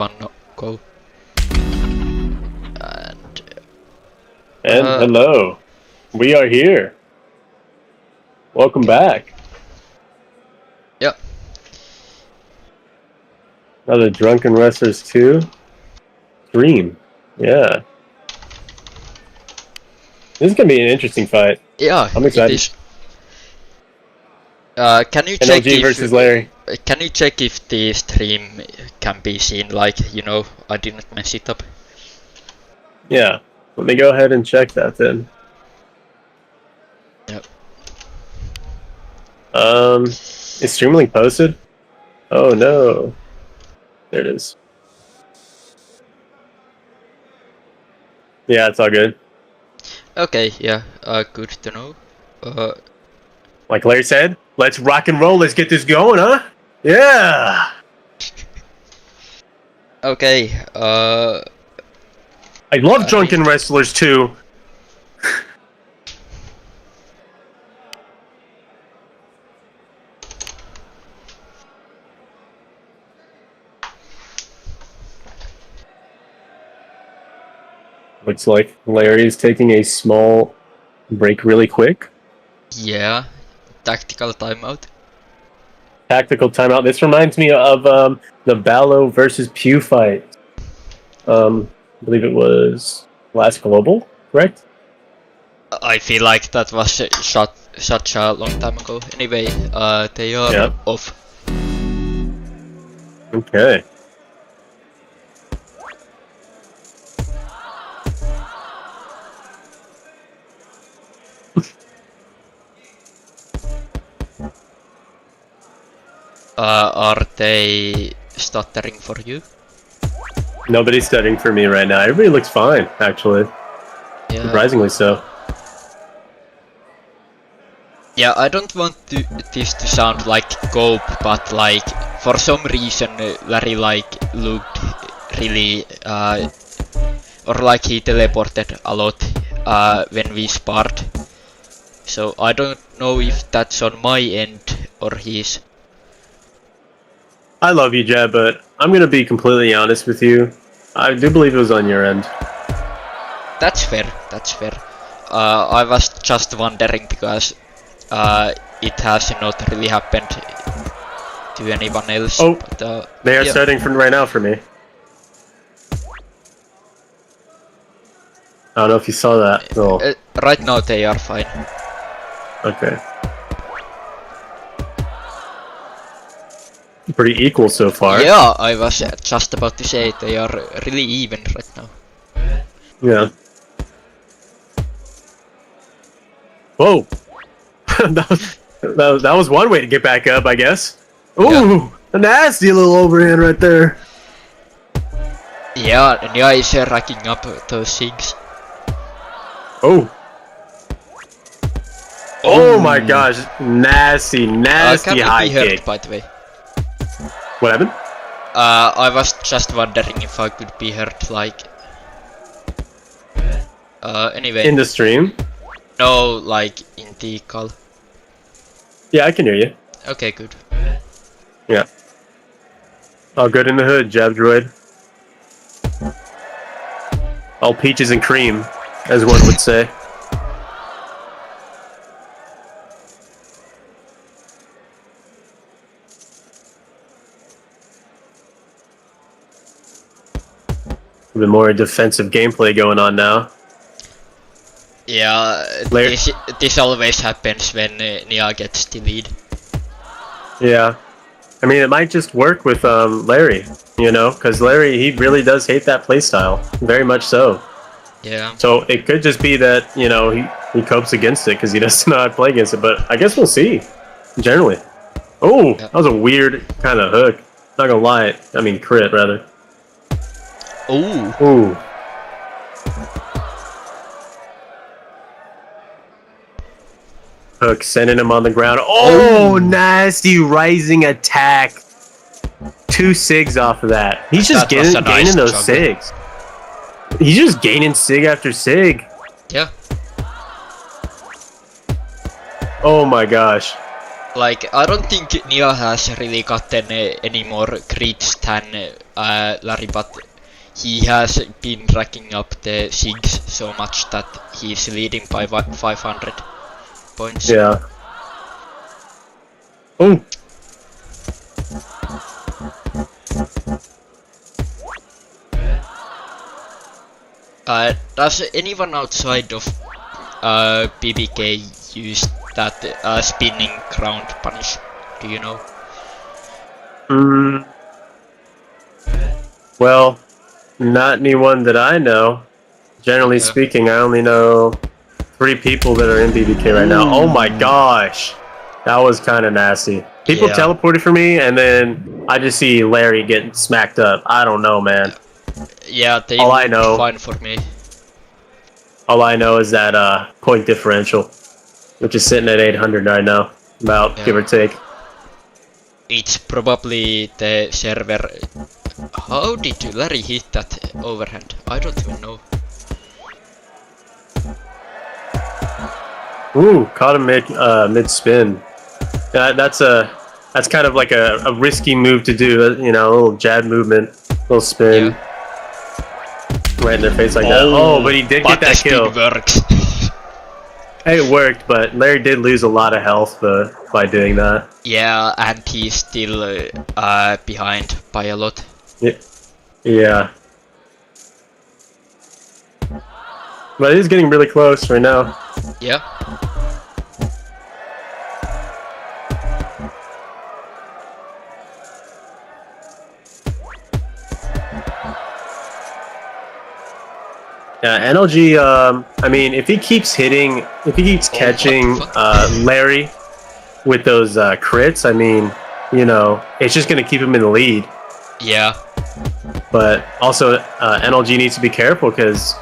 One go. And hello, we are here. Welcome back. Yeah. Another Drunken Wrestlers 2 stream. Yeah. This is gonna be an interesting fight. Yeah, I'm excited. it is. Can you check NLG versus Larry. Can you check if the stream can be seen? Like, you know, I didn't mess it up. Yeah. Let me go ahead and check that then. Yep. Is Streamlink posted? Oh no. There it is. Yeah, it's all good. Okay, yeah, good to know. Like Larry said, let's rock and roll, let's get this going, huh? Yeah! Okay, I love Drunken Wrestlers 2. Looks like Larry's taking a small break really quick. yeah, tactical timeout. Tactical timeout. This reminds me of the Ballo versus Pew fight. I believe it was last Global, correct? I feel like that was such a long time ago. Anyway, they are off. Okay. Are they stuttering for you? Nobody's studying for me right now. Everybody looks fine, actually. Yeah. Surprisingly so. Yeah, I don't want this to sound like Cope, but like for some reason Larry like looked really or like he teleported a lot when we sparred. So I don't know if that's on my end or his. I love you, Jeb, but I'm gonna be completely honest with you. I do believe it was on your end. That's fair, that's fair. I was just wondering because it has not really happened to anyone else. Oh, but, they are yeah. starting from right now for me. I don't know if you saw that. Oh. Right now they are fine. Okay. Pretty equal so far. Yeah, I was just about to say they are really even right now. Yeah. Whoa. that was one way to get back up, I guess. Ooh, Yeah. a nasty little overhand right there. Yeah, Nia is racking up those things. Oh. Oh my gosh, nasty Can high it be hurt, kick. by the way? What happened? I was just wondering if I could be hurt, like... anyway. In the stream? No, like in the call. Yeah, I can hear you. Okay, good. Yeah. All good in the hood, Jabdroid. All peaches and cream, as one would say. A bit more defensive gameplay going on now. Yeah, this always happens when Nia gets the lead. Yeah. I mean, it might just work with Larry, you know, because Larry, he really does hate that playstyle. Very much so. Yeah. So it could just be that, you know, he copes against it because he doesn't know how to play against it. But I guess we'll see, generally. Oh, that was a weird kind of hook. Not gonna lie. I mean, crit, rather. Ooh. Ooh. Hook sending him on the ground. Oh, nasty rising attack. 2 SIGs off of that. He's just gaining those SIGs. He's just gaining SIG after SIG. Yeah. Oh my gosh. Like, I don't think Nia has really gotten any more crits than Larry, but he has been racking up the SIGs so much that he's leading by 500 points. Yeah. Oh. Does anyone outside of BBK use that spinning ground punish? Do you know? Well, not anyone that I know. Generally speaking, I only know 3 people that are in BBK right now. Oh my gosh! That was kind of nasty. People teleported for me, and then I just see Larry getting smacked up. I don't know, man. Yeah, they all I know, fine for me. All I know is that point differential, which is sitting at 800 right now, about give or take. It's probably the server. How did Larry hit that overhand? I don't even know. Ooh, caught him mid spin. That's kind of like a risky move to do. You know, a little jab movement, little spin, right in their face like that. Oh, but he did get that kill. Works. Hey, it worked, but Larry did lose a lot of health by doing that. Yeah, and he's still behind by a lot. Yeah. But he's getting really close right now. Yeah. Yeah, NLG, I mean, if he keeps catching Larry with those crits, I mean, you know, it's just going to keep him in the lead. Yeah. But also, NLG needs to be careful because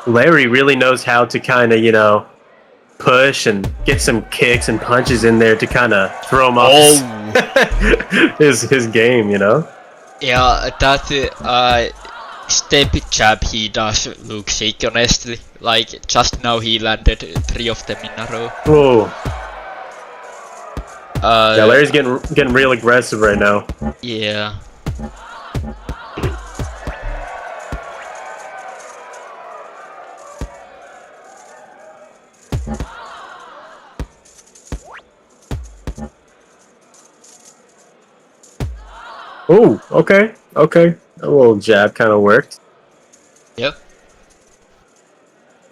Larry really knows how to kind of, you know, push and get some kicks and punches in there to kind of throw him off his game, you know? Yeah, that step jab he does look sick, honestly. Like, just now he landed 3 of them in a row. Oh. Yeah, Larry's getting real aggressive right now. Yeah. Oh, okay. A little jab kind of worked. Yep.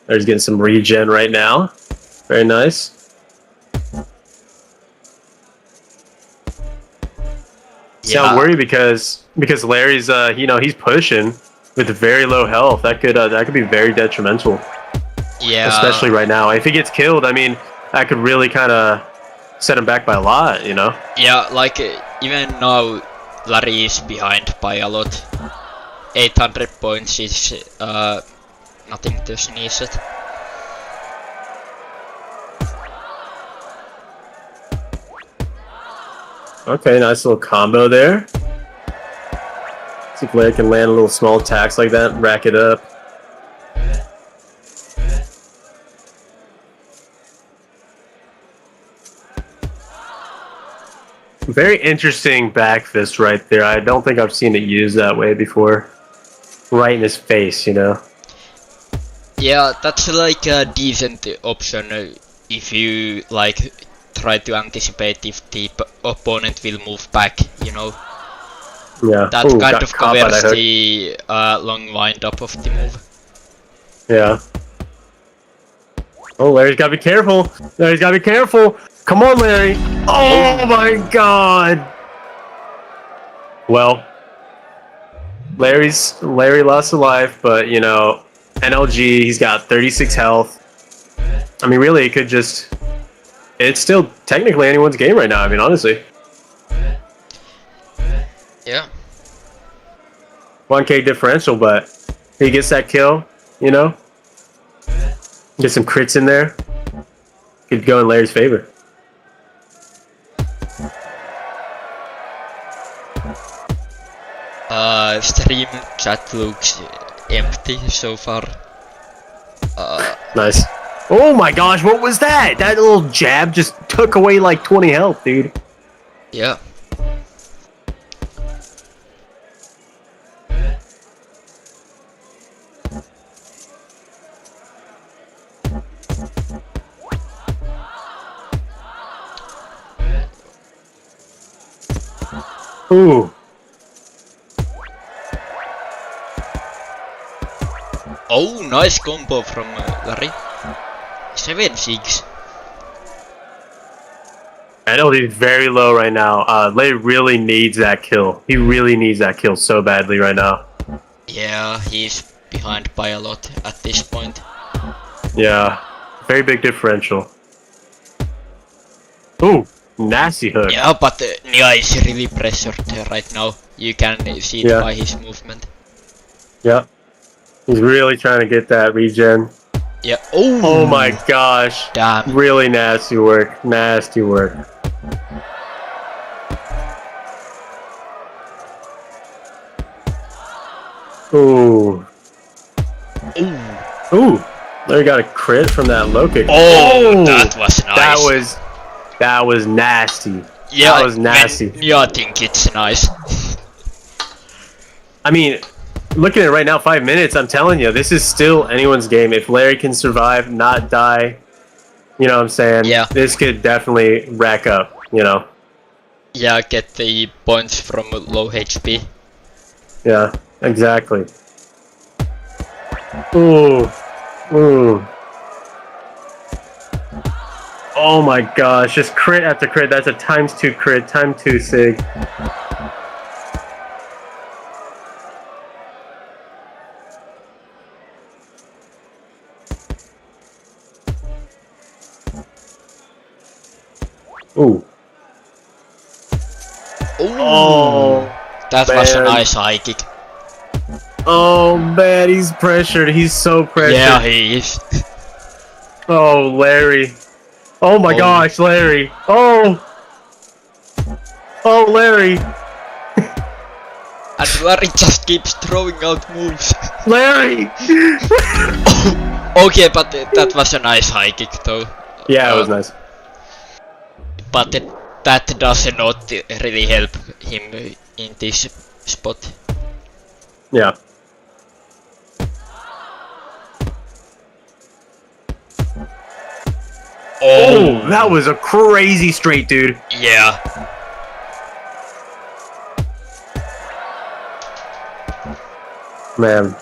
There's getting some regen right now. Very nice. Yeah. I'm worried because Larry's you know, he's pushing with very low health. That could be very detrimental. Yeah. Especially right now. If he gets killed, I mean, that could really kind of set him back by a lot, you know? Yeah, like even now Larry is behind by a lot. 800 points is nothing to sneeze at. Okay, nice little combo there. See if Larry can land a little small attacks like that, rack it up. Very interesting back fist right there. I don't think I've seen it used that way before. Right in his face, you know? Yeah, that's like a decent option if you like try to anticipate if the opponent will move back, you know? Yeah. That kind of covers the long wind up of the move. Yeah. Oh, Larry's gotta be careful. Larry's gotta be careful. Come on, Larry. Oh my god. Well, Larry lost a life, but you know, NLG, he's got 36 health. I mean, really, it could just... It's still technically anyone's game right now, I mean, honestly. Yeah. 1k differential, but if he gets that kill, you know? Get some crits in there. Could go in Larry's favor. Stream chat looks empty so far. Nice. Oh my gosh, what was that? That little jab just took away like 20 health, dude. Yeah. Ooh. Oh, nice combo from Larry. 7-6. I know he's very low right now. Lay really needs that kill. He really needs that kill so badly right now. Yeah, he's behind by a lot at this point. Yeah. Very big differential. Ooh. Nasty hook. Yeah, but Nia is really pressured right now. You can see it by his movement. Yeah. He's really trying to get that regen. Yeah. Oh my gosh. Damn. Really nasty work. Nasty work. Ooh. Ooh. There got a crit from that low kick. Oh, that was nice. That was nasty. Yeah, that was nasty. Yeah, I think it's nice. I mean, looking at it right now, 5 minutes, I'm telling you, this is still anyone's game. If Larry can survive, not die, you know what I'm saying? Yeah. This could definitely rack up, you know? Yeah, get the points from low HP. Yeah, exactly. Ooh. Ooh. Oh my gosh, just crit after crit. That's a ×2 crit, ×2 sig. Ooh. Oh, that man. was a nice high kick. Oh man, he's pressured. He's so pressured. Yeah, he is. Oh, Larry. Oh my gosh, Larry. Oh. Oh, Larry. And Larry just keeps throwing out moves. Larry! Okay, but that was a nice high kick though. Yeah, it was nice. But that does not really help him in this spot. Yeah. Oh, that was a crazy straight, dude. Yeah. Man.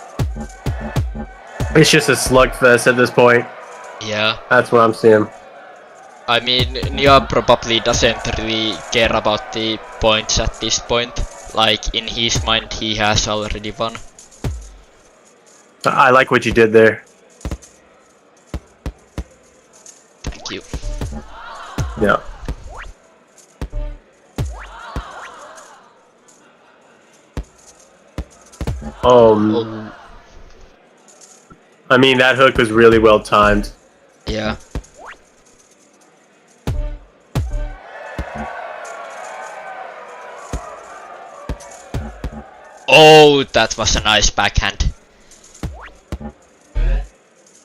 It's just a slugfest at this point. Yeah. That's what I'm seeing. I mean, Nia probably doesn't really care about the points at this point. Like, in his mind, he has already won. I like what you did there. Thank you. Yeah. Oh. I mean, that hook was really well timed. Yeah. Oh, that was a nice backhand.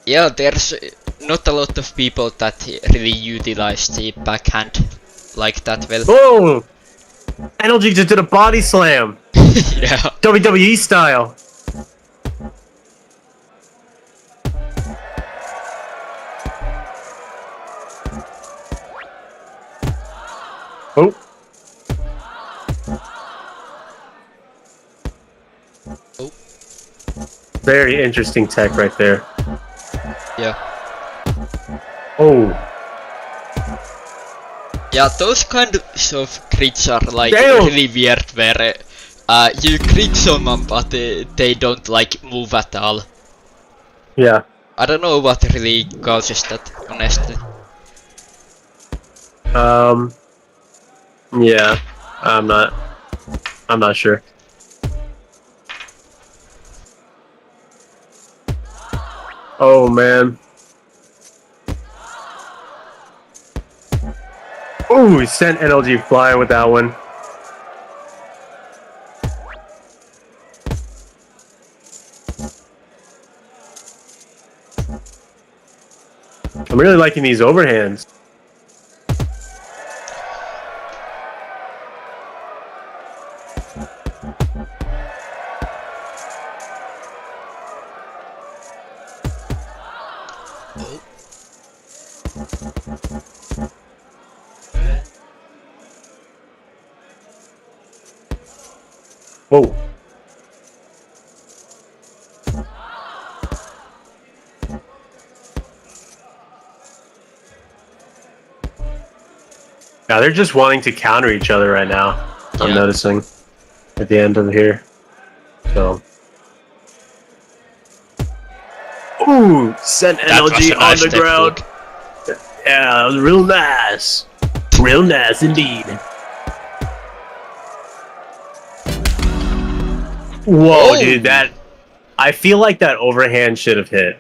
Yeah, there's not a lot of people that really utilize the backhand like that well. Oh! NLG just did a body slam! Yeah. WWE style! Oh. Oh. Very interesting tech right there. Yeah. Oh. Yeah, those kind of crits are like Damn. really weird where you crit someone but they don't like move at all. Yeah. I don't know what really causes that, honestly. Yeah. I'm not sure. Oh man. Ooh, he sent NLG flying with that one. I'm really liking these overhands. Whoa. Now they're just wanting to counter each other right now. I'm noticing at the end of here. So. Ooh, sent NLG on the ground. Yeah, that was real nice. Real nice indeed. Whoa, dude, that... I feel like that overhand should have hit.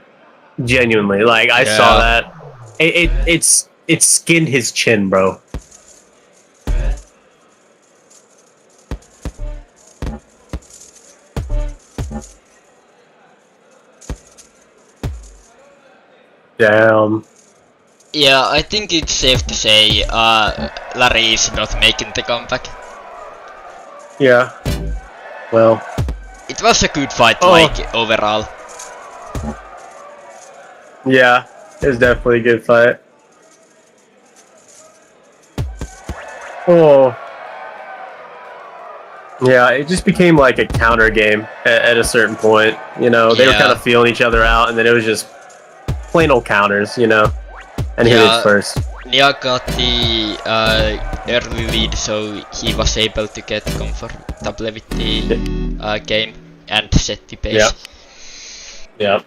Genuinely. Like, I saw that. It skinned his chin, bro. Damn. Yeah, I think it's safe to say Larry is not making the comeback. Yeah. Well. It was a good fight, like, overall. Yeah, it was definitely a good fight. Oh. Yeah, it just became like a counter game at a certain point. You know, they were kind of feeling each other out, and then it was just plain old counters, you know. And he hit first. Nia got the early lead, so he was able to get comfortable with the game and set the pace. Yep.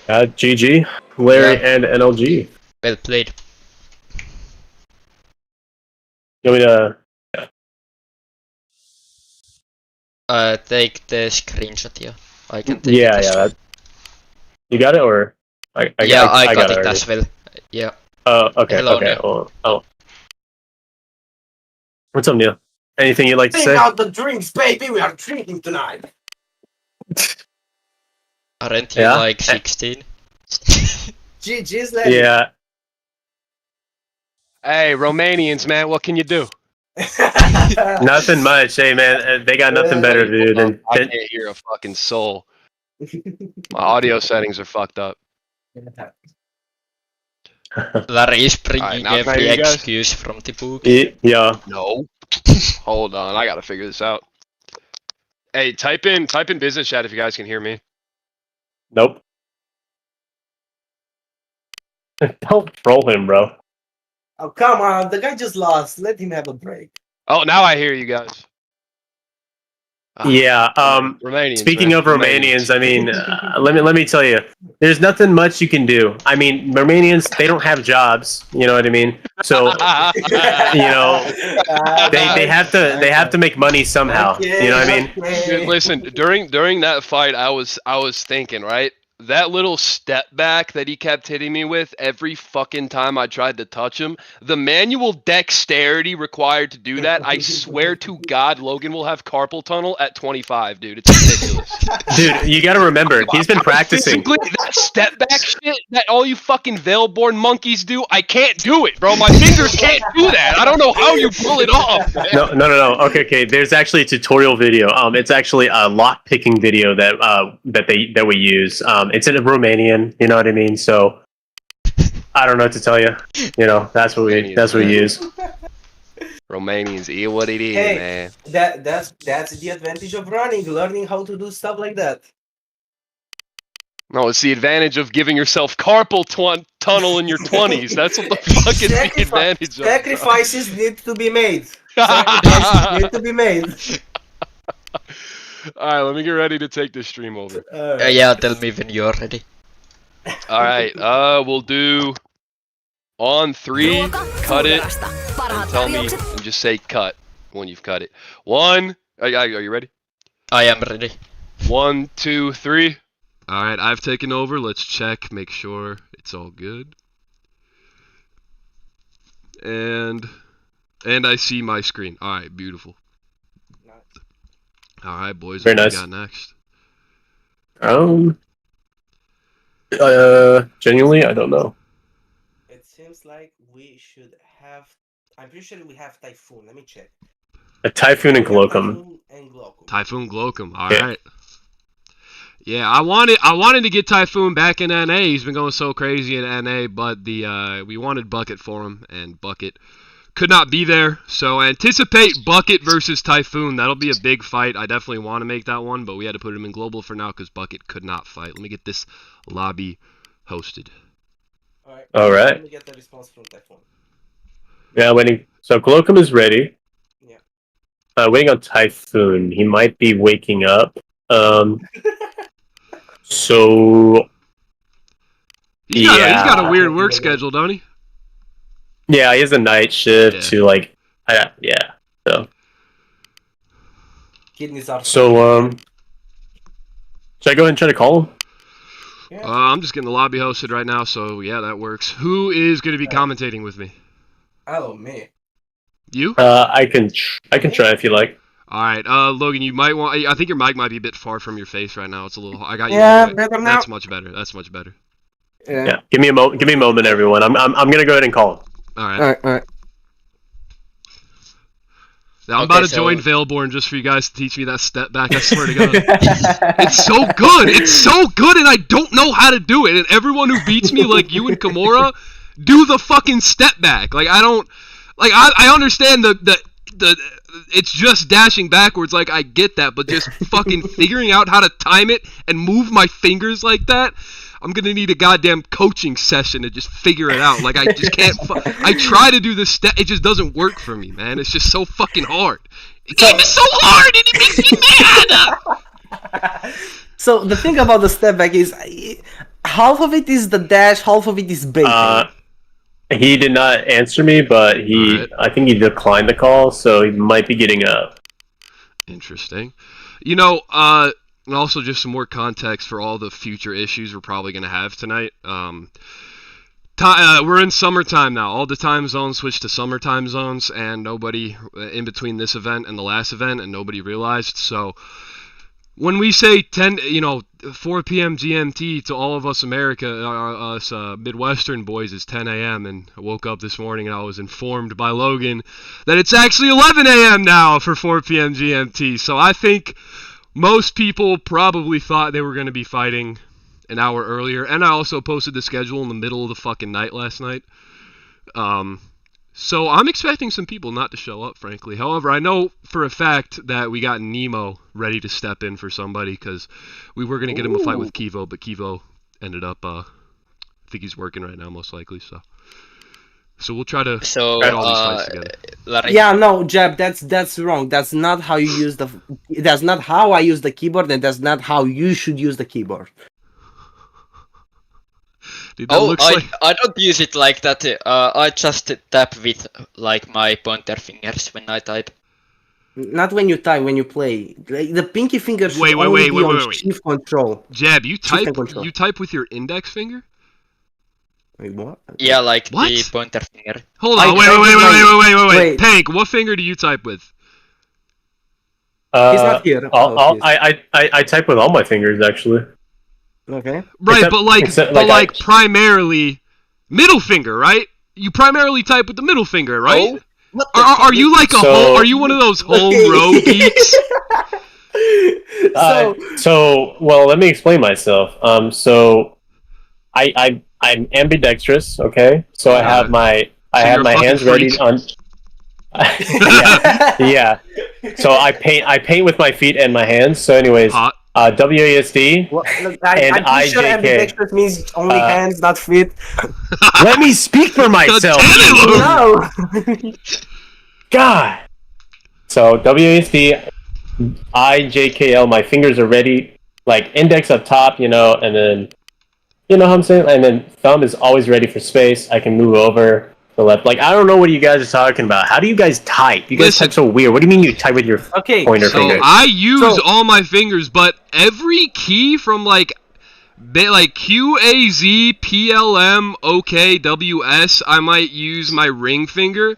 GG, Larry and NLG. Well played. You want me to... take the screenshot here. I can take it. Yeah. You got it, or I got it as well. Yeah. Oh, okay. Hello, okay. Neil. Oh. What's up, Neil? Anything you'd like to say? Take out the drinks, baby. We are drinking tonight. Aren't you like 16? GG's, lady. Yeah. Hey, Romanians, man, what can you do? Nothing much. Hey, man, they got nothing better to do than... I can't hear a fucking soul. My audio settings are fucked up. Larry is bringing now every excuse from the book. Yeah. No. Hold on, I gotta figure this out. Hey, type in business chat if you guys can hear me. Nope. Don't troll him, bro. Oh, come on. The guy just lost. Let him have a break. Oh, now I hear you guys. Yeah. Romanians, speaking of Romanians, I mean, let me tell you, there's nothing much you can do. I mean, Romanians, they don't have jobs. You know what I mean? So, you know, they have to make money somehow. You know what I mean? Dude, listen, during that fight, I was thinking, right? That little step back that he kept hitting me with every fucking time I tried to touch him, the manual dexterity required to do that, I swear to God, Logan will have carpal tunnel at 25, dude. It's ridiculous. Dude, you gotta remember, he's been practicing. That step back shit that all you fucking Veil-born monkeys do, I can't do it, bro. My fingers can't do that. I don't know how you pull it off, man. No. Okay. There's actually a tutorial video. It's actually a lock picking video that we use. It's in a Romanian, you know what I mean? So I don't know what to tell you. You know, that's what we use. Romanians, eat what it is, man. That's the advantage of learning how to do stuff like that. No, it's the advantage of giving yourself carpal tunnel in your 20s. That's what the fuck is the advantage of. Sacrifices need to be made. Alright, let me get ready to take this stream over. Yeah, tell me when you're ready. Alright, we'll do on 3, cut it, and tell me, and just say cut when you've cut it. 1, are you ready? I am ready. 1, 2, 3. Alright, I've taken over. Let's check, make sure it's all good. And I see my screen. Alright, beautiful. Alright, boys, what we got next? Genuinely, I don't know. It seems like we should have... I'm pretty sure we have Typhoon. Let me check. A Typhoon and Glocum. Typhoon Glocum, alright. Yeah, I wanted to get Typhoon back in NA. He's been going so crazy in NA, but we wanted Bucket for him, and Bucket could not be there. So anticipate Bucket versus Typhoon. That'll be a big fight. I definitely want to make that one, but we had to put him in global for now because Bucket could not fight. Let me get this lobby hosted. All right. Let me get the response from Typhoon. Yeah, waiting. So Cloakum is ready. Yeah. Waiting on Typhoon. He might be waking up. So He's got a weird work schedule, don't he? Yeah, he has a night shift to like, yeah. So Kidneys are. should I go ahead and try to call him? Yeah. I'm just getting the lobby hosted right now, so yeah, that works. Who is going to be commentating with me? Oh, me. You? I can try if you like. All right, Logan, you might want. I think your mic might be a bit far from your face right now. It's a little. I got you. Yeah, better now. That's much better. That's much better. Yeah. Give me a moment, everyone. I'm gonna go ahead and call him. All right. Now, I'm about to join Veilborn just for you guys to teach me that step back. I swear to God, it's so good. It's so good, and I don't know how to do it. And everyone who beats me, like you and Kymora, do the fucking step back. Like I don't. Like I understand the it's just dashing backwards, like I get that, but just fucking figuring out how to time it and move my fingers like that, I'm gonna need a goddamn coaching session to just figure it out. Like I just can't. I try to do this step, it just doesn't work for me, man. It's just so fucking hard. The game is so hard and it makes me mad. So the thing about the step back is, half of it is the dash, half of it is baiting. He did not answer me, but I think he declined the call, so he might be getting up. Interesting. You know, and also just some more context for all the future issues we're probably going to have tonight. We're in summertime now. All the time zones switched to summer time zones, and nobody in between this event and the last event, and nobody realized. So when we say 4 p.m. GMT to all of us us Midwestern boys is 10 a.m. and I woke up this morning and I was informed by Logan that it's actually 11 a.m. now for 4 p.m. GMT. So I think most people probably thought they were going to be fighting an hour earlier. And I also posted the schedule in the middle of the fucking night last night. So I'm expecting some people not to show up, frankly. However, I know for a fact that we got Nemo ready to step in for somebody because we were going to get him a fight with Kivo, but Kivo ended up, I think he's working right now, most likely. So we'll try to get all these fights together. Larry. Yeah, no, Jab, that's wrong. That's not how you use that's not how I use the keyboard, and that's not how you should use the keyboard. Dude, I don't use it like that. I just tap with like my pointer fingers when I type. Not when you type, when you play. The pinky finger should be on shift control. Jab, you type with your index finger? Wait, what? Yeah, like the pointer finger. Hold on, wait. Tank, what finger do you type with? He's not here. I type with all my fingers, actually. Okay. Right, but primarily middle finger, right? You primarily type with the middle finger, right? Oh, are you like are you one of those home row geeks? Well, let me explain myself. So I'm ambidextrous, okay? So I have my hands ready on. yeah. So I paint with my feet and my hands. So anyways. WASD and I'm sure ambidextrous means only hands, not feet. Let me speak for myself. No. God. So WASD, IJKL. My fingers are ready. Like index up top, and then you know what I'm saying. And then thumb is always ready for space. I can move over. The left, like I don't know what you guys are talking about. How do you guys type? You guys type so weird. What do you mean you type with your pointer finger? I use all my fingers, but every key from like Q, A, Z, P, L, M, OK, W, S, I might use my ring finger.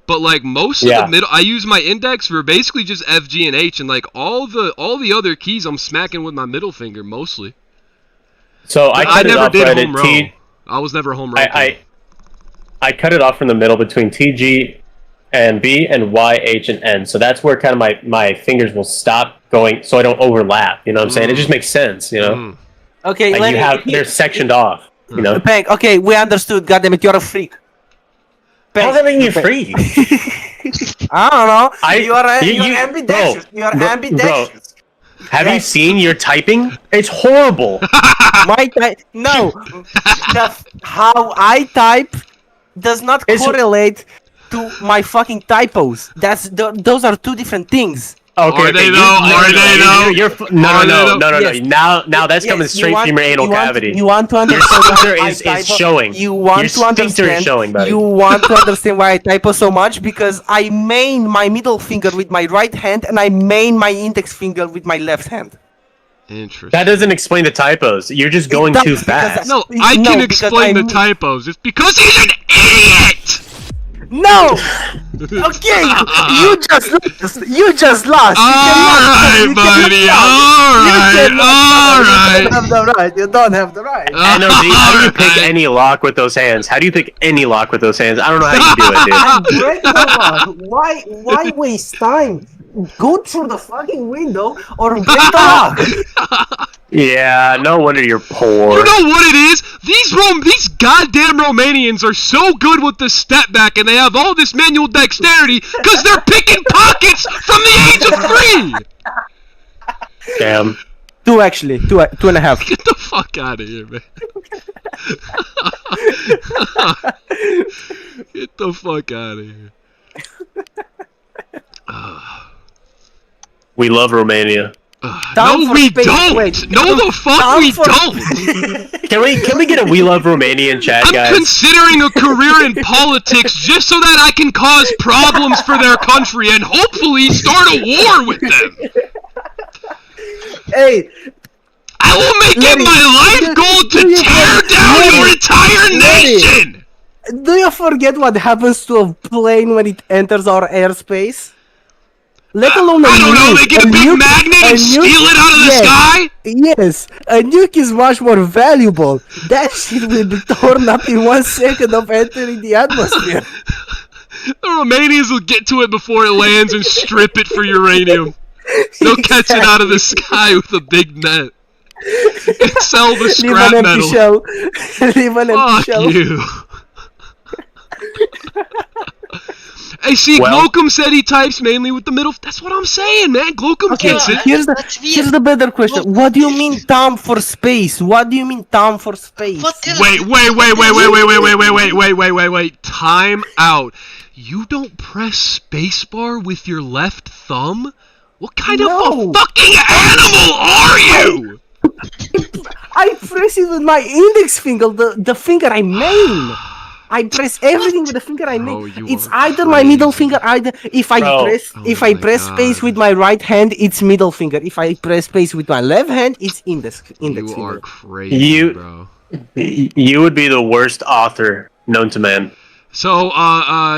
But like most of the middle, I use my index for basically just F, G, and H, and like all the other keys I'm smacking with my middle finger mostly. So I never did home row. I was never home row. I cut it off from the middle between T, G, and B, and Y, H, and N. So that's where kind of my fingers will stop going, so I don't overlap. You know what I'm saying? It just makes sense, Okay, like they're sectioned off. Peg, okay, we understood. Goddamn it, you're a freak. How's that making you free? I don't know. You You're ambidextrous. You're ambidextrous. Have you seen your typing? It's horrible. My type. No. How I type does not correlate to my fucking typos. Those are two different things. Okay, Are they though? Are they though? No. Now that's coming straight from your anal cavity. You want to Your understand sphincter why I is typo? showing. You want Your to sphincter understand? is showing, buddy. You want to understand why I typo so much? Because I main my middle finger with my right hand and I main my index finger with my left hand. Interesting. That doesn't explain the typos. You're just going does, too because fast. No, I No, can because explain I the mean- typos. It's because he's an idiot! No! Okay, you just lost. You just lost. Alright, buddy, alright. You don't have the right. You don't have the right. NOD, how do you pick any lock with those hands? How do you pick any lock with those hands? I don't know how you do it, dude. Break the lock. Why waste time? Go through the fucking window or break the lock. Yeah, no wonder you're poor. You know what it is? These goddamn Romanians are so good with the step back and they have all this manual dexterity because they're picking pockets from the age of 3! Damn. Two actually. Two and a half. Get the fuck out of here, man. Get the fuck out of here. We love Romania. Down No, for we space. don't! Wait, No, the fuck down we for- don't! Can we get a We Love Romania in chat, I'm guys? considering a career in politics just so that I can cause problems for their country and hopefully start a war with them. Hey, I will make it my life goal to tear down your entire nation! do you forget what happens to a plane when it enters our airspace? Let alone a I don't know, nuke. they get a big nuke- magnet and nuke- steal it out of the yes, sky? Yes, a nuke is much more valuable. That shit will be torn up in 1 second of entering the atmosphere. The Romanians will get to it before it lands and strip it for uranium. They'll catch it out of the sky with a big net. And sell the Leave scrap an empty metal. shell. Leave an empty Fuck shell. you. Hey, see, Well- Glocum said he types mainly with the middle. That's what I'm saying, man. Glocum Okay, gets it. here's the better question. What do you mean time for space? What do you mean time for space? Wait. Time out. You don't press spacebar with your left thumb? What kind of No. a fucking animal are you? I press it with my index finger, the finger I main. I press everything with the finger I Bro, make. you It's are either my middle crazy. finger, either if I Bro. press Oh if I my press space God. with my right hand, it's middle finger. If I press space with my left hand, it's index You finger. are crazy, You- bro. You would be the worst author known to man. So,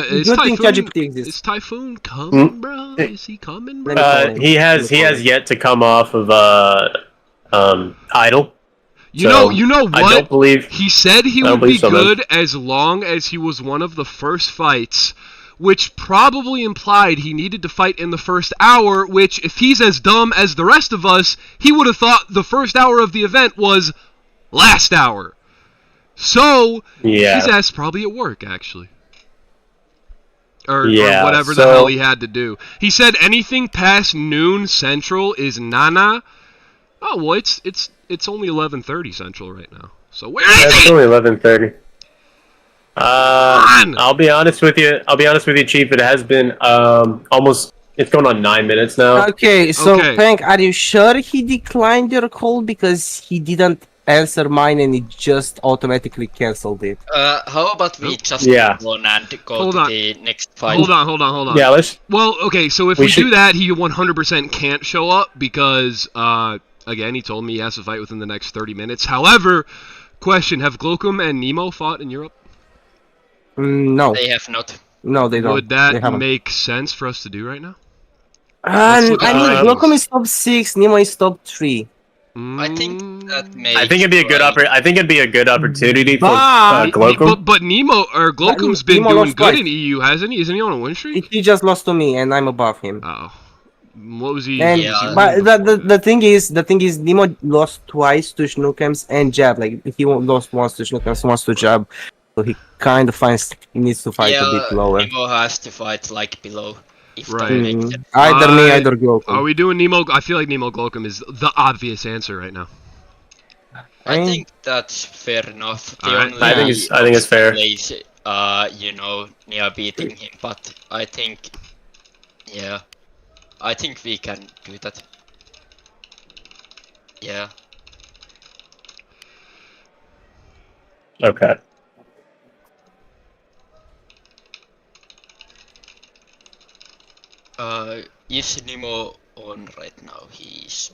is Good thing Typhoon, ChatGPT exists. is Typhoon coming, bro? Is he coming, bro? Let me He has yet to come off of Idle. You So, know I what? don't believe. He said he I don't would be believe so, man. good as long as he was one of the first fights, which probably implied he needed to fight in the first hour, which, if he's as dumb as the rest of us, he would have thought the first hour of the event was last hour. So, Yeah. his ass probably at work, actually. Or Yeah, whatever the so- hell he had to do. He said anything past noon Central is nana. Oh, well, it's only 11:30 Central right now. So where is It's he? only 11:30. on! I'll be honest with you. Chief. It has been almost. It's going on 9 minutes now. Okay, so Okay. Pank, are you sure he declined your call because he didn't answer mine and it just automatically cancelled it? How about we just Yeah. go on and go Hold to on. the next fight? Hold on. Yeah, let's. Well, okay, so if We we should- do that, he 100% can't show up because, again, he told me he has to fight within the next 30 minutes. However, question, have Glocum and Nemo fought in Europe? No. They have not. No, they don't. Would They that haven't. make sense for us to do right now? I Let's look at mean, the Glocom is top 6, Nemo is top 3. I think that may. I think it'd be a good I think it'd be a good opportunity for But- Glocum. But Nemo or Glocum's been Nemo doing lost good twice. in EU, hasn't he? Isn't he on a win streak? He just lost to me and I'm above him. Oh, what was he? And Yeah. but the thing is Nemo lost twice to Schnookums and Jab. Like he lost once to Schnookums, once to Jab. So he kind of needs to fight a bit lower. Nemo has to fight like below. If Right. that makes sense. Either me, either Glowcom. Are we doing Nemo? I feel like Nemo Glowcom is the obvious answer right now. I think that's fair enough. The Alright. only I think it's fair. place, near beating him, but I think, yeah, I think we can do that. Yeah. Okay. Is Nemo on right now? He's.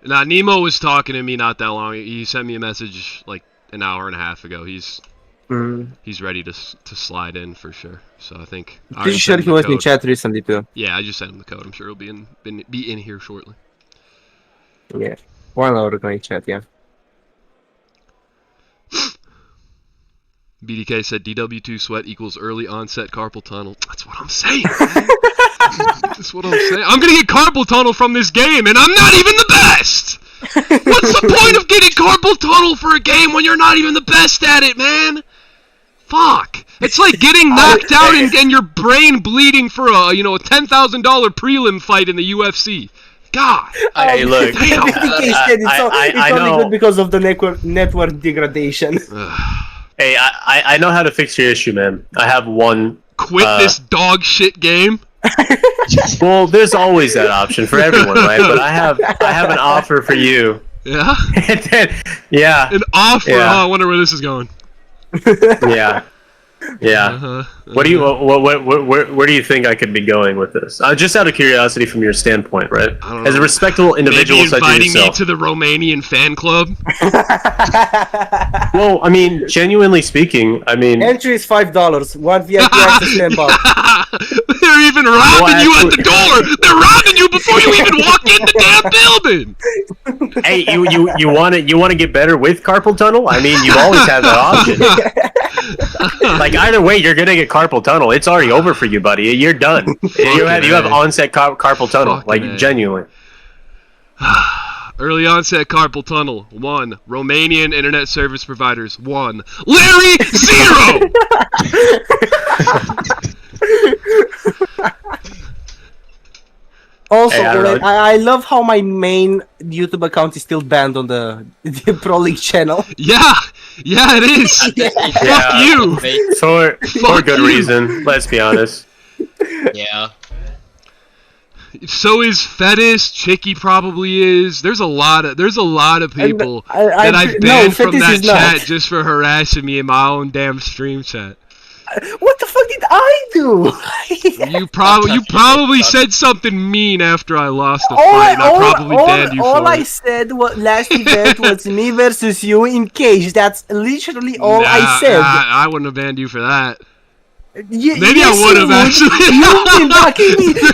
Nah, Nemo was talking to me not that long. He sent me a message like an hour and a half ago. He's ready to slide in for sure. So I think. Pretty sure he was in chat recently too. Yeah, I just sent him the code. I'm sure he'll be in here shortly. Yeah, 1 hour ago in chat. Yeah. BDK said DW2 sweat equals early onset carpal tunnel. That's what I'm saying. That's what I'm saying. I'm gonna get carpal tunnel from this game, and I'm not even the best. What's the point of getting carpal tunnel for a game when you're not even the best at it, man? Fuck. It's like getting knocked out and your brain bleeding for a $10,000 prelim fight in the UFC. God. Hey, look. It's only good because of the network degradation. Hey, I know how to fix your issue, man. I have one. Quit this dog shit game. Well, there's always that option for everyone, right? But I have an offer for you. Yeah. Yeah. An offer. Yeah. Oh, I wonder where this is going. Yeah. Yeah. What do you where do you think I could be going with this? Just out of curiosity, from your standpoint, right? I don't As a know. respectable individual Maybe such as inviting me yourself. to the Romanian fan club. Well, I mean, genuinely speaking, I mean, Entry is $5. One VIP access $10. They're even robbing you at the door. They're robbing you before you even walk in the damn building. hey, you want to get better with carpal tunnel? I mean, you always have that option. Like either way, you're gonna get carpal tunnel. It's already over for you, buddy. You're done. You have onset carpal tunnel, Fucking like A. genuinely. Early onset carpal tunnel, 1. Romanian internet service providers, 1. Larry, 0! Also, Hey, I don't know. I love how my main YouTube account is still banned on the Pro League channel. Yeah, it is. Fuck you. For Fuck good you. reason. Let's be honest. Yeah. So is Fetis. Chicky probably is. There's a lot of people that I've banned from Fetis that is chat not. just for harassing me in my own damn stream chat. What the fuck did I do? You probably said something mean after I lost the fight, and I probably banned you all for I it. said last event was me versus you in cage. That's literally all I said. I wouldn't have banned you for that. Maybe Yes, I would you have actually.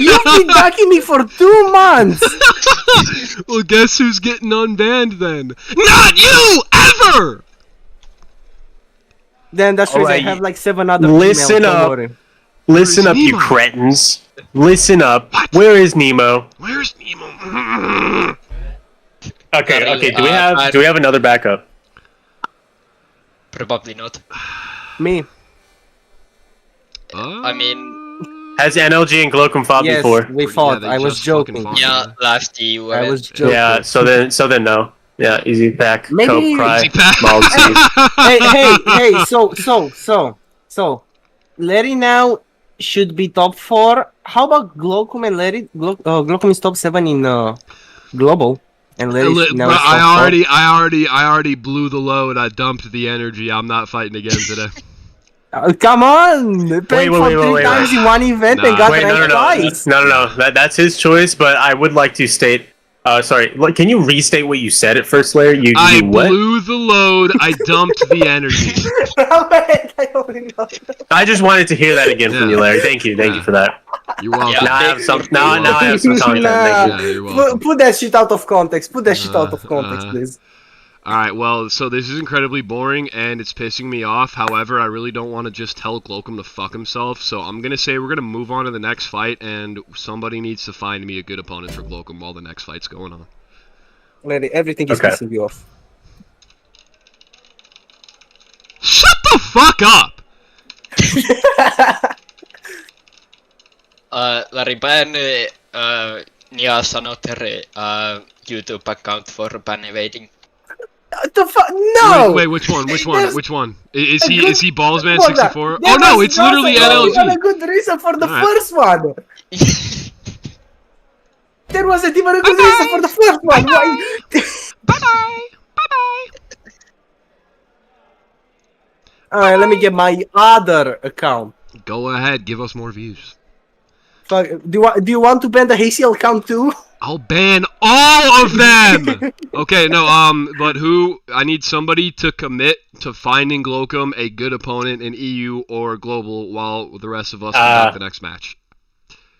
You've been ducking me for 2 months. Well, guess who's getting unbanned then? Not you ever. Then that's because I Alright, have like 7 other listen emails, don't up. worry. Listen Where's up, you Nemo? cretins. Listen up. What? Where is Nemo? Where's Nemo? Okay. Do we have another backup? Probably not. Me. I mean, Has NLG and Glowcom fought Yes, before? we fought. they I was just fucking joking. fought. yeah, last year. I was joking. Yeah. So then no. Yeah. Easy pack. Maybe- Cope, cry. Easy pack. Maltese. hey, so Larry now should be top 4. How about Glowcom and Larry? Glowcom is top 7 in global, and Larry now Bro, is top 4. I already blew the load. I dumped the energy. I'm not fighting again today. Come on! Played for 3 times in one event and Nah. got Wait, ranked twice. no. That's his choice. But I would like to state. Sorry. Can you restate what you said at first, Larry? I You what? blew the load. I dumped the energy. Wait, I already know. I just wanted to hear that again from Yeah. you, Larry. Thank you for that. You're welcome. Yeah. Now I have some. Now I have some content. Thank you. Yeah, you're welcome. Put that shit out of context. Put that shit out of context, please. Alright, well, so this is incredibly boring, and it's pissing me off. However, I really don't want to just tell Glowcom to fuck himself, so I'm going to say we're going to move on to the next fight, and somebody needs to find me a good opponent for Glowcom while the next fight's going on. Larry, everything is Okay. pissing you off. Shut the fuck up! Larry ban Nia Sanoter YouTube account for ban evading. What the fuck? No! Wait, which one? There's Which one? Is a he good- is he Ballsman Hold on. 64? There Oh no, was it's literally also not even a LLG. good reason for the Alright. first one. There wasn't even a good reason for the first one. Why? Bye bye. Bye bye. Alright, let me get my other account. Go ahead, give us more views. Fuck, do you want to ban the Hasty account too? I'll ban all of them. Okay, no, but I need somebody to commit to finding Glowcom a good opponent in EU or Global while the rest of us conduct the next match.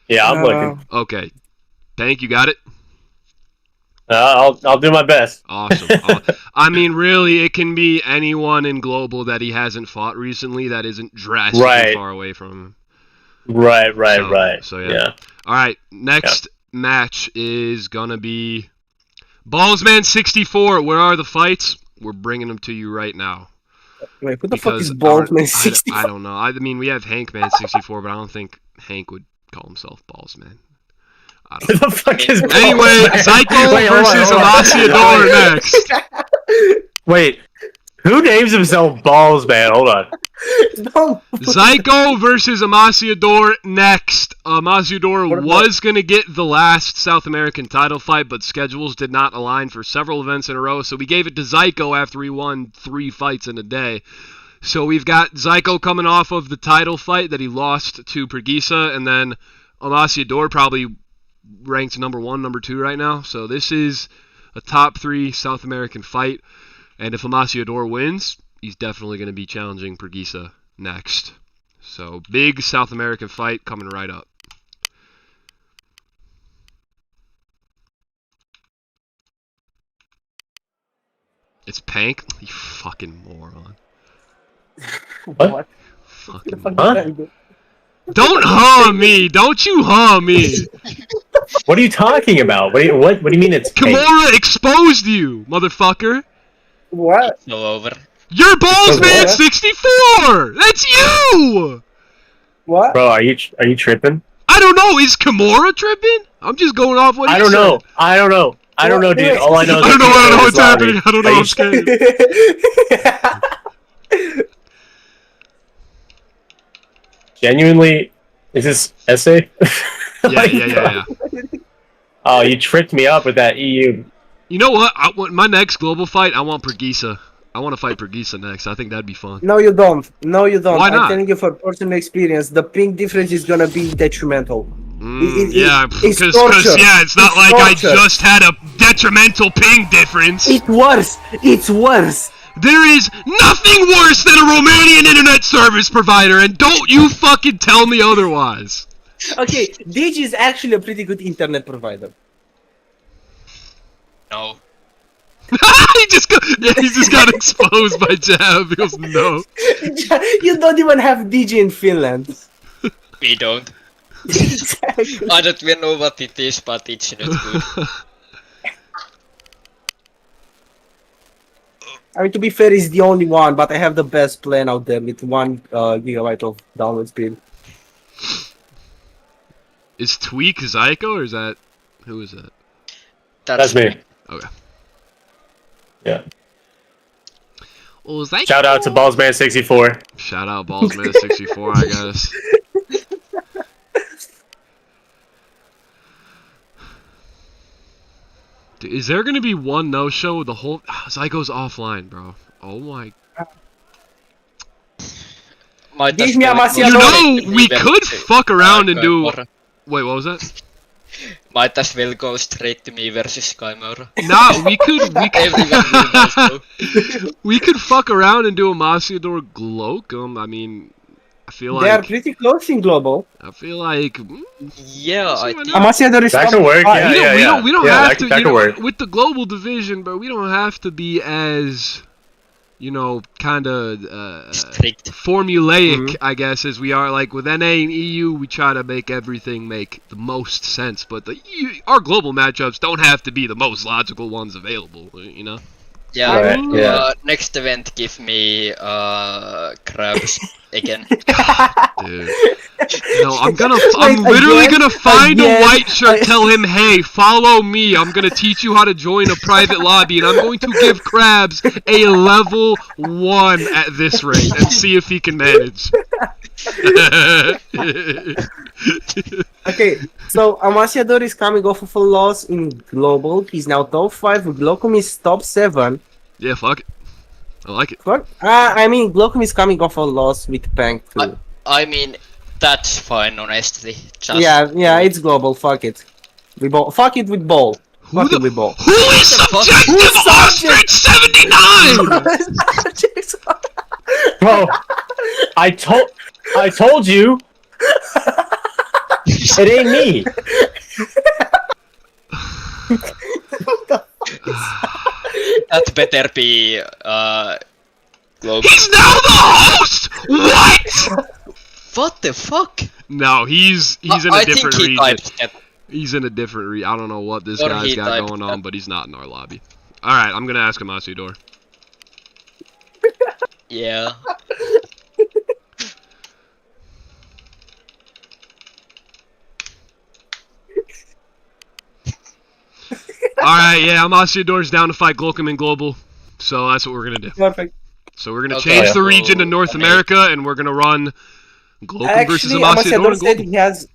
Yeah, I'm looking. Okay. Tank, you got it? I'll do my best. Awesome. I mean, really, it can be anyone in Global that he hasn't fought recently that isn't drastically far away from him. Right. So yeah. Alright, next match is gonna be Ballsman 64. Where are the fights? We're bringing them to you right now. Wait, who the fuck is Because Baldman 64? I don't know. I mean, we have Hankman 64, but I don't think Hank would call himself Ballsman. I Who don't know. the fuck is Anyway, Zyko versus Amasiador next. Wait, who names himself Balls, man? Hold on. No. Zyko versus Amasiador next. Amasiador was going to get the last South American title fight, but schedules did not align for several events in a row, so we gave it to Zyko after he won 3 fights in a day. So we've got Zyko coming off of the title fight that he lost to Pergisa, and then Amasiador probably ranked number 1, number 2 right now. So this is a top 3 South American fight, and if Amasiador wins, he's definitely going to be challenging Pergisa next. So, big South American fight coming right up. It's Pank? You fucking moron. What? Fucking Huh? Don't me! Don't you me! What are you talking about? What do you mean it's Hank? Kymora exposed you, motherfucker! What? It's all over. You're Ballsman What? 64! That's you! What? Bro, are you tripping? I don't know, is Kymora tripping? I'm just going off what he I don't said. know. I don't know, dude. All I know is I don't know what's Lobby. happening. I don't know, I'm scared. Genuinely, is this essay? Yeah. Oh, you tripped me up with that EU. You know what? My next global fight, I want Pergisa. I want to fight Pergisa next. I think that'd be fun. No, you don't. No, you don't. Why not? I'm telling you for personal experience, the ping difference is gonna be detrimental. Yeah, it's because torture. yeah, it's not It's like torture. I just had a detrimental ping difference. It's worse. It's worse. There is nothing worse than a Romanian internet service provider, and don't you fucking tell me otherwise. Okay, Digi is actually a pretty good internet provider. No. he just got exposed by Jab. He goes, no. You don't even have Digi in Finland. We don't. Exactly. I don't even know what it is, but it's not good. I mean, to be fair, it's the only one, but I have the best plan out there with 1 gigabyte of download speed. Is Tweak Zyko, or is that... Who is that? That's me. Okay. Yeah. Well, Zyko... Shout out to Ballsman64. Shout out Ballsman64, I guess. Dude, is there gonna be one no-show? The whole... Zyko's offline, bro. Oh my... Might Give as me a well Masia You go Dor. know, straight to we me could versus- fuck around and do... Kymora. Wait, what was that? Might as well go straight to me versus Kymora. Nah, we could... Everyone will know so. We could fuck around and do a Masiador Glowcom. I mean... I feel They are like... pretty close in global. I feel like... Yeah, I think Amasia is That could work, top yeah, five. we don't Yeah, have to, that you could know, work. with the global division, but we don't have to be as, you know, kind of strict. formulaic, I guess, as we are. Like with NA and EU, we try to make everything make the most sense, but our global matchups don't have to be the most logical ones available, you know? Yeah, I Right, mean, yeah. next event give me crabs again. Dude. No, I'm Wait, literally again? gonna find a Again? white shirt, tell him, hey, follow me, I'm gonna teach you how to join a private lobby, and I'm going to give Krabs a level 1 at this rate, and see if he can manage. Okay, so Amaciador is coming off of a loss in global. He's now top 5. Glocum is top 7. Yeah, fuck it. I like it. What? I mean, Glocum is coming off a loss with Pank too. I mean, that's fine, honestly. Just Yeah, it's global. Fuck it. Fuck it with ball. Fuck it with ball. Who is fuck? subjective Who's subject- ostrich 79? Bro, I told you. It ain't me. that better be Globe. He's now the host! What? What the fuck? No, he's in a I different think he region. typed that. He's in a different I don't know what this Or guy's he got typed going on, that. but he's not in our lobby. Alright, I'm gonna ask him Asidor. Yeah. Alright, yeah, Asidor's down to fight Glocum in Global. So that's what we're gonna do. Perfect. So we're gonna Okay, change the so- region to North okay. America, and we're gonna run Glocum versus Actually, Amasidor Amaciador in said Global. he has.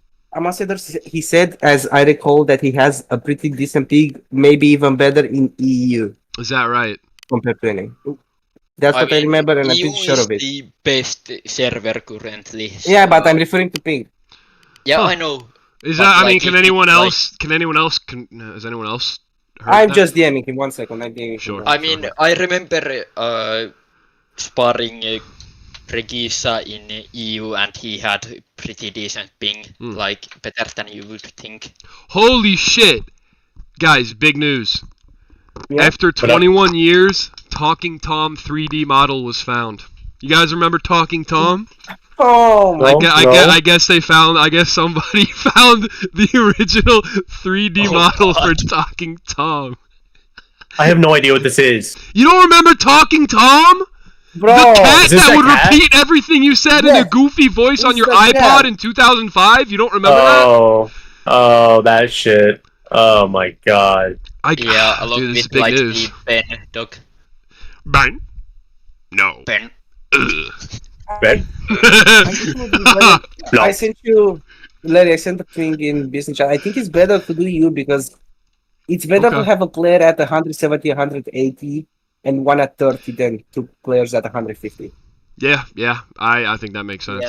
He said, as I recall, that he has a pretty decent pig, maybe even better in EU Is that right? compared to any. That's what I mean, remember, and I'm EU pretty sure is of it. the best server currently. Yeah, so- but I'm referring to ping. Yeah, Huh. I know. Is But, that? I like, mean, can it- anyone like- else? Has anyone else? Heard I'm that? just DMing him. 1 second. I'm DMing him. Sure. I mean, I remember sparring Regisa in EU, and he had pretty decent ping, like better than you would think. Holy shit, guys! Big news. Yeah. After 21 years, Talking Tom 3D model was found. You guys remember Talking Tom? Oh my. No. I guess they found. I guess somebody found the original 3D Oh, model God. for Talking Tom. I have no idea what this is. You don't remember Talking Tom? Bro, The cat is this that that would cat? repeat everything you said in Yeah. a goofy voice on It's your the iPod cat. in 2005? You don't remember that? Oh, that shit. Oh my god. Yeah, along Dude, this is with big like news. the Ben dog. Bang. No. Ben. Ugh. Ben? I sent you, Larry. I sent the thing in business chat. I think it's better to do you because it's better to Okay. have a player at 170, 180, and one at 30 than two players at 150. Yeah, I think that makes sense.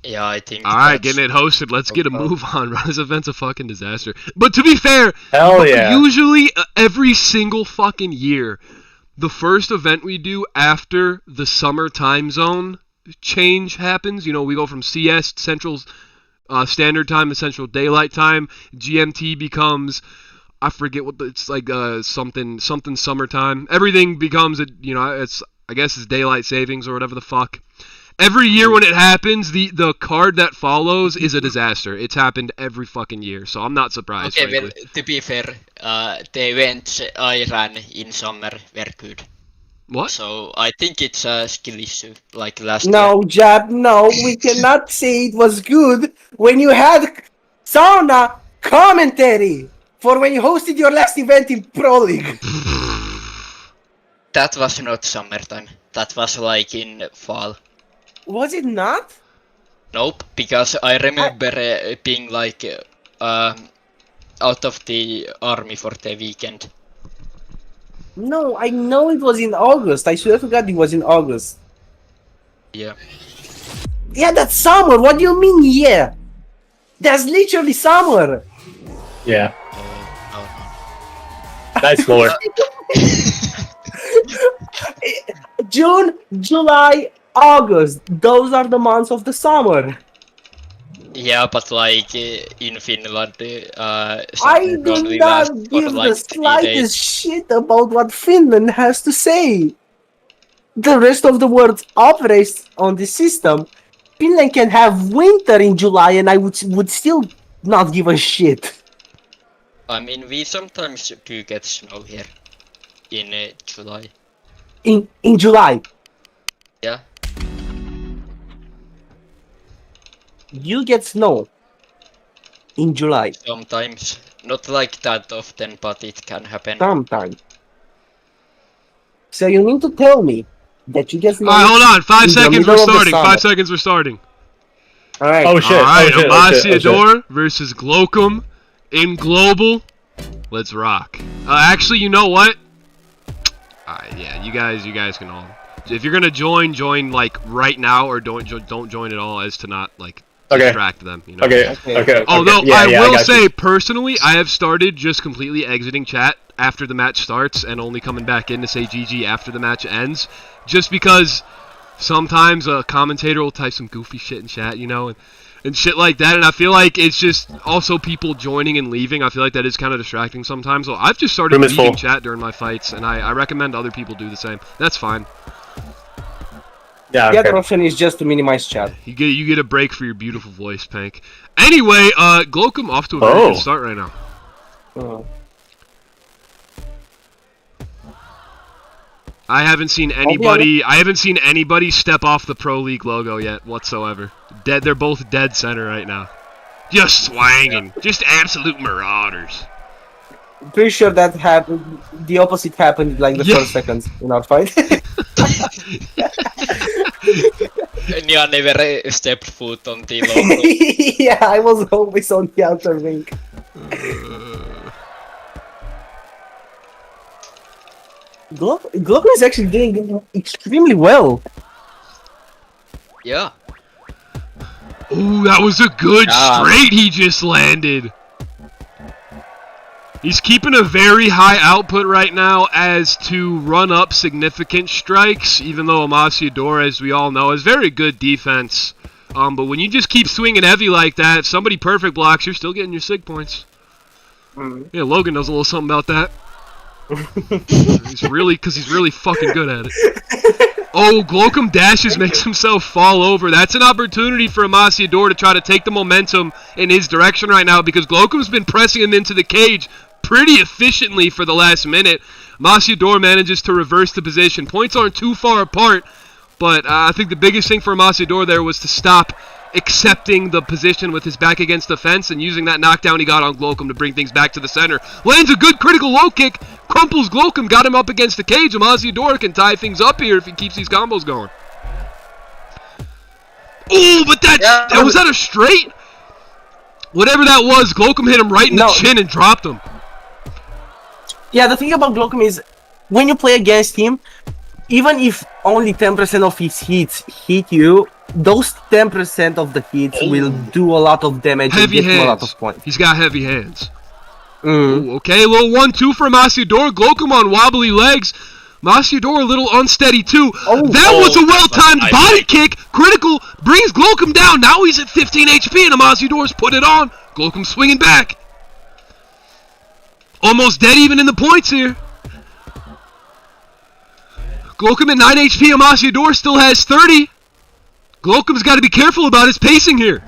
Yeah, I think. Alright, that's- getting it hosted. Let's get a Okay. move on. This event's a fucking disaster. But to be fair, Hell yeah. usually every single fucking year, the first event we do after the summer time zone change happens, we go from CS, Central Standard Time, to Central Daylight Time. GMT becomes, I forget what it's like, something summertime. Everything becomes, I guess it's daylight savings or whatever the fuck. Every year when it happens, the card that follows is a disaster. It's happened every fucking year, so I'm not surprised. Okay, frankly. well, to be fair, the events I ran in summer were good. What? So I think it's a skill issue, like last year. No, Jab, no, we cannot say it was good when you had sauna commentary for when you hosted your last event in Pro League. That was not summertime. That was like in fall. Was it not? Nope, because I remember being like out of the army for the weekend. No, I know it was in August. I swear to God it was in August. Yeah. Yeah, that's summer. What do you mean, yeah? That's literally summer. Yeah. No. Nice lore. June, July, August. Those are the months of the summer. Yeah, but like in Finland, I summer do only not lasts for give like the 3 slightest days. shit about what Finland has to say. The rest of the world operates on the system. Finland can have winter in July and I would still not give a shit. I mean, we sometimes do get snow here. in July. In July. Yeah. You get snow in July Sometimes. Not like that often, but it can happen. sometime. So you mean to tell me that you get snow? Alright, hold on. 5 in the seconds, we're middle of the starting. summer? 5 seconds, we're starting. All right. Oh shit! Alright, Oh shit! Oh shit! Oh shit! Amasiador versus Glocum in Global. Let's rock. Actually, you know what? Alright, yeah, you guys can all. If you're gonna join like right now, or don't join at all, as to not like distract them. You know. Okay. Although Yeah, I will got say you. personally, I have started just completely exiting chat after the match starts and only coming back in to say GG after the match ends, just because sometimes a commentator will type some goofy shit in chat, you know, and shit like that, and I feel like it's just also people joining and leaving. I feel like that is kind of distracting sometimes. So I've just started Room is leaving full. chat during my fights, and I recommend other people do the same. That's fine. Yeah. The other Okay. option is just to minimize chat. You get a break for your beautiful voice, Pank. Anyway, Glocum off to a very good start right now. I haven't seen anybody step off the Pro League logo yet whatsoever. Dead. They're both dead center right now. Just swanging. Just absolute marauders. Pretty sure that happened. The opposite happened like the first seconds in our fight. Nya never stepped foot on the logo. Yeah, I was always on the outer ring. Glock is actually doing extremely well. Yeah. Ooh, that was a good straight he just landed. He's keeping a very high output right now as to run up significant strikes, even though Amasiador, as we all know, has very good defense. But when you just keep swinging heavy like that, if somebody perfect blocks, you're still getting your sig points. Yeah, Logan knows a little something about that. He's really fucking good at it. Oh, Glocum dashes, makes himself fall over. That's an opportunity for Amasiador to try to take the momentum in his direction right now, because Glocum's been pressing him into the cage pretty efficiently for the last minute. Amasiador manages to reverse the position. Points aren't too far apart, but I think the biggest thing for Amasiador there was to stop accepting the position with his back against the fence and using that knockdown he got on Glocum to bring things back to the center. Lands a good critical low kick, crumples Glocum, got him up against the cage. Amasiador can tie things up here if he keeps these combos going. Oh, but was that a straight? Whatever that was, Glocum hit him right in the chin and dropped him. Yeah, the thing about Glocum is, when you play against him, even if only 10% of his hits hit you, those 10% of the hits will do a lot of damage Heavy and get you a lot hands. of points. He's got heavy hands. Ooh, okay, a little 1-2 for Amasiador. Glocum on wobbly legs. Amasiador a little unsteady too. That was a well-timed body kick. Critical, brings Glocum down. Now he's at 15 HP and Amasiador's put it on. Glocum swinging back. Almost dead even in the points here. Glocum at 9 HP. Amasiador still has 30. Glocum's got to be careful about his pacing here.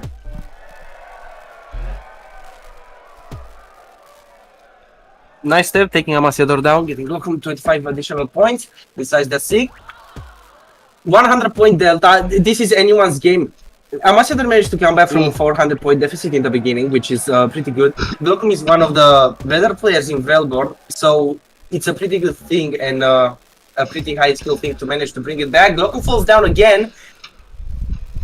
Nice step, taking Amasiador down, getting Glocum 25 additional points, besides the sig. 100 point delta, this is anyone's game. Amasiador managed to come back from a 400 point deficit in the beginning, which is pretty good. Glocum is one of the better players in Velborn, so it's a pretty good thing and a pretty high skill thing to manage to bring it back. Glocum falls down again.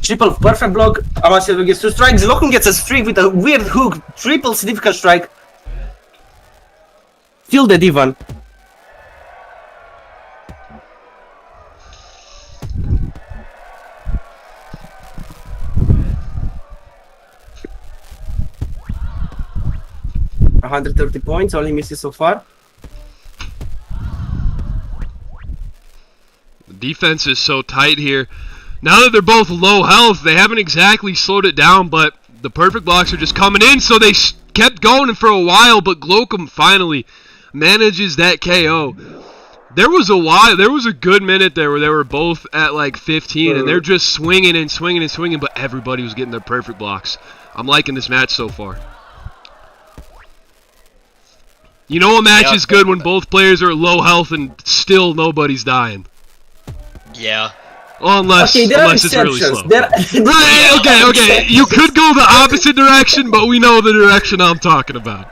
Triple perfect block, Amasiador gets 2 strikes, Glocum gets a streak with a weird hook, triple significant strike. Still dead even. $130 points, only misses so far. The defense is so tight here. Now that they're both low health, they haven't exactly slowed it down, but the perfect blocks are just coming in, so they kept going for a while, but Glocum finally manages that KO. There was a good minute there where they were both at like 15, and they're just swinging and swinging and swinging, but everybody was getting their perfect blocks. I'm liking this match so far. You know a match Yeah, is good when both players are low health and still nobody's dying. Yeah. Well, unless Okay, there are it's really exceptions. slow. There, Right, okay. You could go the opposite direction, but we know the direction I'm talking about.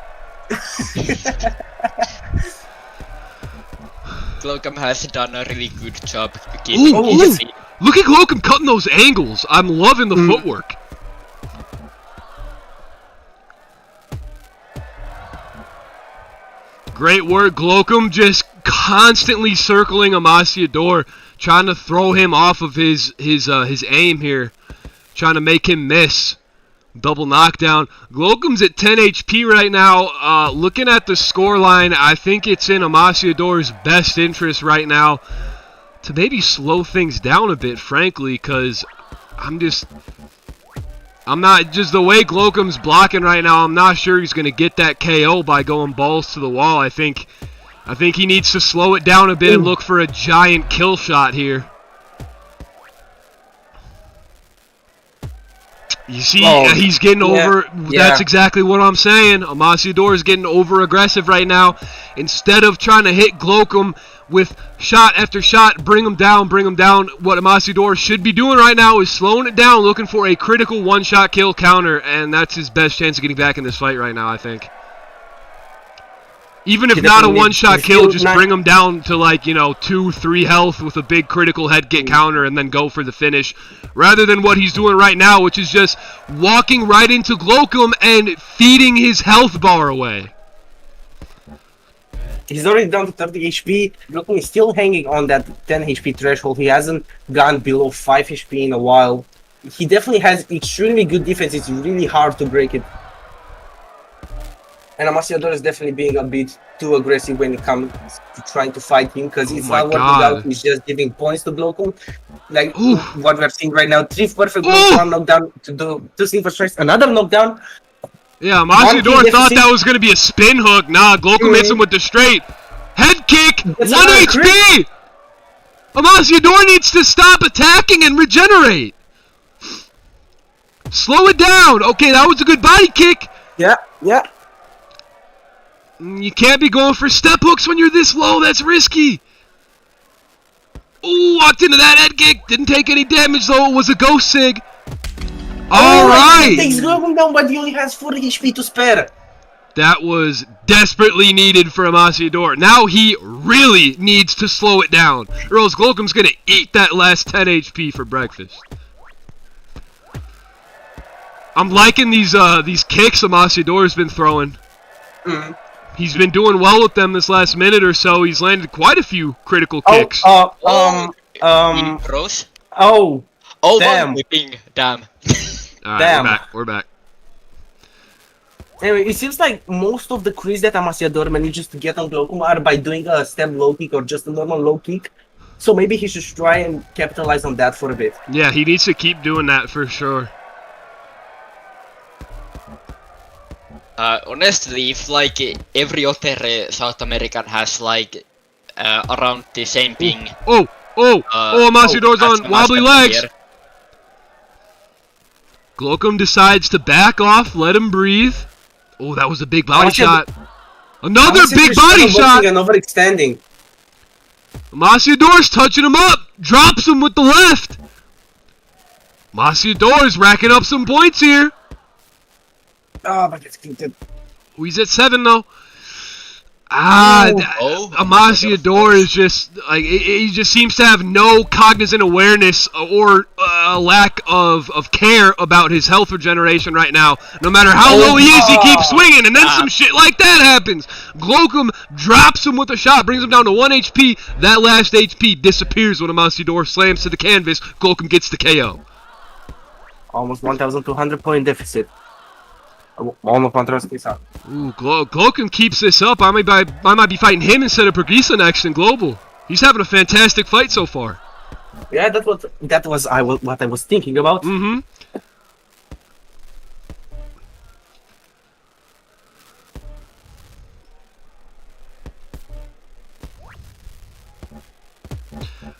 Glocum has done a really good job Ooh, keeping his ooh. Look at Glocum cutting those angles. I'm loving the footwork. Great work, Glocum, just constantly circling Amasiador, trying to throw him off of his aim here, trying to make him miss. Double knockdown. Glocum's at 10 HP right now. Looking at the score line, I think it's in Amasiador's best interest right now to maybe slow things down a bit, frankly, because I'm not just the way Glocum's blocking right now. I'm not sure he's going to get that KO by going balls to the wall. I think he needs to slow it down a bit and look for a giant kill shot here. You see, he's getting over. That's exactly what I'm saying. Amasiador is getting over aggressive right now. Instead of trying to hit Glocum with shot after shot, bring him down. What Amasiador should be doing right now is slowing it down, looking for a critical one-shot kill counter, and that's his best chance of getting back in this fight right now, I think. Even if not a one-shot kill, just bring him down to 2-3 health with a big critical head kick counter and then go for the finish. Rather than what he's doing right now, which is just walking right into Glocum and feeding his health bar away. He's already down to 30 HP. Glocum is still hanging on that 10 HP threshold. He hasn't gone below 5 HP in a while. He definitely has extremely good defense. It's really hard to break it. And Amasiador is definitely being a bit too aggressive when it comes to trying to fight him, because it's not working out. He's just giving points to Glocum. Like what we're seeing right now, 3 perfect blocks, 1 knockdown to do 2 silver strikes, another knockdown. Yeah, Amasiador thought that was going to be a spin hook. Nah, Glocum hits him with the straight head kick. 1 HP! Amasiador needs to stop attacking and regenerate. Slow it down. Okay, that was a good body kick. Yeah. You can't be going for step hooks when you're this low. That's risky. Ooh, walked into that head kick. Didn't take any damage, though. It was a ghost sig. All right. He takes Glocum down, but he only has 40 HP to spare. That was desperately needed for Amasiador. Now he really needs to slow it down, or else Glocum's going to eat that last 10 HP for breakfast. I'm liking these kicks Amasiador's been throwing. He's been doing well with them this last minute or so. He's landed quite a few critical kicks. Rose? Oh, damn. Damn. Alright, we're back. Anyway, it seems like most of the crease that Amasiador manages to get on Glocum are by doing a step low kick or just a normal low kick. So maybe he should try and capitalize on that for a bit. Yeah, he needs to keep doing that for sure. Honestly, if every other South American has around the same ping. Amasiador's on wobbly legs. Glocum decides to back off, let him breathe. Oh, that was a big body shot. Another big body shot. And overextending. Amasiador's touching him up. Drops him with the left. Amasiador's racking up some points here. Oh, but it's good. He's at 7 though. Amasiador is just he just seems to have no cognizant awareness or a lack of care about his health regeneration right now. No matter how low he is, he keeps swinging, and then some shit like that happens. Glocum drops him with a shot, brings him down to 1 HP. That last HP disappears when Amasiador slams to the canvas. Glocum gets the KO. Almost 1,200 point deficit. Almost 1,000. Ooh, Glocum keeps this up. I might be fighting him instead of Progrisa next in Global. He's having a fantastic fight so far. Yeah, that was what I was thinking about.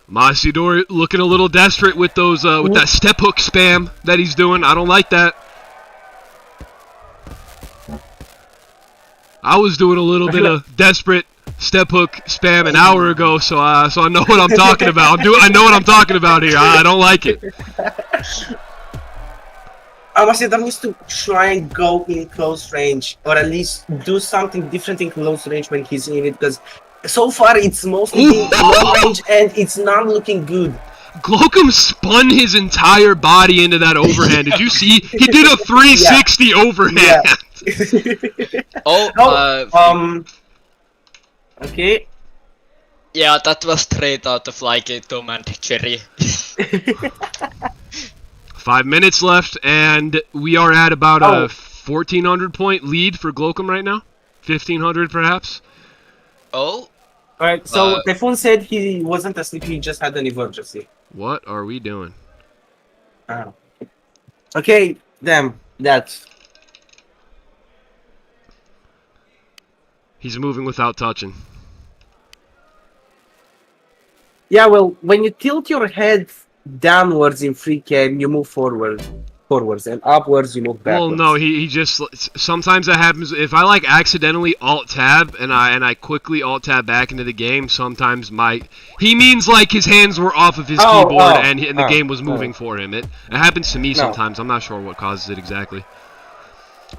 Amasiador looking a little desperate with those with that step hook spam that he's doing. I don't like that. I was doing a little bit of desperate step hook spam an hour ago, so I know what I'm talking about. I know what I'm talking about here. I don't like it. Amasiador needs to try and go in close range, or at least do something different in close range when he's in it, because so far it's mostly been long range and it's not looking good. Glocum spun his entire body into that overhand. Did you see? He did a 360 overhand. Yeah. Okay. Yeah, that was straight out of like Tom and Jerry. 5 minutes left, and we are at about a 1,400 point lead for Glocum right now. 1,500 perhaps. Oh. Alright, so Typhoon said he wasn't asleep, he just had an emergency. What are we doing? Oh. Okay, damn, that's... He's moving without touching. Yeah, well, when you tilt your head downwards in free cam, you move forwards, and upwards you move backwards. Well, no, he just sometimes that happens if I like accidentally alt tab and I quickly alt tab back into the game. Sometimes he means like his hands were off of his keyboard and the game was moving for him. It happens to me sometimes. I'm not sure what causes it exactly.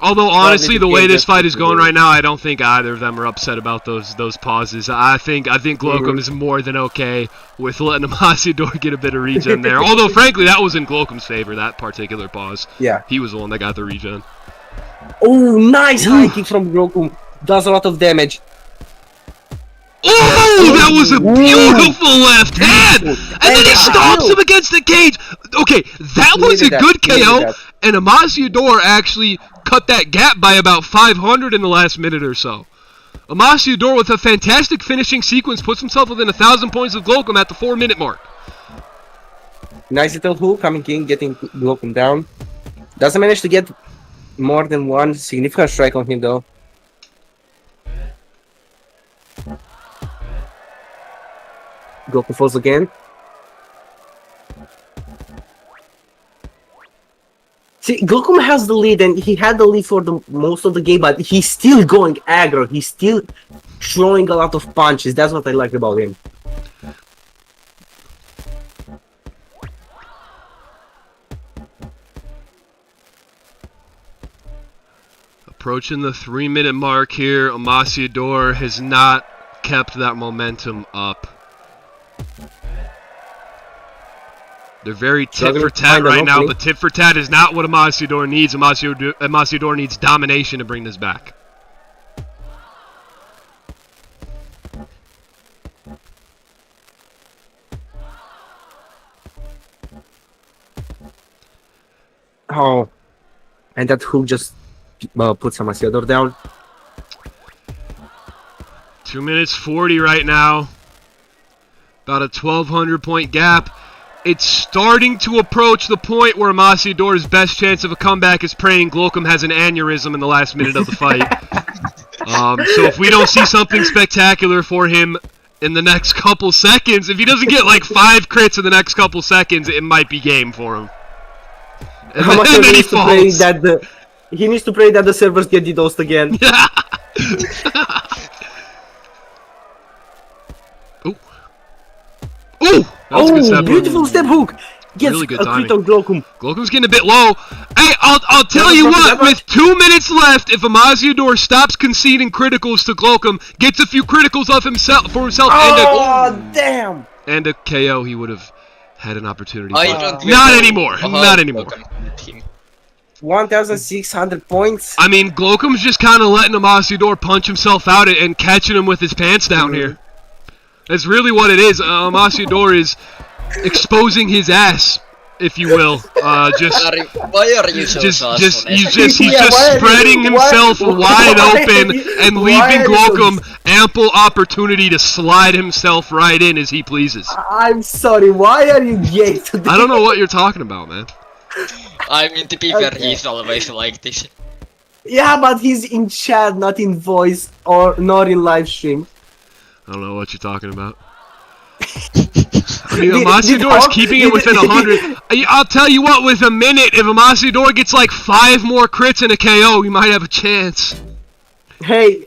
Although honestly, the way this fight is going right now, I don't think either of them are upset about those pauses. I think Glocum is more than okay with letting Amasiador get a bit of regen there. Although frankly, that was in Glocum's favor, that particular pause. Yeah. He was the one that got the regen. Oh, nice high kick from Glocum. Does a lot of damage. Oh, that was a beautiful left hand! And then he stomps him against the cage! Okay, that was a good KO, and Amasiador actually cut that gap by about 500 in the last minute or so. Amasiador, with a fantastic finishing sequence, puts himself within 1,000 points of Glocum at the 4-minute mark. Nice little hook coming in, getting Glocum down. Doesn't manage to get more than one significant strike on him though. Glocum falls again. See, Glocum has the lead, and he had the lead for the most of the game, but he's still going aggro. He's still throwing a lot of punches. That's what I like about him. Approaching the 3-minute mark here, Amasiador has not kept that momentum up. They're very tit for tat right now, but tit for tat is not what Amasiador needs. Amasiador needs domination to bring this back. Oh, and that hook just puts Amasiador down. 2 minutes 40 right now. About a 1,200 point gap. It's starting to approach the point where Amasiador's best chance of a comeback is praying Glocum has an aneurysm in the last minute of the fight. So if we don't see something spectacular for him in the next couple seconds, if he doesn't get like 5 crits in the next couple seconds, it might be game for him. And then he falls. He needs to pray that the servers get DDoSed again. Ooh! That was a good step hook. Beautiful step hook! Gets really good a timing. crit on Glocum. Glocum's getting a bit low. Hey, I'll tell you what, with 2 minutes left, if Amasiador stops conceding criticals to Glocum, gets a few criticals of himself damn! And a KO, he would have had an opportunity. Not anymore. Not anymore. 1,600 points. I mean, Glocum's just kind of letting Amasiador punch himself out and catching him with his pants down here. That's really what it is. Amasiador is exposing his ass, if you will. Why are you so he's just spreading himself wide open and leaving Glocum ample opportunity to slide himself right in as he pleases. I'm sorry, why are you gay today? I don't know what you're talking about, man. I mean, to be fair, he's always like this. Yeah, but he's in chat, not in voice or nor in live stream. I don't know what you're talking about. I mean, Amasiador is keeping it within 100. I'll tell you what, with a minute, if Amasiador gets like 5 more crits and a KO, we might have a chance. Hey,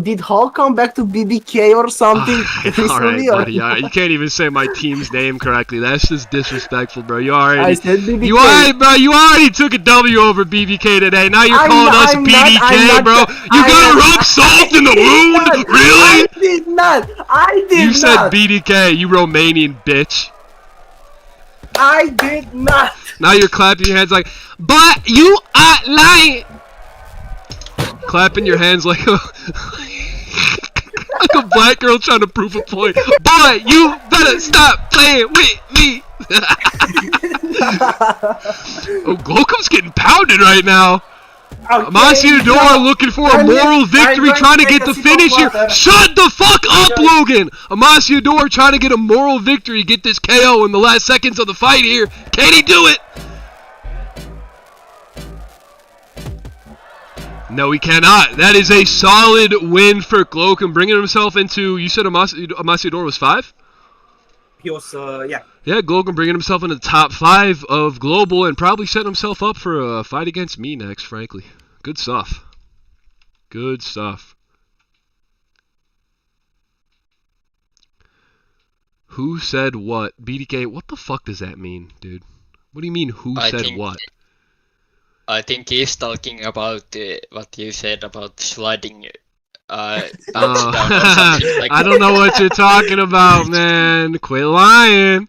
did Hall come back to BBK or something All right, recently? Or buddy. You can't even say my team's name correctly. That's just disrespectful, bro. You I already, said BBK. you already, bro. You already took a W over BBK today. Now you're calling us BDK, bro. You gotta rub salt in the wound, really? I did not. I did You not. said BDK, you Romanian bitch. I did not. Now you're clapping your hands like, but you are lying. Clapping your hands like a like a black girl trying to prove a point. Boy, you better stop playing with me. Oh, Glokum's getting pounded right now. Okay, Amasiador looking for a moral victory, trying to get the finish here. Shut the fuck up, Logan! Amasiador trying to get a moral victory, get this KO in the last seconds of the fight here. Can he do it? No, he cannot. That is a solid win for Glokum, bringing himself into, you said Amasiador was 5? He was, yeah. Yeah, Glokum bringing himself into the top 5 of Global and probably setting himself up for a fight against me next, frankly. Good stuff. Good stuff. Who said what? BDK, what the fuck does that mean, dude? What do you mean, who said what? I think he's talking about what you said about sliding bounce down or something like I don't know what you're talking about, man. Quit lying.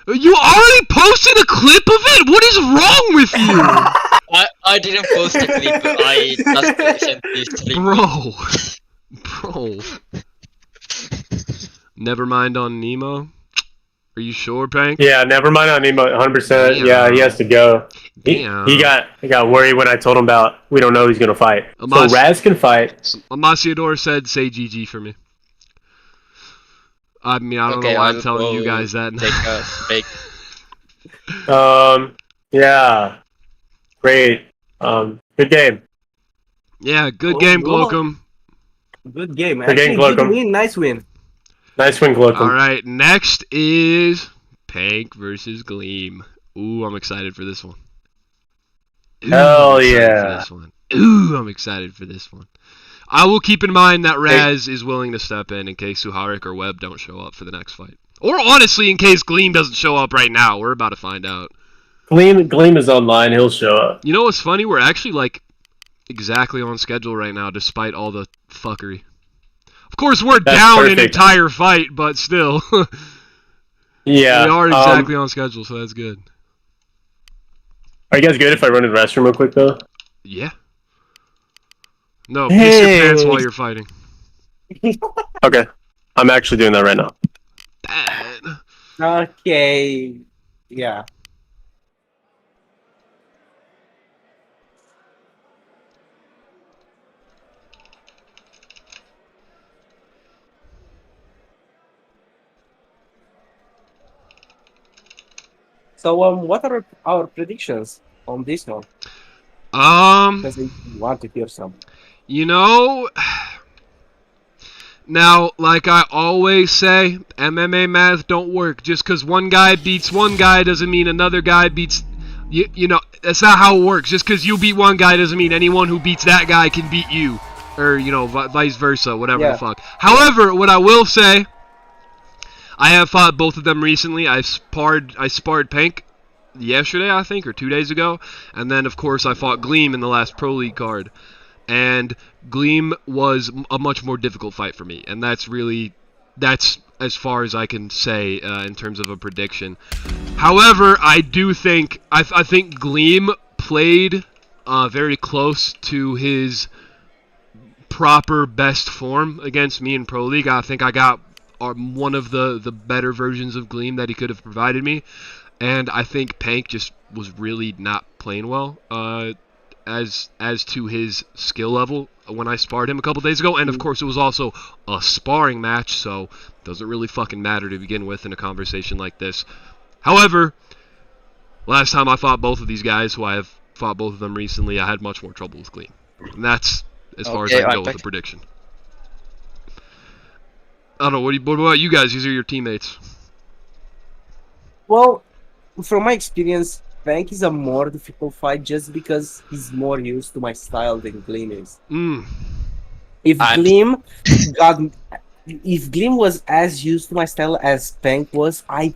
You already posted a clip of it? What is wrong with you? I didn't post a clip, I just sent this to Bro. Never mind on Nemo. Are you sure, Pank? Yeah, never mind on Nemo, 100%. Damn. Yeah, he has to go. He Damn. got worried when I told him about we don't know who's gonna fight. So Raz can fight. Amasiador said, "Say GG for me." I mean, I don't know why I'm telling you guys that. Take a break. Yeah, great. Good game. Yeah, good game, Glokum. Good game. Good game, Actually, good Glokum. win. Nice win. Nice win, Glokum. All right, next is Pank versus Gleam. Ooh, I'm excited for this one. Hell yeah. Ooh, I'm excited for this one. I will keep in mind that Raz is willing to step in case Suharik or Webb don't show up for the next fight. Or honestly, in case Gleam doesn't show up right now. We're about to find out. Gleam is online. He'll show up. You know what's funny? We're actually, like, exactly on schedule right now, despite all the fuckery. Of course, we're down an entire fight, but still. Yeah. We are exactly on schedule, so that's good. Are you guys good if I run to the restroom real quick, though? Yeah. No, piss your pants while you're fighting. Okay. I'm actually doing that right now. Bad. Okay. Yeah. So, what are our predictions on this one? Because I want to hear some. You know, now, like I always say, MMA math don't work. Just because one guy beats one guy doesn't mean another guy beats... You know, that's not how it works. Just because you beat one guy doesn't mean anyone who beats that guy can beat you. Or, you know, vice versa, whatever the fuck. However, what I will say... I have fought both of them recently. I sparred Pank yesterday, I think, or 2 days ago. And then, of course, I fought Gleam in the last Pro League card. And Gleam was a much more difficult fight for me. And that's as far as I can say in terms of a prediction. However, I do think, I think Gleam played very close to his proper best form against me in Pro League. I think I got one of the better versions of Gleam that he could have provided me, and I think Pank just was really not playing well as to his skill level when I sparred him a couple days ago, and of course it was also a sparring match, so it doesn't really fucking matter to begin with in a conversation like this. However, last time I fought both of these guys, who I have fought both of them recently, I had much more trouble with Gleam, and that's as far as I can go with the prediction. I don't know, what about you guys? These are your teammates. Well, from my experience, Pank is a more difficult fight just because he's more used to my style than Gleam is. If And- Gleam got, if Gleam was as used to my style as Pank was, I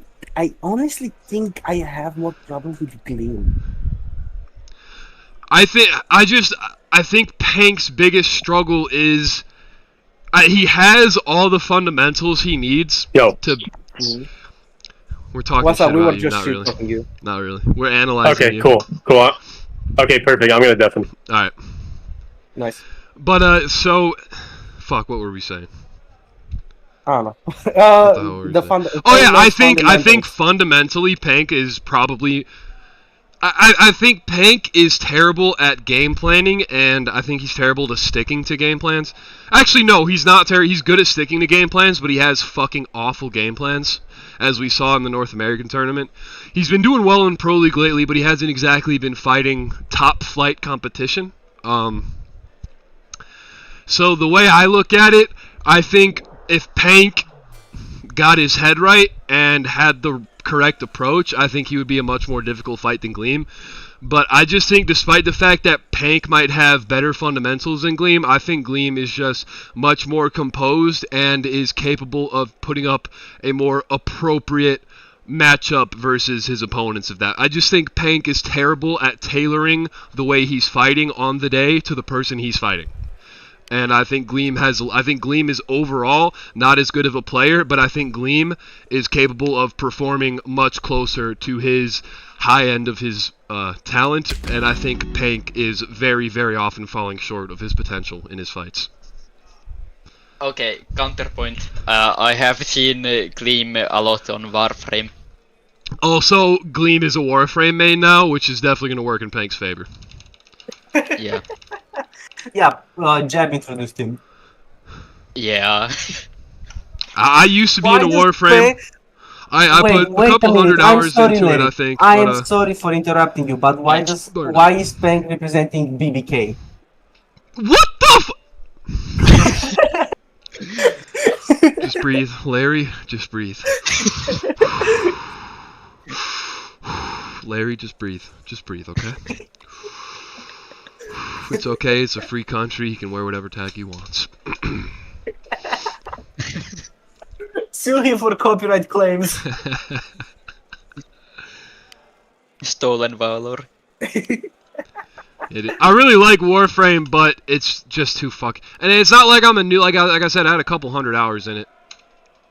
honestly think I have more problem with Gleam. I think Pank's biggest struggle is he has all the fundamentals he needs Yo. to. We're talking What's shit up? We about were you. just Not shit really. talking you. Not really. We're analyzing Okay, you. cool. Okay, perfect. I'm gonna deafen. All right. Nice. But so, fuck. What were we saying? I don't know. What the hell were we saying? Oh yeah, I think fundamentally Pank is probably. I think Pank is terrible at game planning, and I think he's terrible to sticking to game plans. Actually, no, he's not terrible. He's good at sticking to game plans, but he has fucking awful game plans, as we saw in the North American tournament. He's been doing well in Pro League lately, but he hasn't exactly been fighting top flight competition. So the way I look at it, I think if Pank got his head right and had the correct approach, I think he would be a much more difficult fight than Gleam. But I just think despite the fact that Pank might have better fundamentals than Gleam, I think Gleam is just much more composed and is capable of putting up a more appropriate matchup versus his opponents of that. I just think Pank is terrible at tailoring the way he's fighting on the day to the person he's fighting. And I think Gleam is overall not as good of a player, but I think Gleam is capable of performing much closer to his high end of his talent, and I think Pank is very, very often falling short of his potential in his fights. Okay, counterpoint. I have seen Gleam a lot on Warframe. Also, Gleam is a Warframe main now, which is definitely going to work in Pank's favor. Yeah. Yeah, Jab introduced him. Yeah. I used to be in a Warframe. I put a Wait couple hundred hours into it, I think. I but, am sorry for interrupting you, but why is Pank representing BBK? What the Just breathe, Larry. Just breathe. Larry, just breathe. Just breathe, okay? It's okay, it's a free country, he can wear whatever tag he wants. Sue him for copyright claims. Stolen valor. I really like Warframe, but it's just too and it's not like I'm a new, like I said, I had a couple hundred hours in it.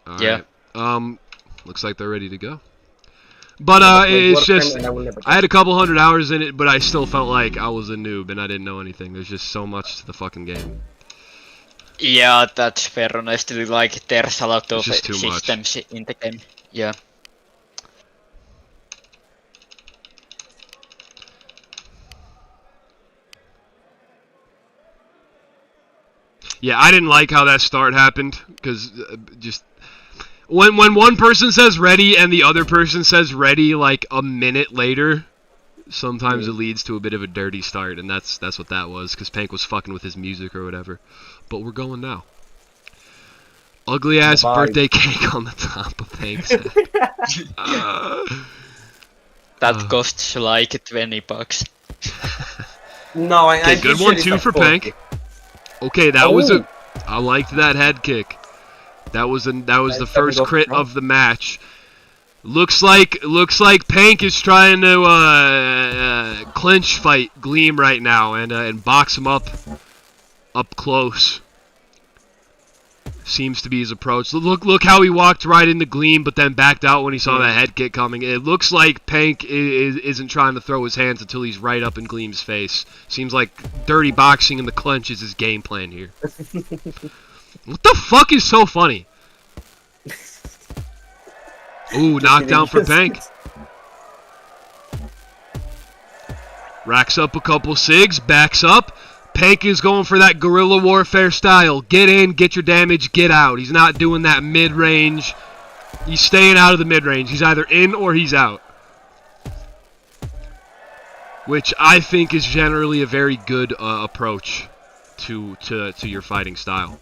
All yeah. Right. Looks like they're ready to go. But it's just, I had a couple hundred hours in it, but I still felt like I was a noob and I didn't know anything. There's just so much to the fucking game. Yeah, that's fair. Honestly, like there's a lot of just too systems in the game. Yeah. Yeah, I didn't like how that start happened, because just when one person says ready and the other person says ready like a minute later, sometimes it leads to a bit of a dirty start, and that's what that was, because Pank was fucking with his music or whatever. But we're going now. Ugly ass birthday cake on the top of Pank's head. That costs like $20. No, I good one too for Pank. Okay, that was I liked that head kick. That was the first crit of the match. Looks like Pank is trying to clinch fight Gleam right now and box him up close. Seems to be his approach. Look how he walked right into Gleam, but then backed out when he saw that head kick coming. It looks like Pank isn't trying to throw his hands until he's right up in Gleam's face. Seems like dirty boxing and the clinch is his game plan here. What the fuck is so funny? Ooh, knockdown for Pank. Racks up a couple sigs, backs up. Pank is going for that guerrilla warfare style. Get in, get your damage, get out. He's not doing that mid-range. He's staying out of the mid-range. He's either in or he's out. Which I think is generally a very good approach to your fighting style.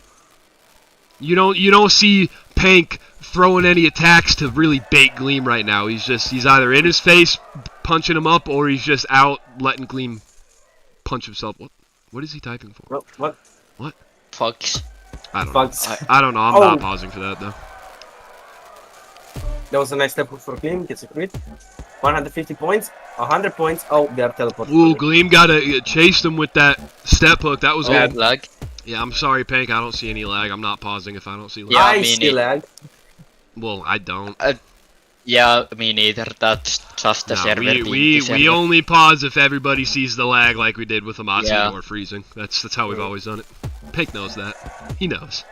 You don't see Pank throwing any attacks to really bait Gleam right now. He's either in his face, punching him up, or he's just out letting Gleam punch himself. What is he typing for? What? What? Fox. I don't know. Fucks. I don't know. I'm Oh. not pausing for that though. That was a nice step hook for Gleam. Gets a crit. 150 points. 100 points. Oh, they are teleported. Ooh, Gleam gotta chase them with that step hook. That was Bad good. lag. Yeah, I'm sorry, Pank. I don't see any lag. I'm not pausing if I don't see lag. Yeah, I me see neither. lag. Well, I don't. Yeah, me neither. That's just the No, server being the we server. only pause if everybody sees the lag, like we did with Amatsumi Yeah. or freezing. That's how we've always done it. Pank knows that. He knows.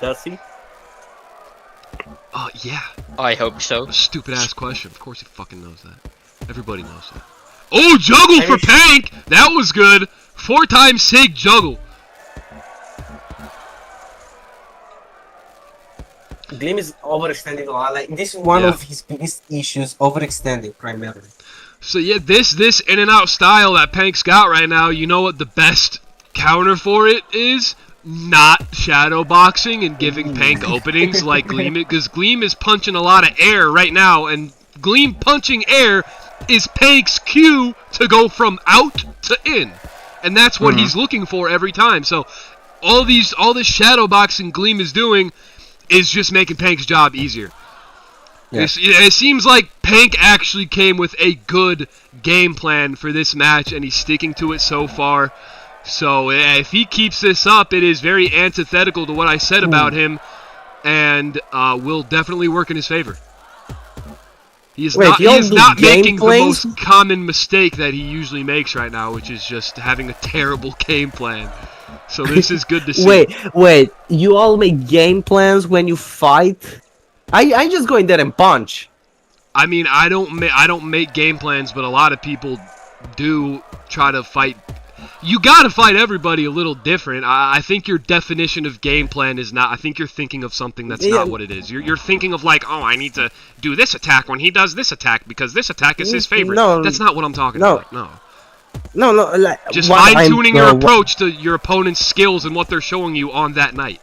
Does he? Yeah. I hope so. A stupid ass question. Of course he fucking knows that. Everybody knows that. Oh, juggle for Pank! That was good. 4 times Sig juggle. Gleam is overextending a lot. Like this is one Yeah. of his biggest issues, overextending primarily. So yeah, this in and out style that Pank's got right now, you know what the best counter for it is? Not shadow boxing and giving Pank openings like Gleam, because Gleam is punching a lot of air right now, and Gleam punching air is Pank's cue to go from out to in, and that's what he's looking for every time. So all this shadow boxing Gleam is doing is just making Pank's job easier. Yeah. It seems like Pank actually came with a good game plan for this match, and he's sticking to it so far. So if he keeps this up, it is very antithetical to what I said about him, and will definitely work in his favor. He is not making the most common mistake that he usually makes right now, which is just having a terrible game plan. So this is good to see. Wait, you all make game plans when you fight? I just go in there and punch. I mean, I don't make game plans, but a lot of people do try to fight. You gotta fight everybody a little different. I think your definition of game plan is not. I think you're thinking of something that's not what it is. You're thinking of like, oh, I need to do this attack when he does this attack because this attack is his favorite. No, that's not what I'm talking about. No. No, like, Just fine-tuning your approach to your opponent's skills and what they're showing you on that night.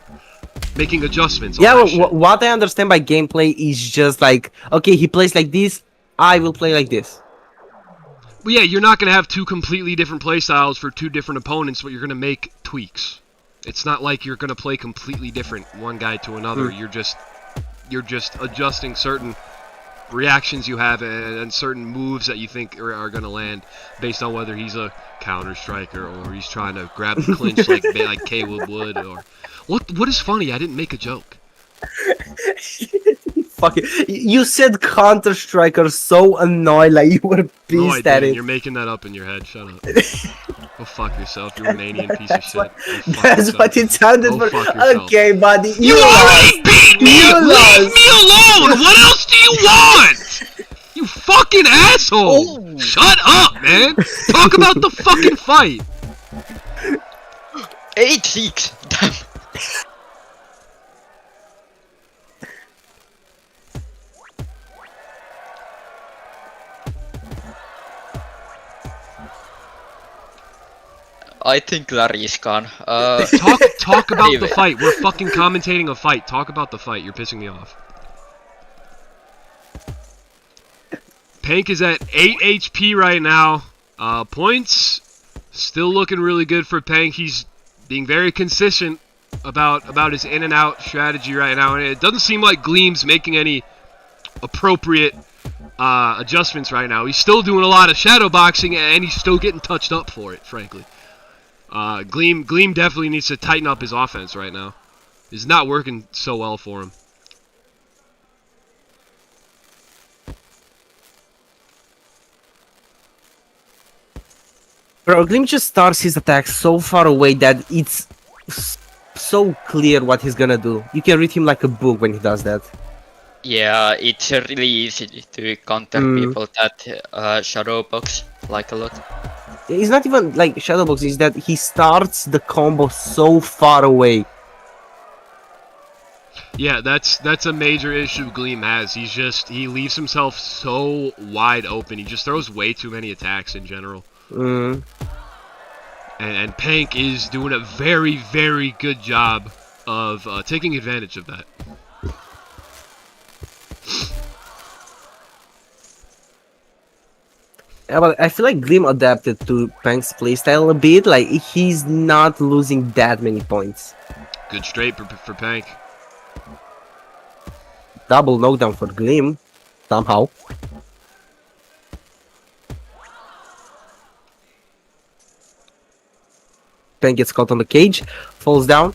Making adjustments. Yeah, on that shit. what I understand by gameplay is just like, okay, he plays like this, I will play like this. But yeah, you're not going to have 2 completely different playstyles for 2 different opponents, but you're going to make tweaks. It's not like you're going to play completely different one guy to another. You're just adjusting certain reactions you have and certain moves that you think are going to land based on whether he's a counter striker or he's trying to grab the clinch like K-Wood would. Or what is funny? I didn't make a joke. Fuck it. You said Counter Striker so annoyed, like you were pissed No, I at didn't. it. You're making that up in your head. Shut up. Go fuck yourself, you Romanian piece of shit. That's what it sounded Go for. fuck yourself. Okay, buddy. You already beat me! You Leave lost. me alone! What else do you want? You fucking asshole! Shut up, man! Talk about the fucking fight! 8-6! Damn. I think Larry is gone. Talk about the Anyway. fight. We're fucking commentating a fight. Talk about the fight. You're pissing me off. Pank is at 8 HP right now. Points still looking really good for Pank. He's being very consistent about his in and out strategy right now, and it doesn't seem like Gleam's making any appropriate adjustments right now. He's still doing a lot of shadow boxing, and he's still getting touched up for it, frankly. Gleam definitely needs to tighten up his offense right now. It's not working so well for him. Bro, Gleam just starts his attack so far away that it's so clear what he's gonna do. You can read him like a book when he does that. Yeah, it's really easy to counter people that shadow box like a lot. It's not even like Shadowbox, it's that he starts the combo so far away. Yeah, that's a major issue Gleam has. He leaves himself so wide open. He just throws way too many attacks in general. And Pank is doing a very, very good job of taking advantage of that. Yeah, but I feel like Gleam adapted to Pank's playstyle a bit. Like he's not losing that many points. Good straight for Pank. Double knockdown for Gleam, somehow. Pank gets caught on the cage, falls down.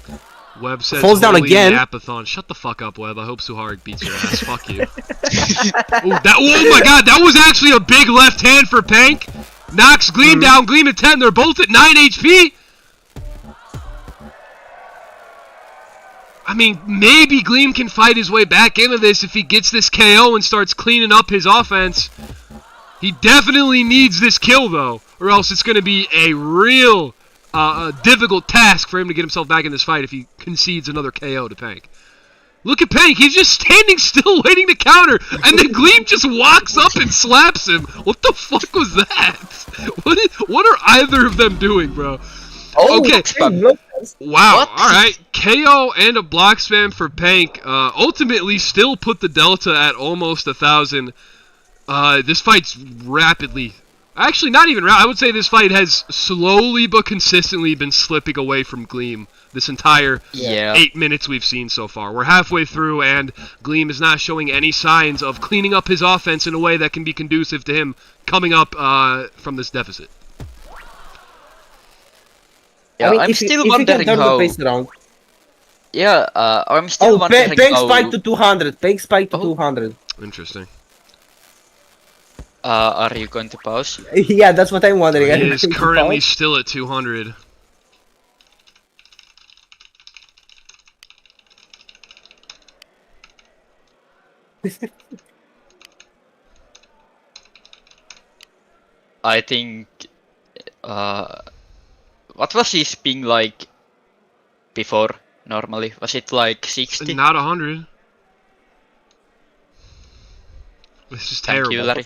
Webb says, Falls down "Holy again." Yapathon." Shut the fuck up, Webb. I hope Suharik beats your ass. Fuck you. Ooh, oh my god, that was actually a big left hand for Pank. Knocks Gleam down, Gleam at 10. They're both at 9 HP. I mean, maybe Gleam can fight his way back into this if he gets this KO and starts cleaning up his offense. He definitely needs this kill, though, or else it's going to be a real difficult task for him to get himself back in this fight if he concedes another KO to Pank. Look at Pank, he's just standing still waiting to counter, and then Gleam just walks up and slaps him. What the fuck was that? What are either of them doing, bro? Okay. Wow, alright. KO and a block spam for Pank ultimately still put the delta at almost 1,000. This fight's rapidly... Actually, not even I would say this fight has slowly but consistently been slipping away from Gleam this entire 8 minutes we've seen so far. We're halfway through, and Gleam is not showing any signs of cleaning up his offense in a way that can be conducive to him coming up from this deficit. Yeah, I mean, I'm still wondering how... Yeah, I'm still wondering Pank spiked to 200. Pank spiked to 200. Interesting. Are you going to pause? Yeah, that's what I'm wondering. He is currently still at 200. I think... what was his ping like before, normally? Was it like 60? Not 100. This is terrible. Thank you, Larry.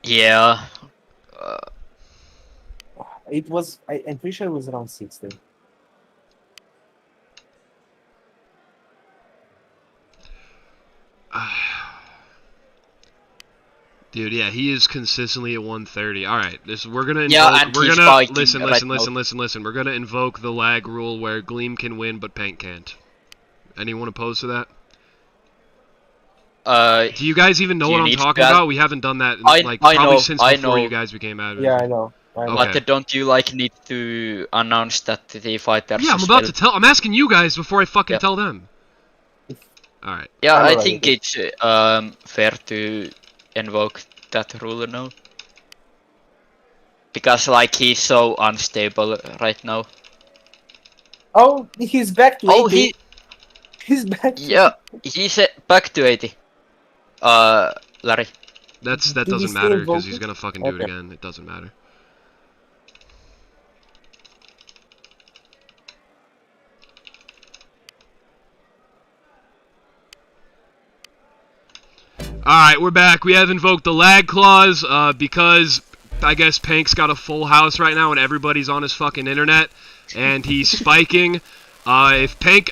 Yeah. It was. I'm pretty sure it was around 60. Dude, yeah, he is consistently at 130. All right, we're gonna invoke, and we're he's gonna fighting listen. right We're gonna invoke the lag rule where Gleam can win but Pank can't. Anyone opposed to that? Do you guys even know what I'm talking about? We haven't done that in, probably since before you guys became admins. Yeah, I know. Okay. But don't you need to announce that the fighters? Yeah, I'm about to tell. I'm asking you guys before I fucking tell them. All right. Yeah, I think it's fair to invoke that rule now. Because he's so unstable right now. Oh, he's back to 80. He's back. Yeah, he's back to 80. Larry. That doesn't matter because he's gonna fucking do it again. It doesn't matter. Alright, we're back. We have invoked the lag clause because I guess Pank's got a full house right now and everybody's on his fucking internet and he's spiking. If Pank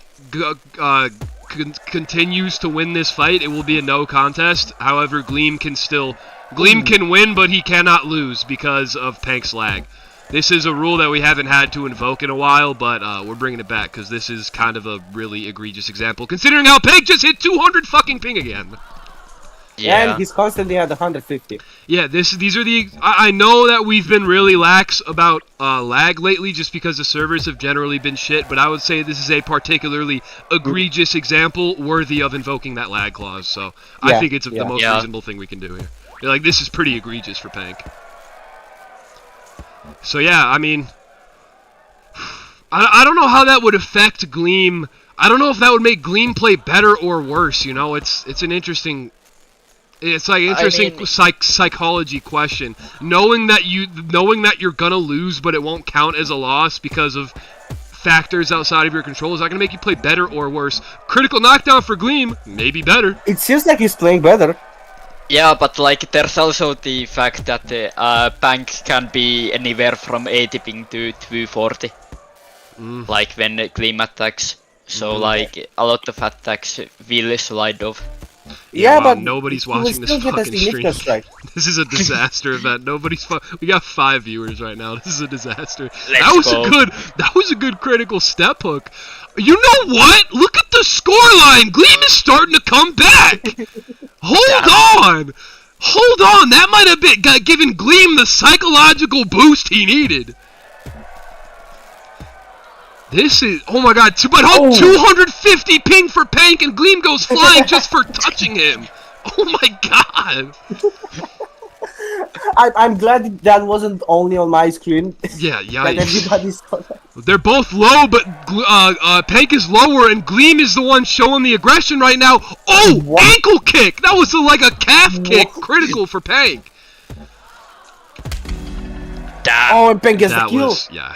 continues to win this fight, it will be a no contest. However, Gleam can win, but he cannot lose because of Pank's lag. This is a rule that we haven't had to invoke in a while, but we're bringing it back because this is kind of a really egregious example, considering how Pank just hit 200 fucking ping again. Yeah. And he's constantly at 150. Yeah, these are the... I know that we've been really lax about lag lately just because the servers have generally been shit, but I would say this is a particularly egregious example worthy of invoking that lag clause, so I think it's the most reasonable thing we can do here. Like, this is pretty egregious for Pank. So yeah, I mean... I don't know how that would affect Gleam. I don't know if that would make Gleam play better or worse, you know? It's an interesting... It's like interesting psychology question. Knowing that you're gonna lose, but it won't count as a loss because of factors outside of your control. Is that gonna make you play better or worse? Critical knockdown for Gleam, maybe better. It seems like he's playing better. Yeah, but there's also the fact that Pank can be anywhere from 80 ping to 240. Like when Gleam attacks. So a lot of attacks will slide off. Yeah, wow, but nobody's he will watching this still get a fucking stream. significant strike. This is a disaster event. We got 5 viewers right now. This is a disaster. Let's go. That was a good critical step hook. You know what? Look at the scoreline. Gleam is starting to come back. Hold on. That might have been given Gleam the psychological boost he needed. This is, oh my god, 250 ping for Pank and Gleam goes flying just for touching him. Oh my god. I'm glad that wasn't only on my screen. Yeah, That everybody saw that. They're both low, but Pank is lower and Gleam is the one showing the aggression right now. Oh, What? ankle kick. That was like a calf kick, critical for Pank. Damn. Oh, and Pen gets the That kill. was, yeah.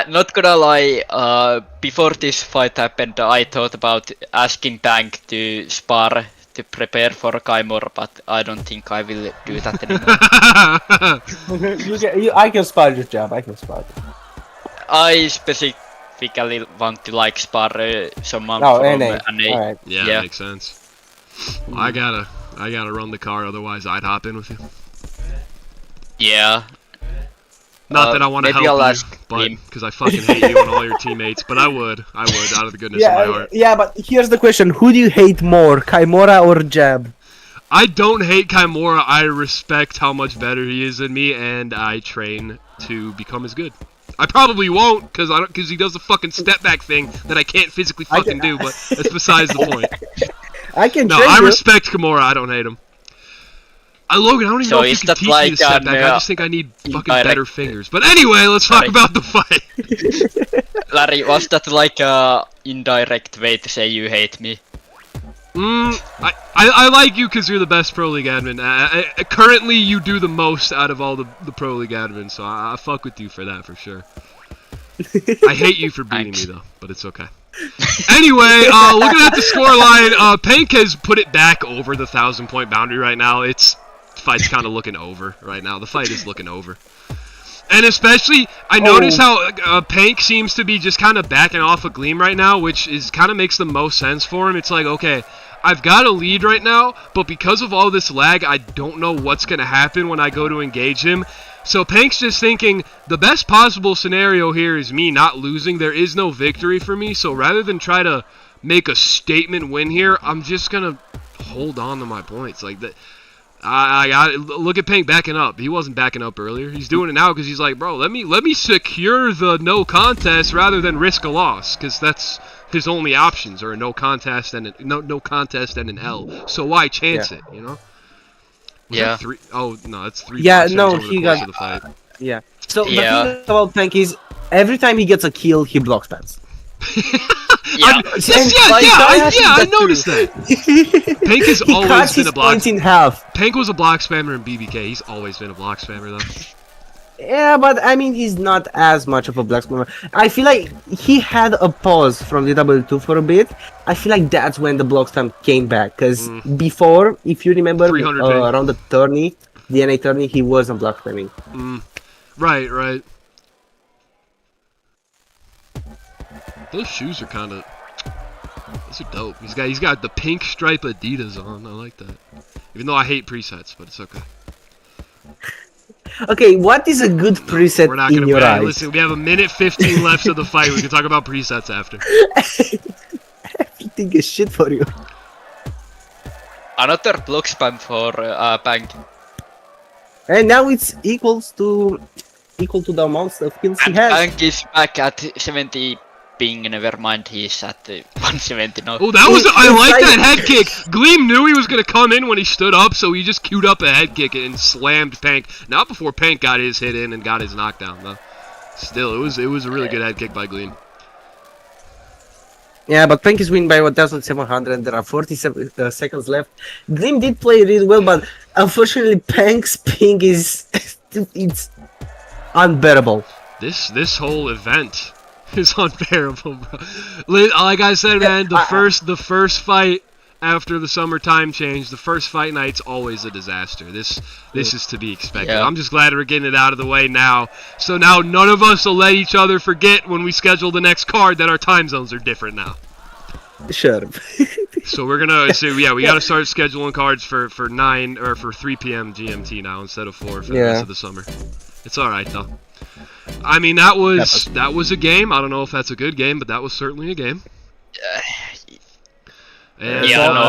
Not gonna lie, before this fight happened, I thought about asking Bank to spar to prepare for Kymora, but I don't think I will do that anymore. I can spar your job. I can spar. I specifically want to like spar someone Oh, from NA. NA. Alright. Yeah, makes sense. Well, I gotta run the car, otherwise I'd hop in with you. Yeah. Not that I want to maybe I'll help ask you, but him. because I fucking hate you and all your teammates. But I would, out of the goodness of my heart. Yeah, but here's the question: who do you hate more, Kymora or Jab? I don't hate Kymora. I respect how much better he is than me, and I train to become as good. I probably won't, because he does a fucking step back thing that I can't physically fucking do. But that's besides the point. I can No, train I you. respect Kymora. I don't hate him. Logan, I don't even So know if you is can that teach like me to step an, back. I just think I need fucking indirect- better fingers. But anyway, let's talk Sorry. about the fight. Larry, was that like a indirect way to say you hate me? I like you because you're the best Pro League admin. Currently, you do the most out of all the Pro League admins, so I fuck with you for that for sure. I hate you for beating me though, but it's okay. Anyway, looking at the scoreline, Pank has put it back over the 1,000-point boundary right now. Fight's kind of looking over right now. The fight is looking over. And especially, I notice how Pank seems to be just kind of backing off of Gleam right now, which is kind of makes the most sense for him. It's like, okay, I've got a lead right now, but because of all this lag, I don't know what's going to happen when I go to engage him. So Pank's just thinking, the best possible scenario here is me not losing. There is no victory for me, so rather than try to make a statement win here, I'm just going to hold on to my points. Like that. I got look at Pank backing up. He wasn't backing up earlier. He's doing it now because he's like, bro, let me secure the no contest rather than risk a loss, because that's his only options are a no contest and no contest and an L. So why chance it? You know? Was that three? Oh no, that's 3. Yeah, boxers no, over the he course got. of the fight. Yeah. So Yeah. the thing about Pank is, every time he gets a kill, he blocks pants. Yeah. I noticed that. Pank has He always cuts been his a block. points in half. Pank was a block spammer in BBK. He's always been a block spammer though. Yeah, but I mean, he's not as much of a black spammer. I feel like he had a pause from DW2 for a bit. I feel like that's when the block spam came back. Because before, if you remember, 300 ping. around the tourney, the NA tourney, he wasn't block spamming. Right. Those shoes are kind of. Those are dope. He's got the pink stripe Adidas on. I like that. Even though I hate presets, but it's okay. Okay, what is a good preset We're not in gonna your play. eyes? Listen, we have a minute 15 left of the fight. We can talk about presets after. Everything is shit for you. Another block spam for Bank. And now it's equal to the amount of kills he And has. Bank is back at 70 ping, never mind, he's at 170 now. Oh, that was. I It's like like- that head kick. Gleam knew he was gonna come in when he stood up, so he just queued up a head kick and slammed Pank. Not before Pank got his hit in and got his knockdown though. Still, it was a really good head kick by Gleam. Yeah, but Pank is winning by 1,700. There are 47 seconds left. Gleam did play really well, but unfortunately, Pank's ping is it's unbearable. This whole event is unbearable, bro. Like I said, man, the first fight after the summer time change, the first fight night's always a disaster. This is to be expected. Yeah. I'm just glad we're getting it out of the way now. So now none of us will let each other forget when we schedule the next card that our time zones are different now. Sure. So we're gonna we gotta start scheduling cards for 9 or for 3 p.m. GMT now instead of 4 for the rest of the summer. It's all right though. I mean that was a game. I don't know if that's a good game, but that was certainly a game. And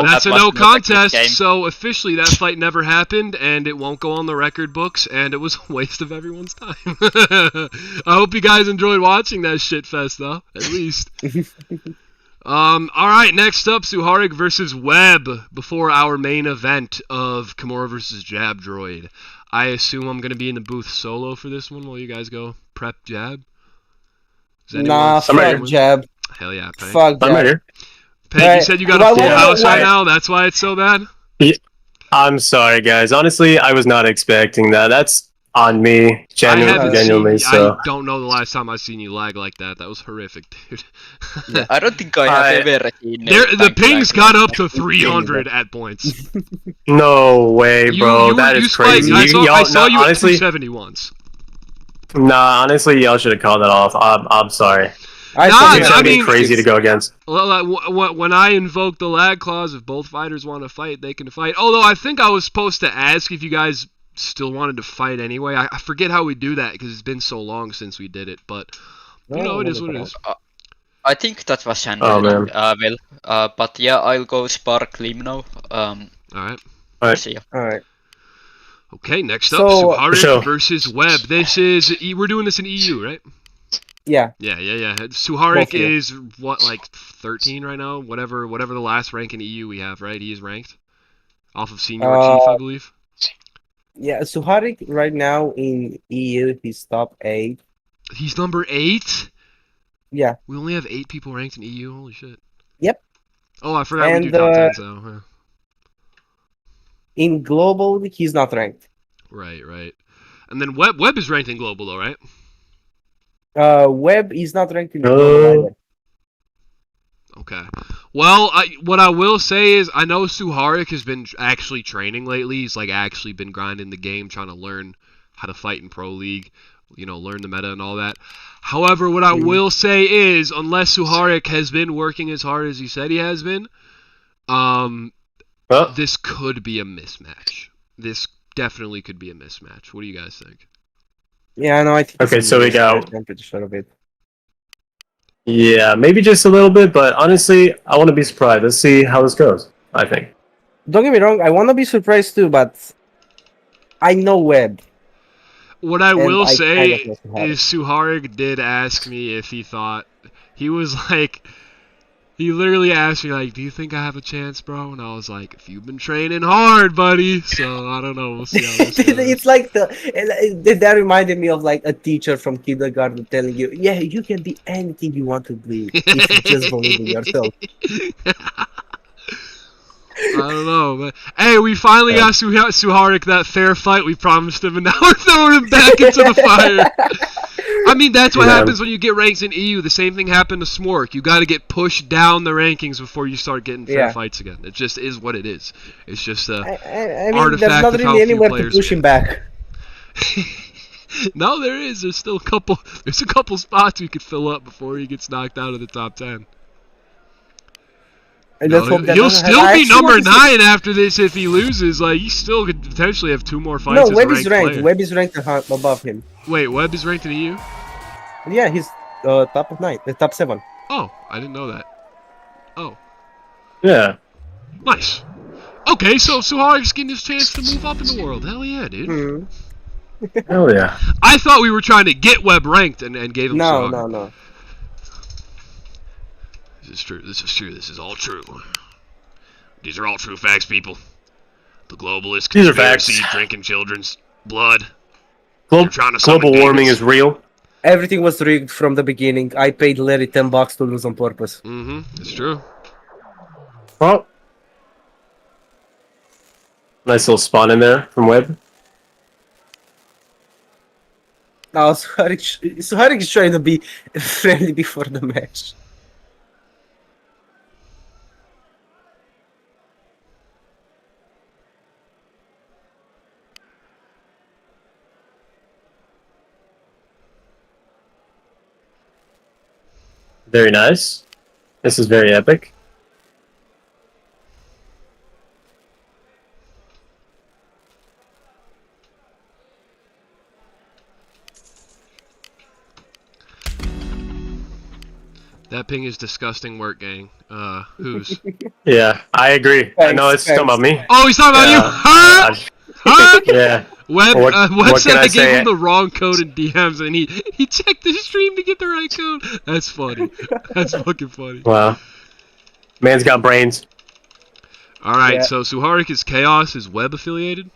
that's a no contest, so officially that fight never happened, and it won't go on the record books, and it was a waste of everyone's time. I hope you guys enjoyed watching that shit fest, though, at least. Alright, next up, Suharik versus Webb, before our main event of Kymora versus Jabdroid. I assume I'm going to be in the booth solo for this one while you guys go prep Jab? Nah, fuck Jab. Hell yeah, Peg. Fuck Jab. I'm right here. Peg, you said you got a full house right now? That's why it's so bad? Yeah. I'm sorry, guys. Honestly, I was not expecting that. That's on me, genuinely. So I don't know the last time I've seen you lag like that. That was horrific, dude. Yeah, I don't think I have ever seen the pings got up to 300 at points. No way, bro. That is crazy. I saw you at 270 once. Nah, honestly, y'all should have called that off. I'm sorry. I mean, crazy to go against. When I invoke the lag clause, if both fighters want to fight, they can fight. Although I think I was supposed to ask if you guys still wanted to fight anyway. I forget how we do that because it's been so long since we did it. But you know, it is what it is. I think that was handled but yeah, I'll go Spark Lim now. Alright. See ya. Alright. Okay, next up, Suharik versus Webb. This is we're doing this in EU, right? Yeah. Yeah. Suharik is what, like 13 right now? Whatever the last rank in EU we have, right? He is ranked off of Senior Chief, I believe. Yeah, Suharik right now in EU, he's top 8. He's number 8? Yeah. We only have 8 people ranked in EU. Holy shit. Yep. Oh, I forgot we do top 10, so. Yeah. In global, he's not ranked. Right. And then Webb is ranked in global, though, right? Webb is not ranked in global either. Okay. Well, what I will say is I know Suharik has been actually training lately. He's like actually been grinding the game, trying to learn how to fight in Pro League, learn the meta and all that. However, what I will say is, unless Suharik has been working as hard as he said he has been, this could be a mismatch. This definitely could be a mismatch. What do you guys think? Yeah, no, I think. Okay, so we go. I'm pretty sure of it. Yeah, maybe just a little bit, but honestly, I want to be surprised. Let's see how this goes, I think. Don't get me wrong, I want to be surprised too, but I know Webb. What I will say is Suharik did ask me if he thought... He was like... He literally asked me, like, do you think I have a chance, bro? And I was like, if you've been training hard, buddy. So, I don't know. We'll see how this goes. It's like that reminded me of like a teacher from kindergarten telling you, yeah, you can be anything you want to be if you just believe in yourself. I don't know, but hey, we finally got Suharik that fair fight we promised him, and now we're throwing him back into the fire. I mean, that's what happens when you get ranks in EU. The same thing happened to Smork. You got to get pushed down the rankings before you start getting fair fights again. It just is what it is. It's just a artifact there's not of really how anywhere few to players push him back. No, there is. There's still a couple. There's a couple spots we could fill up before he gets knocked out of the top 10. He'll still be number 9 after this if he loses. Like, he still could potentially have 2 more fights. No, Webb is ranked. Webb is ranked above him. Wait, Webb is ranked in EU? Yeah, he's top of 9, top 7. Oh, I didn't know that. Oh. Yeah. Nice. Okay, so Suharik's getting his chance to move up in the world. Hell yeah, dude. Hell yeah. I thought we were trying to get Webb ranked and gave him Suharik. No. This is true. This is all true. These are all true facts, people. The globalist conspiracy, drinking children's blood. Global warming is real. Everything was rigged from the beginning. I paid Larry $10 to lose on purpose. It's true. Oh. Nice little spawn in there from Webb. Now, Suharik is trying to be friendly before the match. Very nice. This is very epic. That ping is disgusting work, gang. Who's? Yeah, I agree. I know it's talking about me. Oh, he's talking about you! Huh? Yeah. Huh? Yeah. Web, What Web said can I I gave say? him the wrong code in DMs, and he checked the stream to get the right code. That's funny. That's fucking funny. Wow. Man's got brains. Alright, Yeah. so Suharik is Chaos. Is Web affiliated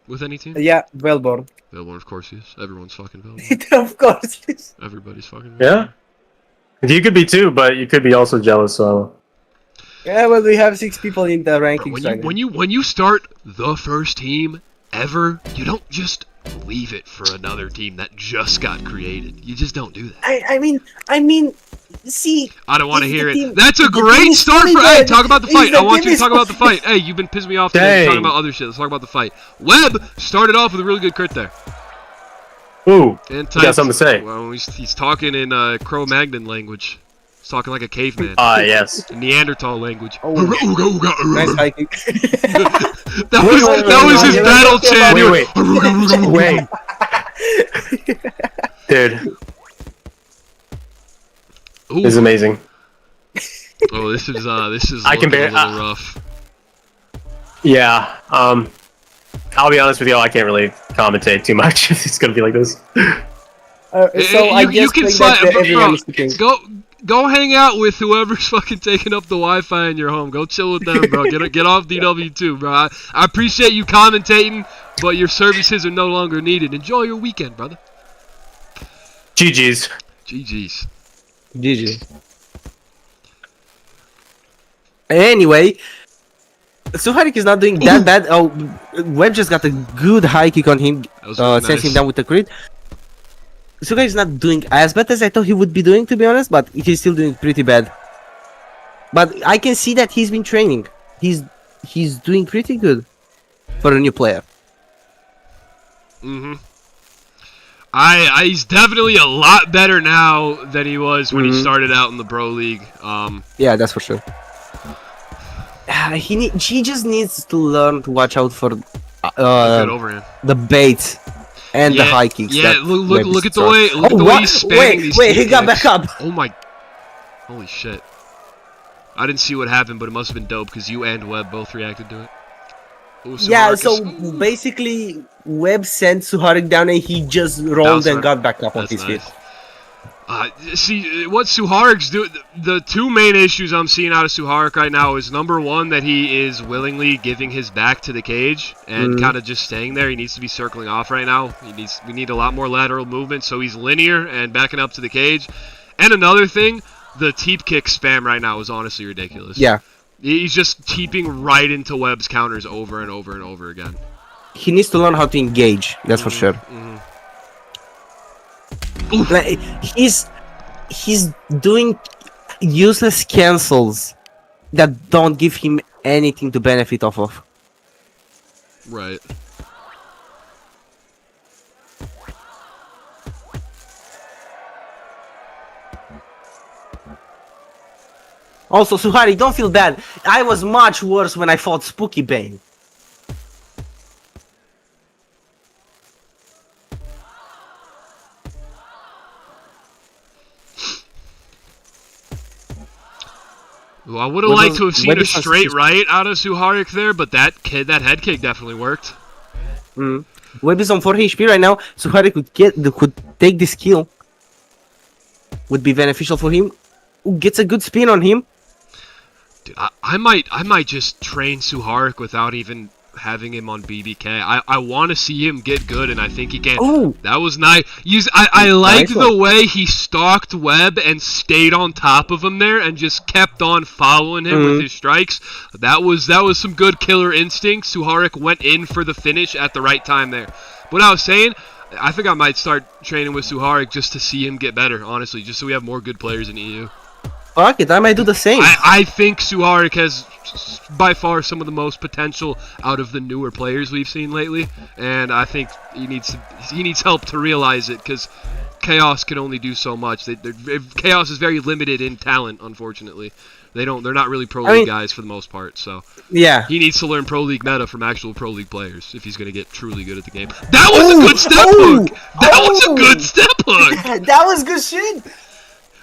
with any team? Yeah, Velborn. Velborn, of course he is. Everyone's fucking Velborn. Of course. Everybody's fucking Velborn. Yeah. You could be too, but you could be also jealous. So. Yeah, well, we have 6 people in the rankings. Bro, when you start the first team ever, you don't just leave it for another team that just got created. You just don't do that. I mean, see. I don't want to if hear the it. team- That's a if the team great is start fully for. Hey, dead, talk about the if fight. the I want team you to is talk about the fully- fight. Hey, you've been pissing me off today talking Dang. about other shit. Let's talk about the fight. Webb started off with a really good crit there. Ooh. And You got something to say? Well, he's talking in Cro-Magnon language. He's talking like a caveman. Yes. Neanderthal language. Oh. Ooga, ooga, ooga, Nice ooga. hiking. That was his battle chant. He Wait, went, Wait. Dude, Ooh. this is amazing. Oh, this is I can looking a bear- little rough. Yeah. I'll be honest with you. I can't really commentate too much. It's gonna be like this. So I you just can think slide, that bro, everyone is thinking. go hang out with whoever's fucking taking up the Wi-Fi in your home. Go chill with them, bro. Get off DW2, bro. I appreciate you commentating, but your services are no longer needed. Enjoy your weekend, brother. GG's. GG's. GG. Anyway, Suharik is not doing that bad. Oh, Web just got a good high kick on him, That was really sent him nice. down with the crit. Suharik is not doing as bad as I thought he would be doing, to be honest, but he's still doing pretty bad. But I can see that he's been training. He's doing pretty good for a new player. Mm-hmm. He's definitely a lot better now than he was when he started out in the Pro League. Yeah, that's for sure. He just needs to learn to watch out for Good overhand. the bait and the high kicks. Yeah, that look Web at is the way he's spamming these Wait, he kick got kicks. back up. Oh my, holy shit! I didn't see what happened, but it must have been dope because you and Webb both reacted to it. Ooh, Yeah, Marcus- so basically, Webb sent Suharik down and he just rolled and got back up on That's his nice. feet. See, what Suharik's doing, the two main issues I'm seeing out of Suharik right now is number one, that he is willingly giving his back to the cage and kind of just staying there. He needs to be circling off right now. We need a lot more lateral movement, so he's linear and backing up to the cage. And another thing, the teep kick spam right now is honestly ridiculous. Yeah. He's just teeping right into Webb's counters over and over and over again. He needs to learn how to engage, that's for sure. Like, he's doing useless cancels that don't give him anything to benefit off of. Right. Also, Suhari, don't feel bad. I was much worse when I fought Spooky Bane. Well, I would have liked to have seen a straight right out of Suharik there, but that head kick definitely worked. Webb is on 4 HP right now. Suhari could take this kill. Would be beneficial for him. Ooh, gets a good spin on him. Dude, I might just train Suharik without even having him on BBK. I want to see him get good, and I think he can. Oh, That was nice. I liked Nice the one. way he stalked Webb and stayed on top of him there and just kept on following him with his strikes. That was some good killer instinct. Suharik went in for the finish at the right time there. What I was saying, I think I might start training with Suharik just to see him get better, honestly, just so we have more good players in EU. fuck it, I might do the same. I think Suharik has by far some of the most potential out of the newer players we've seen lately, and I think he needs help to realize it, because Chaos can only do so much. Chaos is very limited in talent, unfortunately. They're not really pro league guys for the most part, so Yeah. he needs to learn pro league meta from actual pro league players if he's gonna get truly good at the game. That was a good step hook. That was a good step hook. That was good shit.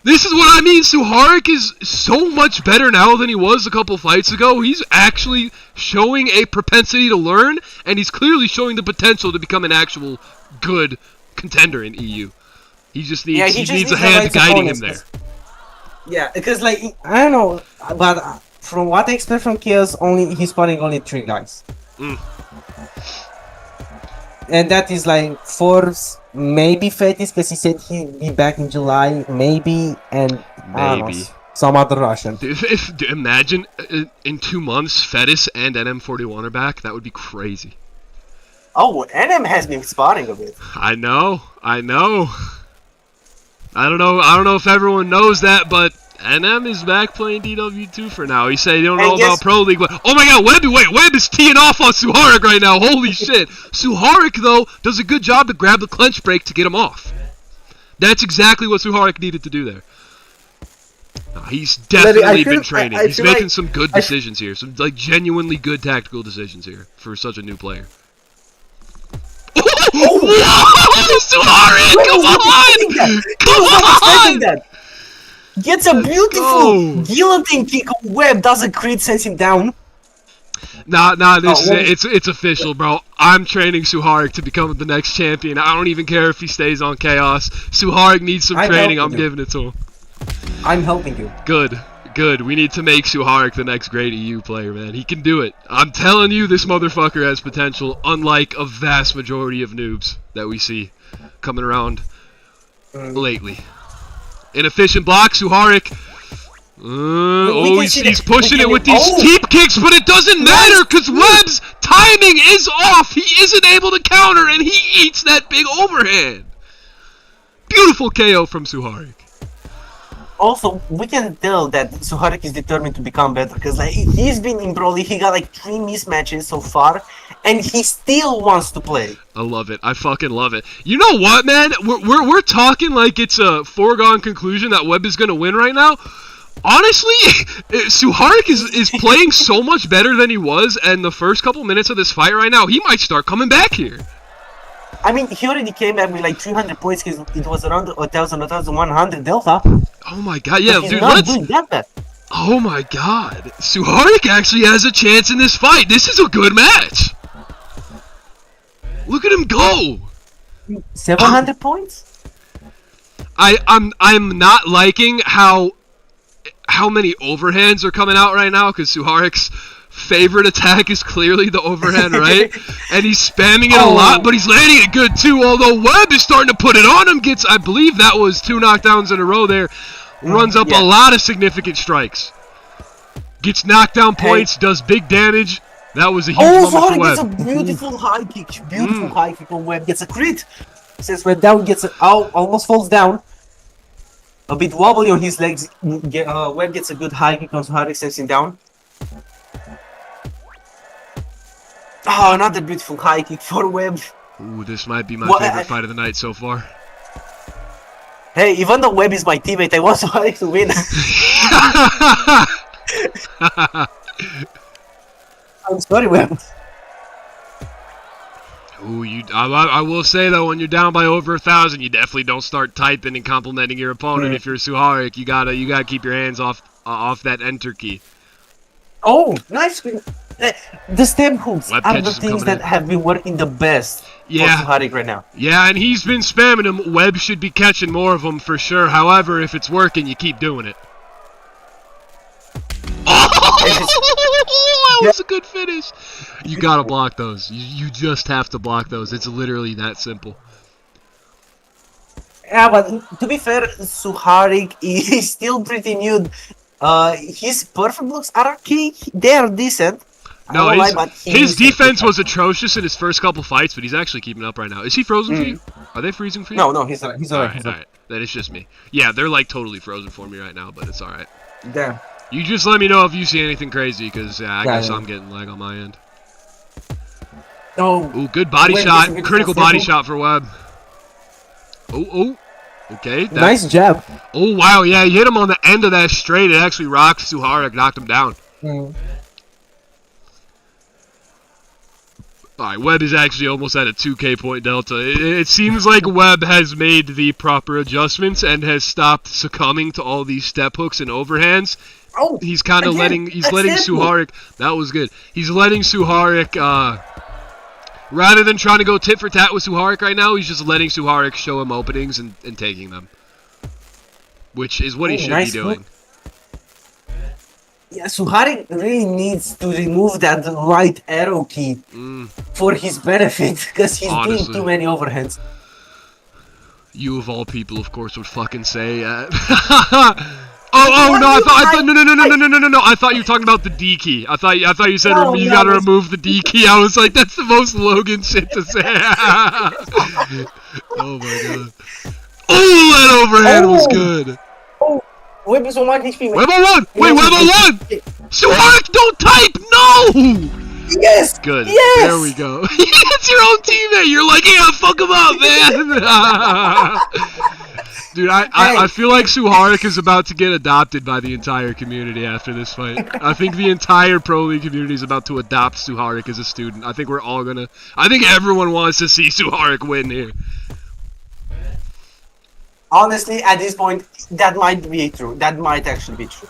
This is what I mean. Suharik is so much better now than he was a couple fights ago. He's actually showing a propensity to learn, and he's clearly showing the potential to become an actual good contender in EU. He just needs, he needs a hand guiding him there. Yeah, because like I don't know, but from what I expect from Chaos, he's spawning only 3 guys. And that is like Forbes, maybe Fetis, because he said he'd be back in July, maybe, and I don't know, some other Russian. Imagine in 2 months, Fetis and NM41 are back. That would be crazy. Oh, NM has been spawning a bit. I know. I don't know if everyone knows that, but NM is back playing DW2 for now. He said he don't know about Pro League, but oh my god, Webb is teeing off on Suharik right now. Holy shit. Suharik, though, does a good job to grab the clench break to get him off. That's exactly what Suharik needed to do there. He's definitely been training. He's making some good decisions here. Some like genuinely good tactical decisions here for such a new player. Whoa! Suharik! Come on! Gets a beautiful guillotine kick on Webb, doesn't crit, sends him down. Nah, it's official, bro. I'm training Suharik to become the next champion. I don't even care if he stays on Chaos. Suharik needs some training, I'm giving it to him. I'm helping you. Good. We need to make Suharik the next great EU player, man. He can do it. I'm telling you, this motherfucker has potential, unlike a vast majority of noobs that we see coming around lately. Inefficient block, Suharik. He's pushing it with these steep kicks, but it doesn't matter because Webb's timing is off. He isn't able to counter, and he eats that big overhand. Beautiful KO from Suharik. Also, we can tell that Suharik is determined to become better because like he's been in Broly, he got like 3 mismatches so far, and he still wants to play. I love it. I fucking love it. You know what, man? We're talking like it's a foregone conclusion that Webb is gonna win right now. Honestly, Suharik is playing so much better than he was, and the first couple minutes of this fight right now, he might start coming back here. I mean, he already came back with like 300 points because it was around 1,100 delta. Oh my god, yeah, dude, oh my god. Suharik actually has a chance in this fight. This is a good match. Look at him go. 700 points? I'm not liking how many overhands are coming out right now because Suharik's favorite attack is clearly the overhand, right? And he's spamming it a lot, but he's landing it good too, although Webb is starting to put it on him. Gets, I believe that was 2 knockdowns in a row there. Runs up a lot of significant strikes. Gets knockdown points, does big damage. That was a huge moment for Webb. Gets a beautiful high kick. Beautiful high kick on Webb. Gets a crit. Since Webb down, gets it out, almost falls down. A bit wobbly on his legs. Webb gets a good high kick on Suharik, sends him down. Oh, another beautiful high kick for Webb. Ooh, this might be my favorite fight of the night so far. Hey, even though Webb is my teammate, I want Suharik to win. I'm sorry, Webb. Ooh, I will say though, when you're down by over 1,000, you definitely don't start typing and complimenting your opponent. If you're Suharik, you gotta keep your hands off that enter key. Oh, nice. The stem hooks are the things that have been working the best for Suharik right now. Yeah, and he's been spamming them. Webb should be catching more of them for sure. However, if it's working, you keep doing it. Oh, that was a good finish. You gotta block those. You just have to block those. It's literally that simple. Yeah, but to be fair, Suharik is still pretty new. His perfect blocks are okay. They're decent. No, his defense was atrocious in his first couple fights, but he's actually keeping up right now. Is he frozen for you? Are they freezing for you? No, he's alright. He's alright. Then it's just me. Yeah, they're like totally frozen for me right now, but it's alright. Damn. You just let me know if you see anything crazy, because I guess I'm getting lag on my end. Oh. Ooh, good body shot. Critical body shot for Webb. Oh. Okay. Nice jab. Oh, wow. Yeah, he hit him on the end of that straight. It actually rocked Suharik, knocked him down. Alright, Webb is actually almost at a 2k point delta. It seems like Webb has made the proper adjustments and has stopped succumbing to all these step hooks and overhands. Oh, He's kind of letting Suharik. That was good. He's letting Suharik, rather than trying to go tit for tat with Suharik right now, he's just letting Suharik show him openings and taking them. Which is what he should be doing. Yeah, Suharik really needs to remove that right arrow key for his benefit, because he's doing too many overhands. You of all people, of course, would fucking say. No! I thought you were talking about the D key. I thought you said you gotta remove the D key. I was like, that's the most Logan shit to say. Oh my god! Oh, that overhand was good. Webb is on 1 HP. Webb on 1! Wait, Webb on 1! Suharik, don't type! No! Yes! Good. Yes! There we go. It's your own teammate! You're like, yeah, fuck him up, man! Dude, I feel like Suharik is about to get adopted by the entire community after this fight. I think the entire Pro League community is about to adopt Suharik as a student. I think we're all gonna... I think everyone wants to see Suharik win here. Honestly, at this point, that might be true. That might actually be true.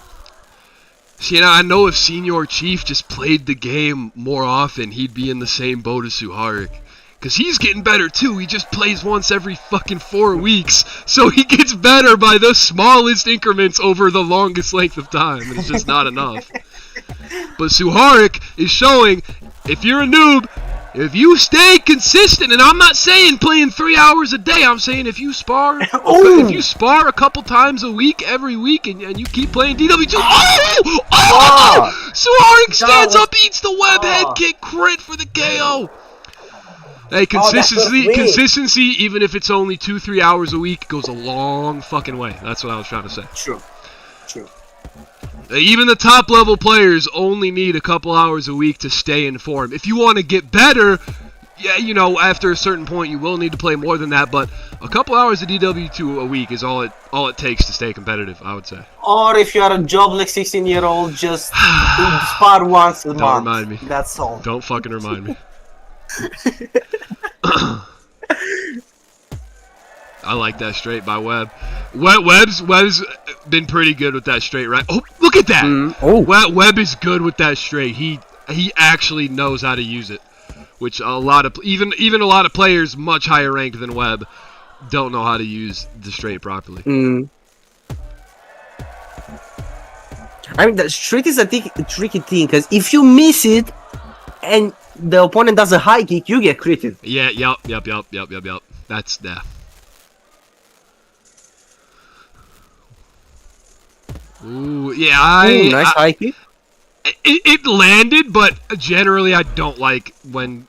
See, I know if Senior Chief just played the game more often, he'd be in the same boat as Suharik. Because he's getting better too. He just plays once every fucking 4 weeks. So he gets better by the smallest increments over the longest length of time. And it's just not enough. But Suharik is showing, if you're a noob, if you stay consistent, and I'm not saying playing 3 hours a day, I'm saying if you spar, if you spar a couple times a week, every week, and you keep playing DW2, Suharik stands up, eats the web head kick, crit for the KO. Hey, consistency, even if it's only 2-3 hours a week, goes a long fucking way. That's what I was trying to say. True. Even the top level players only need a couple hours a week to stay in form. If you want to get better, yeah, you know, after a certain point you will need to play more than that, but a couple hours of DW2 a week is all it takes to stay competitive, I would say. Or if you are a jobless 16-year-old, just spar once a month. Don't remind me. That's all. Don't fucking remind me. I like that straight by Webb. Webb's been pretty good with that straight, right? Oh, look at that! Webb is good with that straight. He actually knows how to use it, which a lot of even a lot of players much higher ranked than Webb don't know how to use the straight properly. I mean, the straight is a tricky thing, because if you miss it and the opponent does a high kick, you get critted. Yeah, yep. That's that. Ooh, yeah, nice high kick. It landed, but generally I don't like when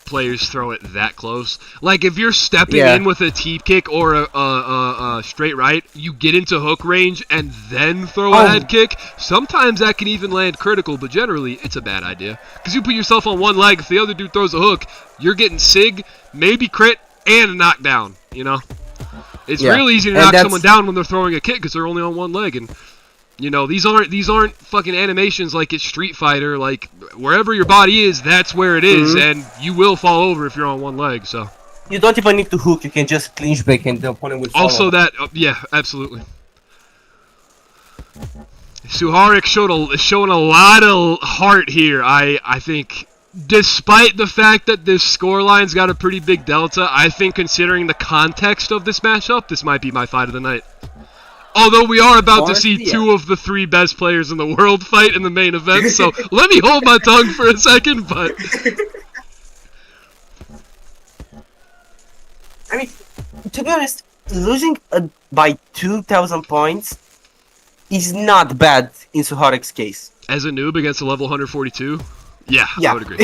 players throw it that close. Like, if you're stepping in with a teep kick or a straight right, you get into hook range and then throw a head kick. Sometimes that can even land critical, but generally it's a bad idea. Because you put yourself on one leg, if the other dude throws a hook, you're getting sig, maybe crit, and a knockdown, you know? It's real easy to knock someone down when they're throwing a kick because they're only on one leg, and you know, these aren't fucking animations like it's Street Fighter. Like, wherever your body is, that's where it is, and you will fall over if you're on one leg. So you don't even need to hook; you can just clinch back, and the opponent will fall also over. That, yeah, absolutely. Suharik showing a lot of heart here. I think, despite the fact that this scoreline's got a pretty big delta, I think considering the context of this matchup, this might be my fight of the night. Although we are about to see 2 of the 3 best players in the world fight in the main event, so let me hold my tongue for a second, but... I mean, to be honest, losing by 2,000 points is not bad in Suharik's case. As a noob against a level 142? Yeah, I would agree.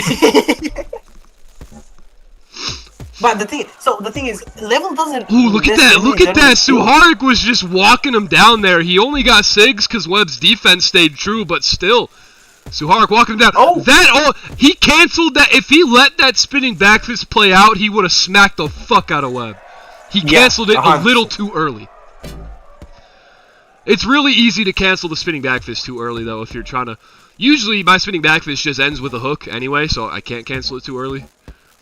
But the thing is, level doesn't... Ooh, look at that! Suharik was just walking him down there. He only got SIGs because Webb's defense stayed true, but still. Suharik walking him down. He canceled that. If he let that spinning back fist play out, he would have smacked the fuck out of Webb. He canceled it a little too early. It's really easy to cancel the spinning back fist too early, though, if you're trying to... Usually, my spinning back fist just ends with a hook anyway, so I can't cancel it too early.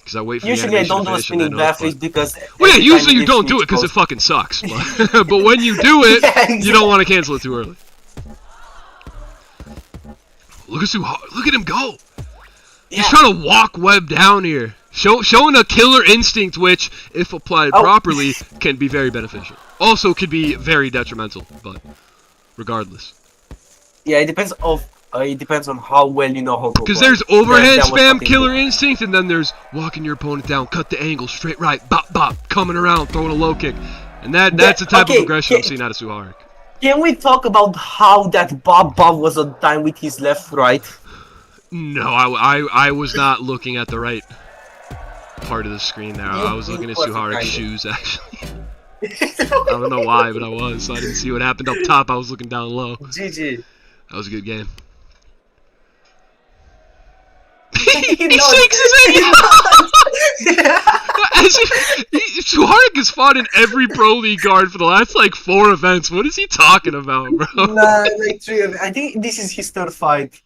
Because I wait for Usually the I animation don't to do a finish spinning and then backflips because. well, yeah, every time usually you it don't do it goes- because it fucking sucks. But, but when you do it, Yeah, you don't want to cancel it too early. Look at him go. He's trying to walk Webb down here. Showing a killer instinct, which, if applied properly, can be very beneficial. Also, could be very detrimental, but regardless. Yeah, it depends on how well you know how to. Because there's overhand that was spam, fucking killer good. instinct, and then there's walking your opponent down, cut the angle, straight right, bop bop, coming around, throwing a low kick. And that's the type of aggression I'm seeing out of Suharik. Can we talk about how that Bob was on time with his left right? No, I was not looking at the right part of the screen there. I was looking at Suharik's shoes, actually. I don't know why, but I was. So I didn't see what happened up top. I was looking down low. GG. That was a good game. He shakes his head! As if Suharik has fought in every Pro League guard for the last, like, 4 events. What is he talking about, bro? Nah, like 3. I think this is his 3rd fight.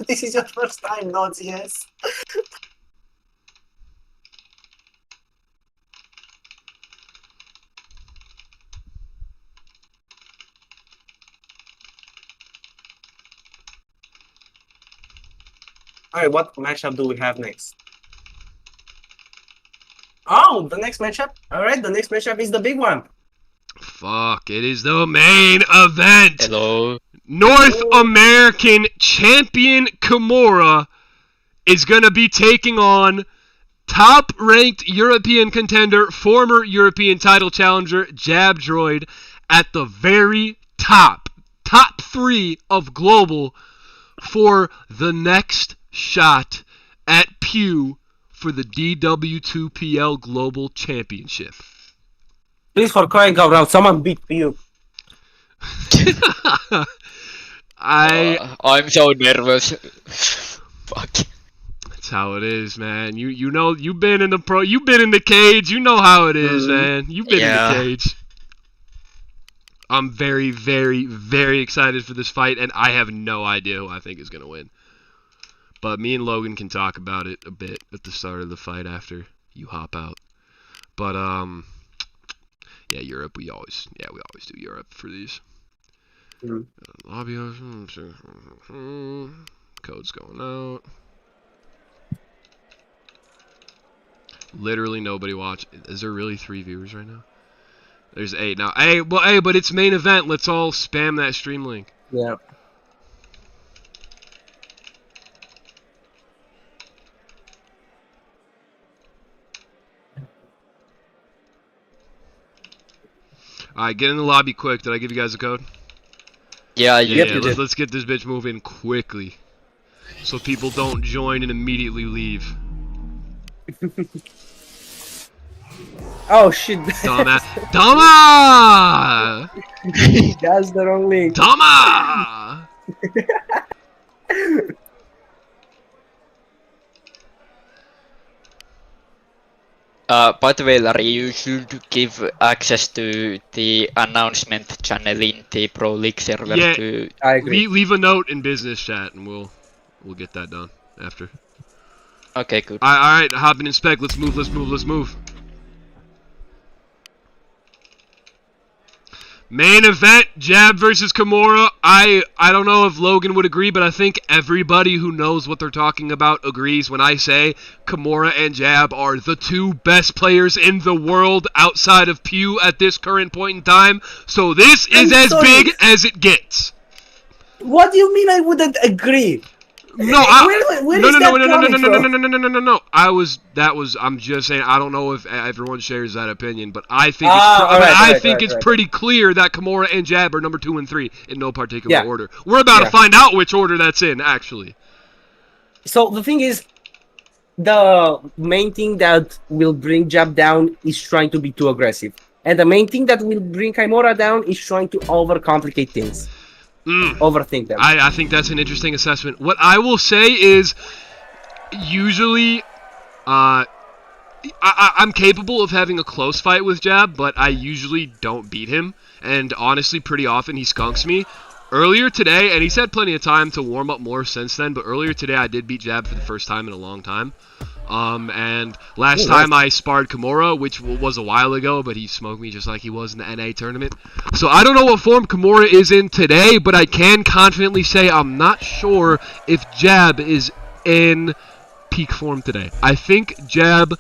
This is your first time, not yes. Alright, what matchup do we have next? Oh, the next matchup? Alright, the next matchup is the big one. Fuck, it is the main event! Hello. North American champion Kymora is gonna be taking on top-ranked European contender, former European title challenger, Jabdroid, at the very top 3 of global for the next shot at Pew for the DW2PL Global Championship. Please, for crying out loud, someone beat you. I'm so nervous. Fuck. That's how it is, man. You know you've been in the cage. You know how it is, man. You've been in the cage. I'm very, very, very excited for this fight, and I have no idea who I think is gonna win. But me and Logan can talk about it a bit at the start of the fight after you hop out. But yeah, Europe. We always do Europe for these. Lobby code's going out. Literally nobody watch. Is there really 3 viewers right now? There's 8 now. Hey, but it's main event. Let's all spam that stream link. Yeah. Alright, get in the lobby quick. Did I give you guys a code? Yeah, Let's get this bitch moving quickly. So people don't join and immediately leave. Oh shit. Dumbass. Dumma! That's the wrong link. Dumma! By the way, Larry, you should give access to the announcement channel in the Pro League server Yeah. to... I agree. Leave a note in business chat and we'll get that done after. Okay, good. Alright, hop in and spec. Let's move. Main event, Jab versus Kymora. I don't know if Logan would agree, but I think everybody who knows what they're talking about agrees when I say Kymora and Jab are the 2 best players in the world outside of Pew at this current point in time. So this is as big as it gets. What do you mean I wouldn't agree? No, Where is that coming from? No. I'm just saying. I don't know if everyone shares that opinion, but I think it's pretty clear that Kymora and Jab are number 2 and 3 in no particular order. We're about to find out which order that's in, actually. So the thing is, the main thing that will bring Jab down is trying to be too aggressive, and the main thing that will bring Kymora down is trying to overcomplicate things. Overthink them. I think that's an interesting assessment. What I will say is, usually, I'm capable of having a close fight with Jab, but I usually don't beat him. And honestly, pretty often he skunks me. earlier today, and he's had plenty of time to warm up more since then, but earlier today I did beat Jab for the first time in a long time. And last time I sparred Kymora, which was a while ago, but he smoked me just like he was in the NA tournament. So I don't know what form Kymora is in today, but I can confidently say I'm not sure if Jab is in peak form today. I think Jab,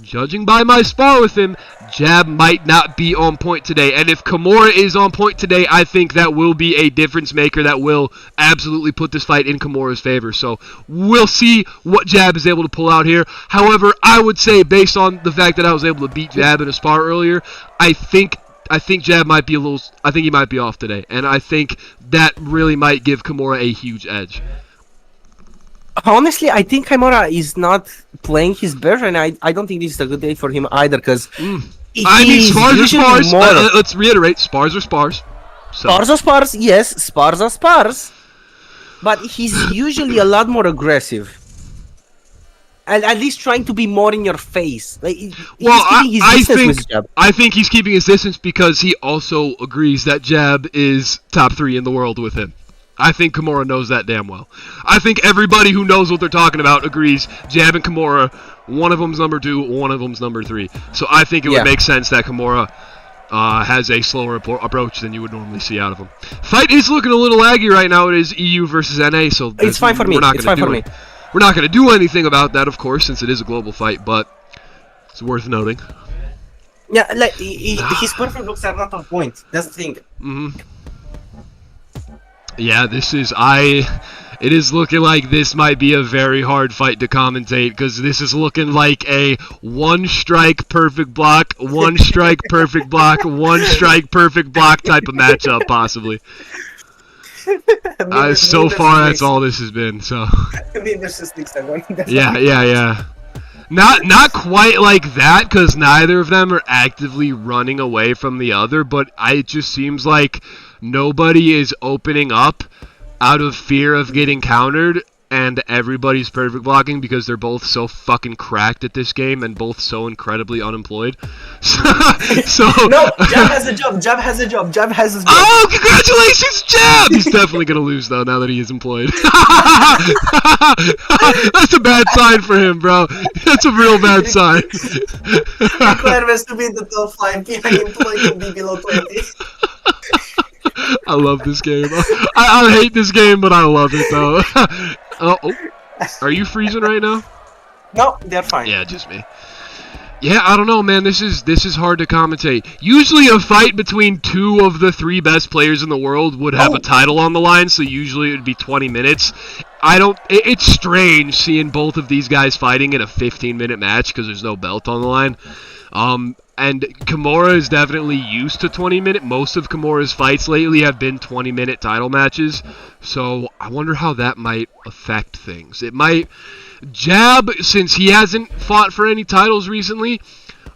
judging by my spar with him, Jab might not be on point today. And if Kymora is on point today, I think that will be a difference maker that will absolutely put this fight in Kymora's favor. So we'll see what Jab is able to pull out here. However, I would say, based on the fact that I was able to beat Jab in a spar earlier, I think Jab might be I think he might be off today. And I think that really might give Kymora a huge edge. Honestly, I think Kymora is not playing his best, and I don't think this is a good day for him either, because I mean, spars are spars. Let's reiterate, spars are spars. So. Spars are spars, yes, spars are spars. But he's usually a lot more aggressive. And at least trying to be more in your face. Like, I think he's keeping his distance because he also agrees that Jab is top 3 in the world with him. I think Kymora knows that damn well. I think everybody who knows what they're talking about agrees Jab and Kymora, one of them's number 2, one of them's number 3. So I think it would make sense that Kymora has a slower approach than you would normally see out of him. Fight is looking a little laggy right now. It is EU versus NA, so it's fine for me. We're not going to do anything about that, of course, since it is a global fight, but it's worth noting. Yeah, like his perfect looks are not on point. That's the thing. Yeah, it is looking like this might be a very hard fight to commentate, because this is looking like a one-strike perfect block, one-strike perfect block, one-strike perfect block type of matchup, possibly. So far, that's all this has been, so... Yeah. Not quite like that, because neither of them are actively running away from the other, but it just seems like nobody is opening up out of fear of getting countered, and everybody's perfect blocking because they're both so fucking cracked at this game and both so incredibly unemployed. So no, Jab has a job. Jab has a job. Jab has his job. Oh, congratulations, Jab! He's definitely gonna lose though now that he is employed. That's a bad sign for him, bro. That's a real bad sign. Requirements to be in the top 5. Behind employed to be below 20. I love this game. I hate this game, but I love it though. Are you freezing right now? No, they're fine. Yeah, just me. Yeah, I don't know, man. This is hard to commentate. Usually a fight between 2 of the 3 best players in the world would have a title on the line, so usually it would be 20 minutes. It's strange seeing both of these guys fighting in a 15-minute match because there's no belt on the line. And Kymora is definitely used to 20-minute. Most of Kymora's fights lately have been 20-minute title matches. So I wonder how that might affect things. It might... Jab, since he hasn't fought for any titles recently,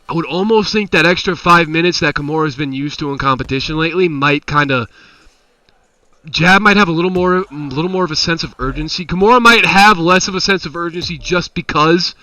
I would almost think that extra 5 minutes that Kymora's been used to in competition lately might kind of... Jab might have a little more of a sense of urgency. Kymora might have less of a sense of urgency just because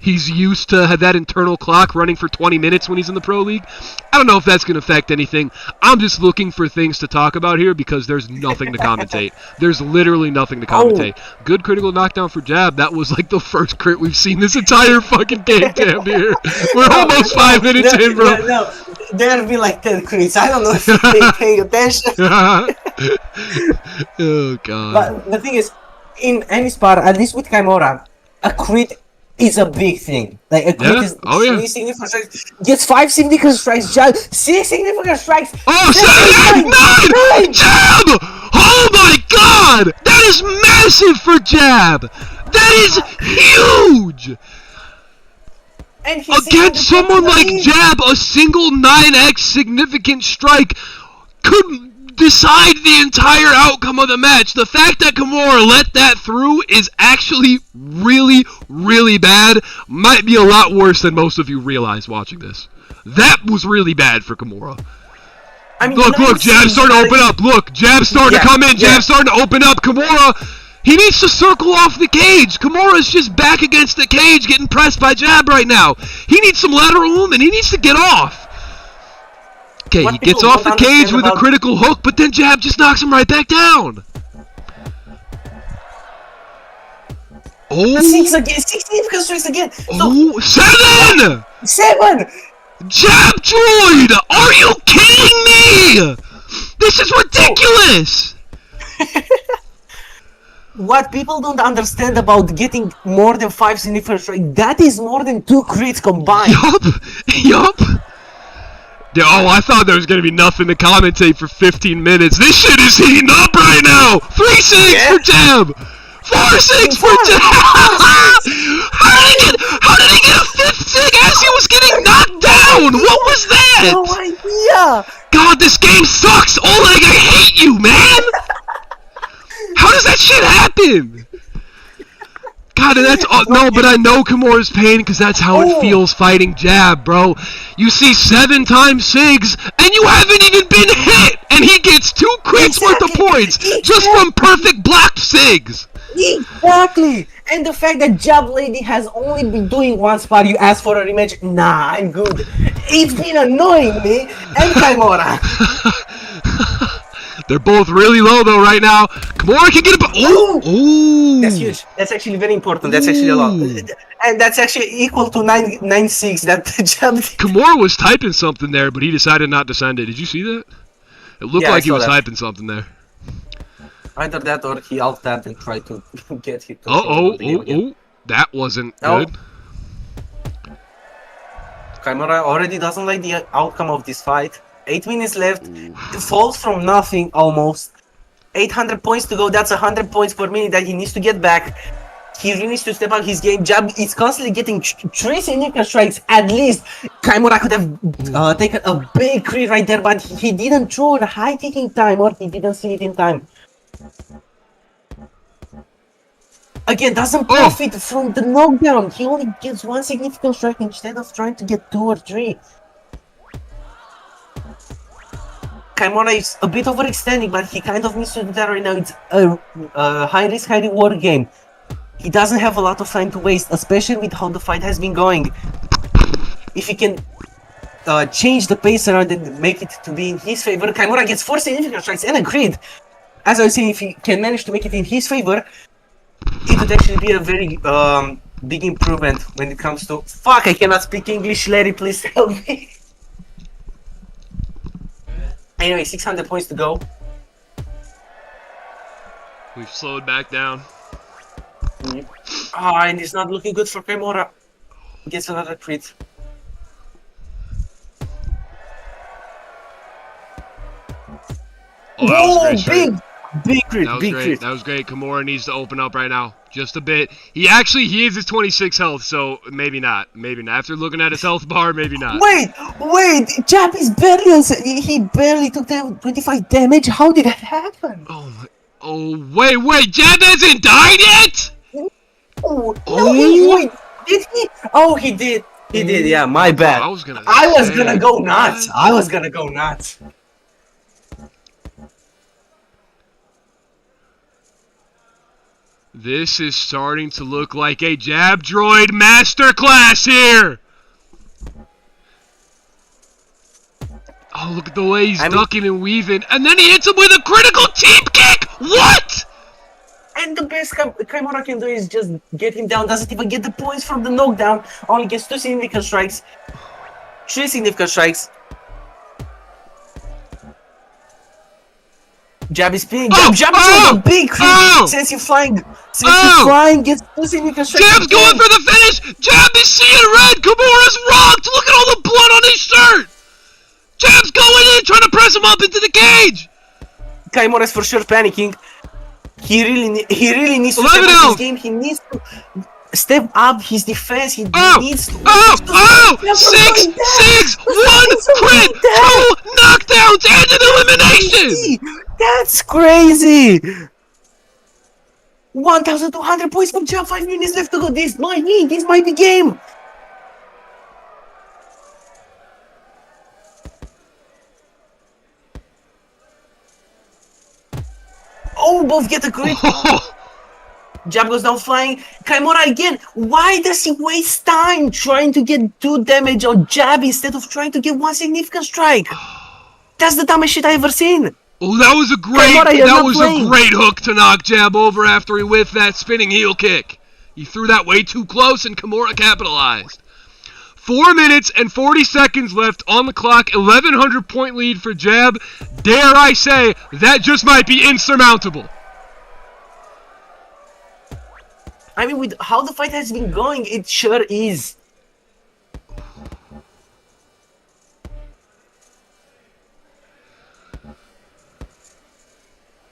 he's used to have that internal clock running for 20 minutes when he's in the Pro League. I don't know if that's going to affect anything. I'm just looking for things to talk about here because there's nothing to commentate. There's literally nothing to commentate. Good critical knockdown for Jab. That was like the first crit we've seen this entire fucking game, damn near. We're almost 5 minutes in, bro. No, there'll be like 10 crits. I don't know if you're paying attention. Oh, God. But the thing is, in any spar, at least with Kymora, a crit is a big thing. Like a crit is 3 significant strikes. Gets 5 significant strikes. Jab 6 significant strikes. Oh, 7, 8, 9! Jab! Oh my God! That is massive for Jab. That is huge. And against someone like Jab, a single 9x significant strike could decide the entire outcome of the match. The fact that Kymora let that through is actually really, really bad. Might be a lot worse than most of you realize watching this. That was really bad for Kymora. I mean, look, Jab's starting to open up. Look, Jab's starting to come in. Jab's starting to open up. Kymora, he needs to circle off the cage. Kymora's just back against the cage getting pressed by Jab right now. He needs some lateral movement. He needs to get off. Okay, what he gets people off the don't cage understand with a about- critical hook, but then Jab just knocks him right back down. Oh, 6 again, 16 strikes again. So, oh, 7! 7! Jabdroid! Are you kidding me? This is ridiculous! What people don't understand about getting more than 5 significant strikes, that is more than 2 crits combined. Yup. Yeah, oh, I thought there was gonna be nothing to commentate for 15 minutes. This shit is heating up right now. 3-6 for Jab. 4-6 for Jab. How did he get a 5th sig as he was getting knocked down? What was that? No idea! God, this game sucks. Oleg, I hate you, man. How does that shit happen? God, and that's no, but I know Kymora's pain because that's how it feels fighting Jab, bro. You see 7 times SIGs, and you haven't even been hit, and he gets 2 crits worth of points just from perfect blocked SIGs. Exactly! And the fact that Jab Lady has only been doing one spot, you ask for a rematch, nah, I'm good. It's been annoying me, and Kymora. They're both really low though right now. Kymora can get a oh! That's huge. That's actually very important. That's actually a lot. And that's actually equal to 9-6 that Jab did. Kymora was typing something there, but he decided not to send it. Did you see that? It looked like he was typing something there. Either that or he alt-tabbed and tried to get hit. Oh, that wasn't good. Kymora already doesn't like the outcome of this fight. 8 minutes left. Falls from nothing almost. 800 points to go. That's 100 points per minute that he needs to get back. He really needs to step up his game. Jab is constantly getting 3 significant strikes at least. Kymora could have taken a big crit right there, but he didn't throw a high kicking time or he didn't see it in time. Again, doesn't profit from the knockdown. He only gets 1 significant strike instead of trying to get 2 or 3. Kymora is a bit overextending, but he kind of needs to do that right now. It's a high-risk, high-reward game. He doesn't have a lot of time to waste, especially with how the fight has been going. If he can change the pace around and make it to be in his favor, Kymora gets 4 significant strikes and a crit. As I was saying, if he can manage to make it in his favor, it would actually be a very big improvement when it comes to... Fuck, I cannot speak English, Larry, please help me. Anyway, 600 points to go. We've slowed back down. And it's not looking good for Kymora. He gets another crit. Oh, that was great. Big crit, that was big great. crit. That was great. Kymora needs to open up right now. Just a bit. He is his 26 health, so maybe not. Maybe not. After looking at his health bar, maybe not. Wait! Jab is barely he barely took 25 damage. How did that happen? Wait! Jab hasn't died yet? Wait, did he? Oh, he did. He did, yeah, my bad. I was gonna go nuts. I was gonna go nuts. This is starting to look like a Jabdroid masterclass here! Oh, look at the way he's ducking and weaving. And then he hits him with a critical team kick! What?! And the best Kymora can do is just get him down. Doesn't even get the points from the knockdown. Only gets 2 significant strikes. 3 significant strikes. Jab is ping. Jab is a big crit. Since you're flying. Gets 2 significant strikes. Jab's going for the finish! Jab is seeing red! Kymora's rocked! Look at all the blood on his shirt! Jab's going in, trying to press him up into the cage! Kymora's for sure panicking. He really needs to step up his game. He needs to step up his defense. He needs to... 6! 1 crit! 2 knockdowns and an elimination! That's crazy! 1,200 points from Jab, 5 minutes left to go. This might be game. Oh, both get a crit. Jab goes down flying. Kymora again. Why does he waste time trying to get 2 damage on Jab instead of trying to get 1 significant strike? That's the dumbest shit I ever seen. Oh, that was a great hook to knock Jab over after he whiffed that spinning heel kick. He threw that way too close and Kymora capitalized. 4 minutes and 40 seconds left on the clock. 1,100 point lead for Jab. Dare I say, that just might be insurmountable. I mean, with how the fight has been going, it sure is.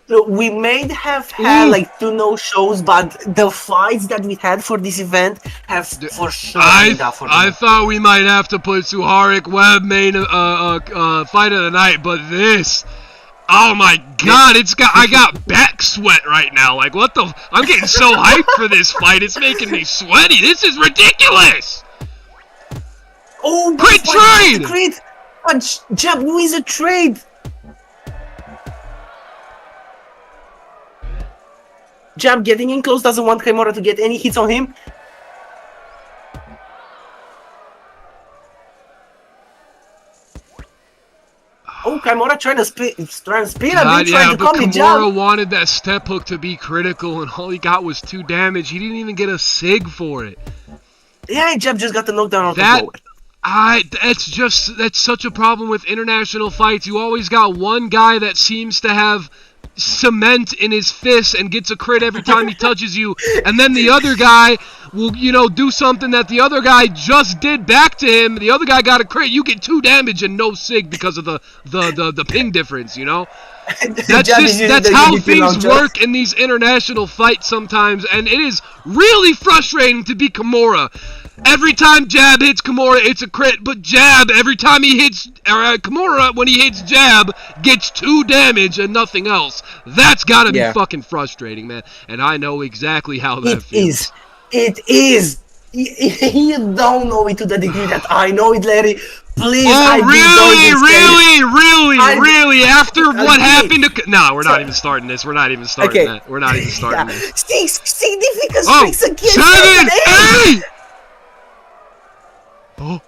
So we may have had like 2 no-shows, but the fights that we had for this event have for sure made up for I thought we might have to put Suharik Webb main fight of the night, but this, oh my god, I got back sweat right now. Like what the? I'm getting so hyped for this fight. It's making me sweaty. This is ridiculous. Oh, great trade! Great, but Jab wins a trade. Jab getting in close, doesn't want Kymora to get any hits on him. Oh, Kymora trying to speed up, trying to come in. Kymora wanted that step hook to be critical, and all he got was 2 damage. He didn't even get a sig for it. Yeah, Jab just got the knockdown out of nowhere. That's such a problem with international fights. You always got one guy that seems to have cement in his fist and gets a crit every time he touches you, and then the other guy will, do something that the other guy just did back to him. The other guy got a crit, you get 2 damage and no sig because of the ping difference, That's how things work in these international fights sometimes, and it is really frustrating to be Kymora. Every time Jab hits Kymora, it's a crit, but Jab, every time he hits Kymora, when he hits Jab, gets 2 damage and nothing else. That's gotta be fucking frustrating, man. And I know exactly how that feels. It is. You don't know it to the degree that I know it, Larry. Please, really? After what happened to... No, we're not even starting this. We're not even starting that. We're not even starting this. Significant strikes against 7, 8! That's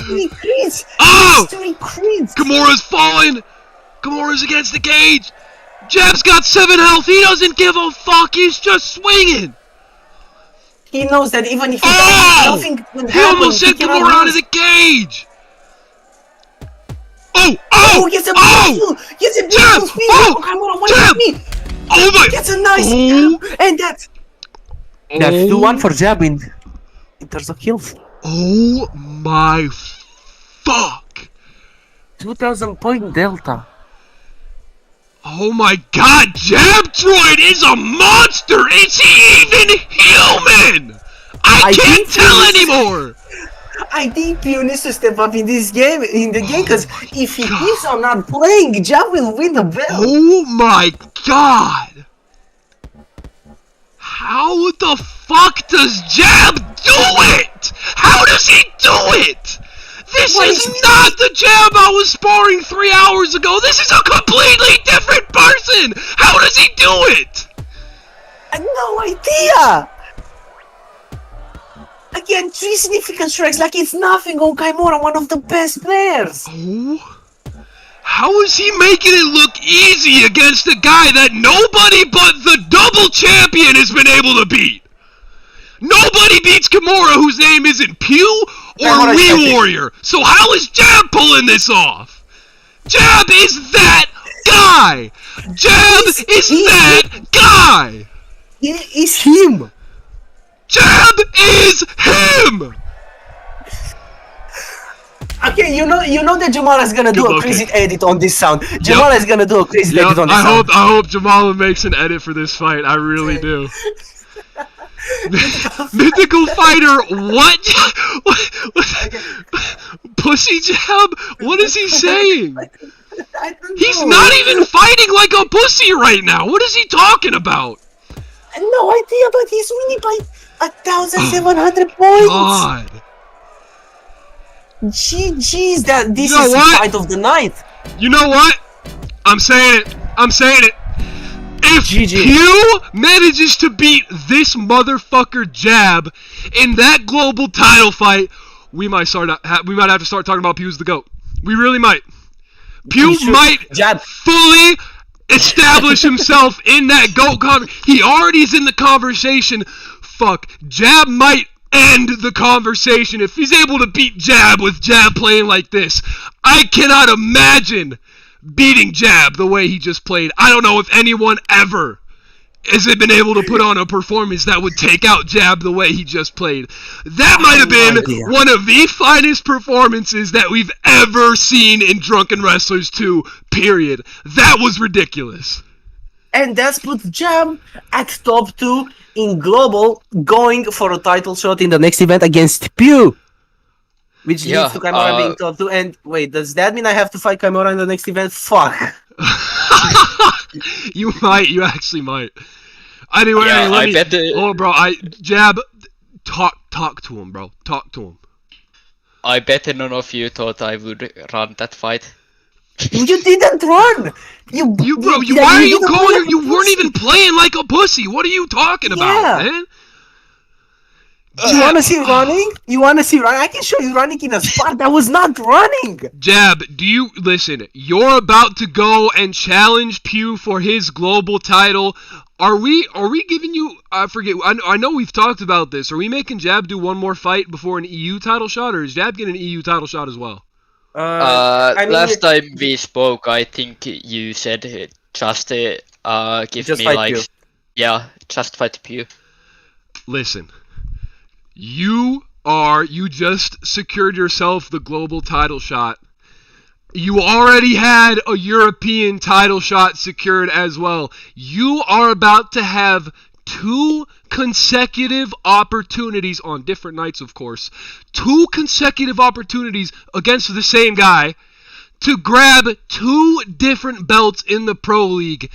3 crits. Oh! That's 3 crits. Kymora's fallen. Kymora's against the cage. Jab's got 7 health. He doesn't give a fuck. He's just swinging. He knows that even if nothing will happen. He almost sent Kymora out of the cage. Oh, gets a beautiful speed. Kymora, what me? Oh my. Gets a nice and that's 2-1 for Jab in terms of kills. Oh my fuck. 2,000 point delta. Oh my god, Jabdroid is a monster! Is he even human? I can't tell anymore! I think Pio needs to step up in this game, because if he keeps on not playing, Jab will win the belt. Oh my god! How the fuck does Jab do it? How does he do it? This is not the Jab I was sparring 3 hours ago. This is a completely different person. How does he do it? I have no idea. Again, 3 significant strikes like it's nothing on Kymora, one of the best players. Oh. How is he making it look easy against a guy that nobody but the double champion has been able to beat? Nobody beats Kymora whose name isn't Pew or Wii Warrior. So how is Jab pulling this off? Jab is that guy. Jab is that guy. It is him. Jab is him. Okay, you know that Jamal is gonna do a crazy edit on this sound. Jamal is gonna do a crazy edit on this sound. I hope Jamala makes an edit for this fight. I really do. Mythical fighter, what? Pussy Jab? What is he saying? He's not even fighting like a pussy right now. What is he talking about? No idea, but he's winning by 1,700 points. God. GG's, that this is the fight of the night. You know what? I'm saying it. If Pew manages to beat this motherfucker Jab in that global title fight, we might have to start talking about Pew's the GOAT. We really might. Pew might Jab. fully establish himself in that GOAT he already is in the conversation. Fuck, Jab might end the conversation if he's able to beat Jab with Jab playing like this. I cannot imagine beating Jab the way he just played. I don't know if anyone ever has been able to put on a performance that would take out Jab the way he just played. That might have been one of the finest performances that we've ever seen in Drunken Wrestlers 2, period. That was ridiculous. And that's put Jab at top 2 in global, going for a title shot in the next event against Pew. Which leads to Kymora being top 2. And wait, does that mean I have to fight Kymora in the next event? Fuck. You actually might. Anyway, Jab, talk to him, bro. Talk to him. I bet none of you thought I would run that fight. You didn't run! Why are you calling? You weren't even playing like a pussy. What are you talking about, man? You wanna see running? I can show you running in a spot that was not running! Jab, listen, you're about to go and challenge Pew for his global title. Are we giving you, I know we've talked about this. Are we making Jab do one more fight before an EU title shot, or is Jab getting an EU title shot as well? Last time we spoke, I think you said just give me like... Pew. Yeah, just fight Pew. Listen. You just secured yourself the global title shot. You already had a European title shot secured as well. You are about to have 2 consecutive opportunities on different nights, of course. 2 consecutive opportunities against the same guy to grab 2 different belts in the Pro League.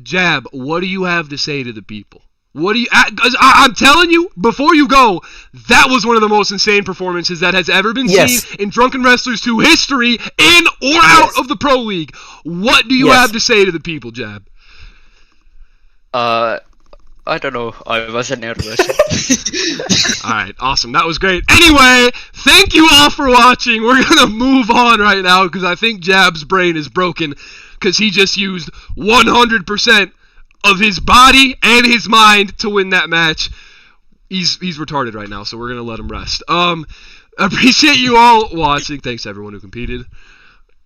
Jab, what do you have to say to the people? I'm telling you, before you go, that was one of the most insane performances that has ever been seen in Drunken Wrestlers 2 history, in or out of the Pro League. What do you have to say to the people, Jab? I don't know. I wasn't nervous. Alright, awesome. That was great. Anyway, thank you all for watching. We're gonna move on right now because I think Jab's brain is broken because he just used 100% of his body and his mind to win that match. He's retarded right now, so we're gonna let him rest. Appreciate you all watching. Thanks to everyone who competed.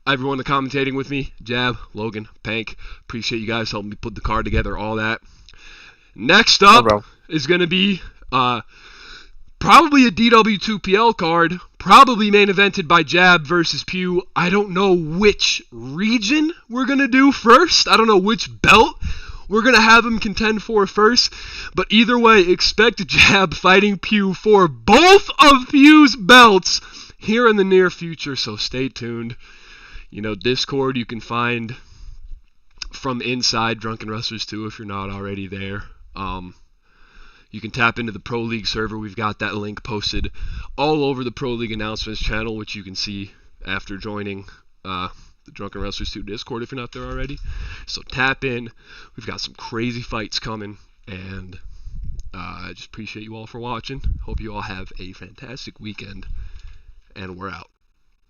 Everyone that commentating with me, Jab, Logan, Pank. Appreciate you guys helping me put the card together, all that. Next up is gonna be probably a DW2PL card, probably main evented by Jab versus Pew. I don't know which region we're gonna do first. I don't know which belt we're going to have him contend for first. But either way, expect Jab fighting Pew for both of Pew's belts here in the near future. So stay tuned. Discord you can find from inside Drunken Wrestlers 2 if you're not already there. You can tap into the Pro League server. We've got that link posted all over the Pro League announcements channel, which you can see after joining the Drunken Wrestlers 2 Discord if you're not there already. So tap in. We've got some crazy fights coming, and I just appreciate you all for watching. Hope you all have a fantastic weekend, and we're out.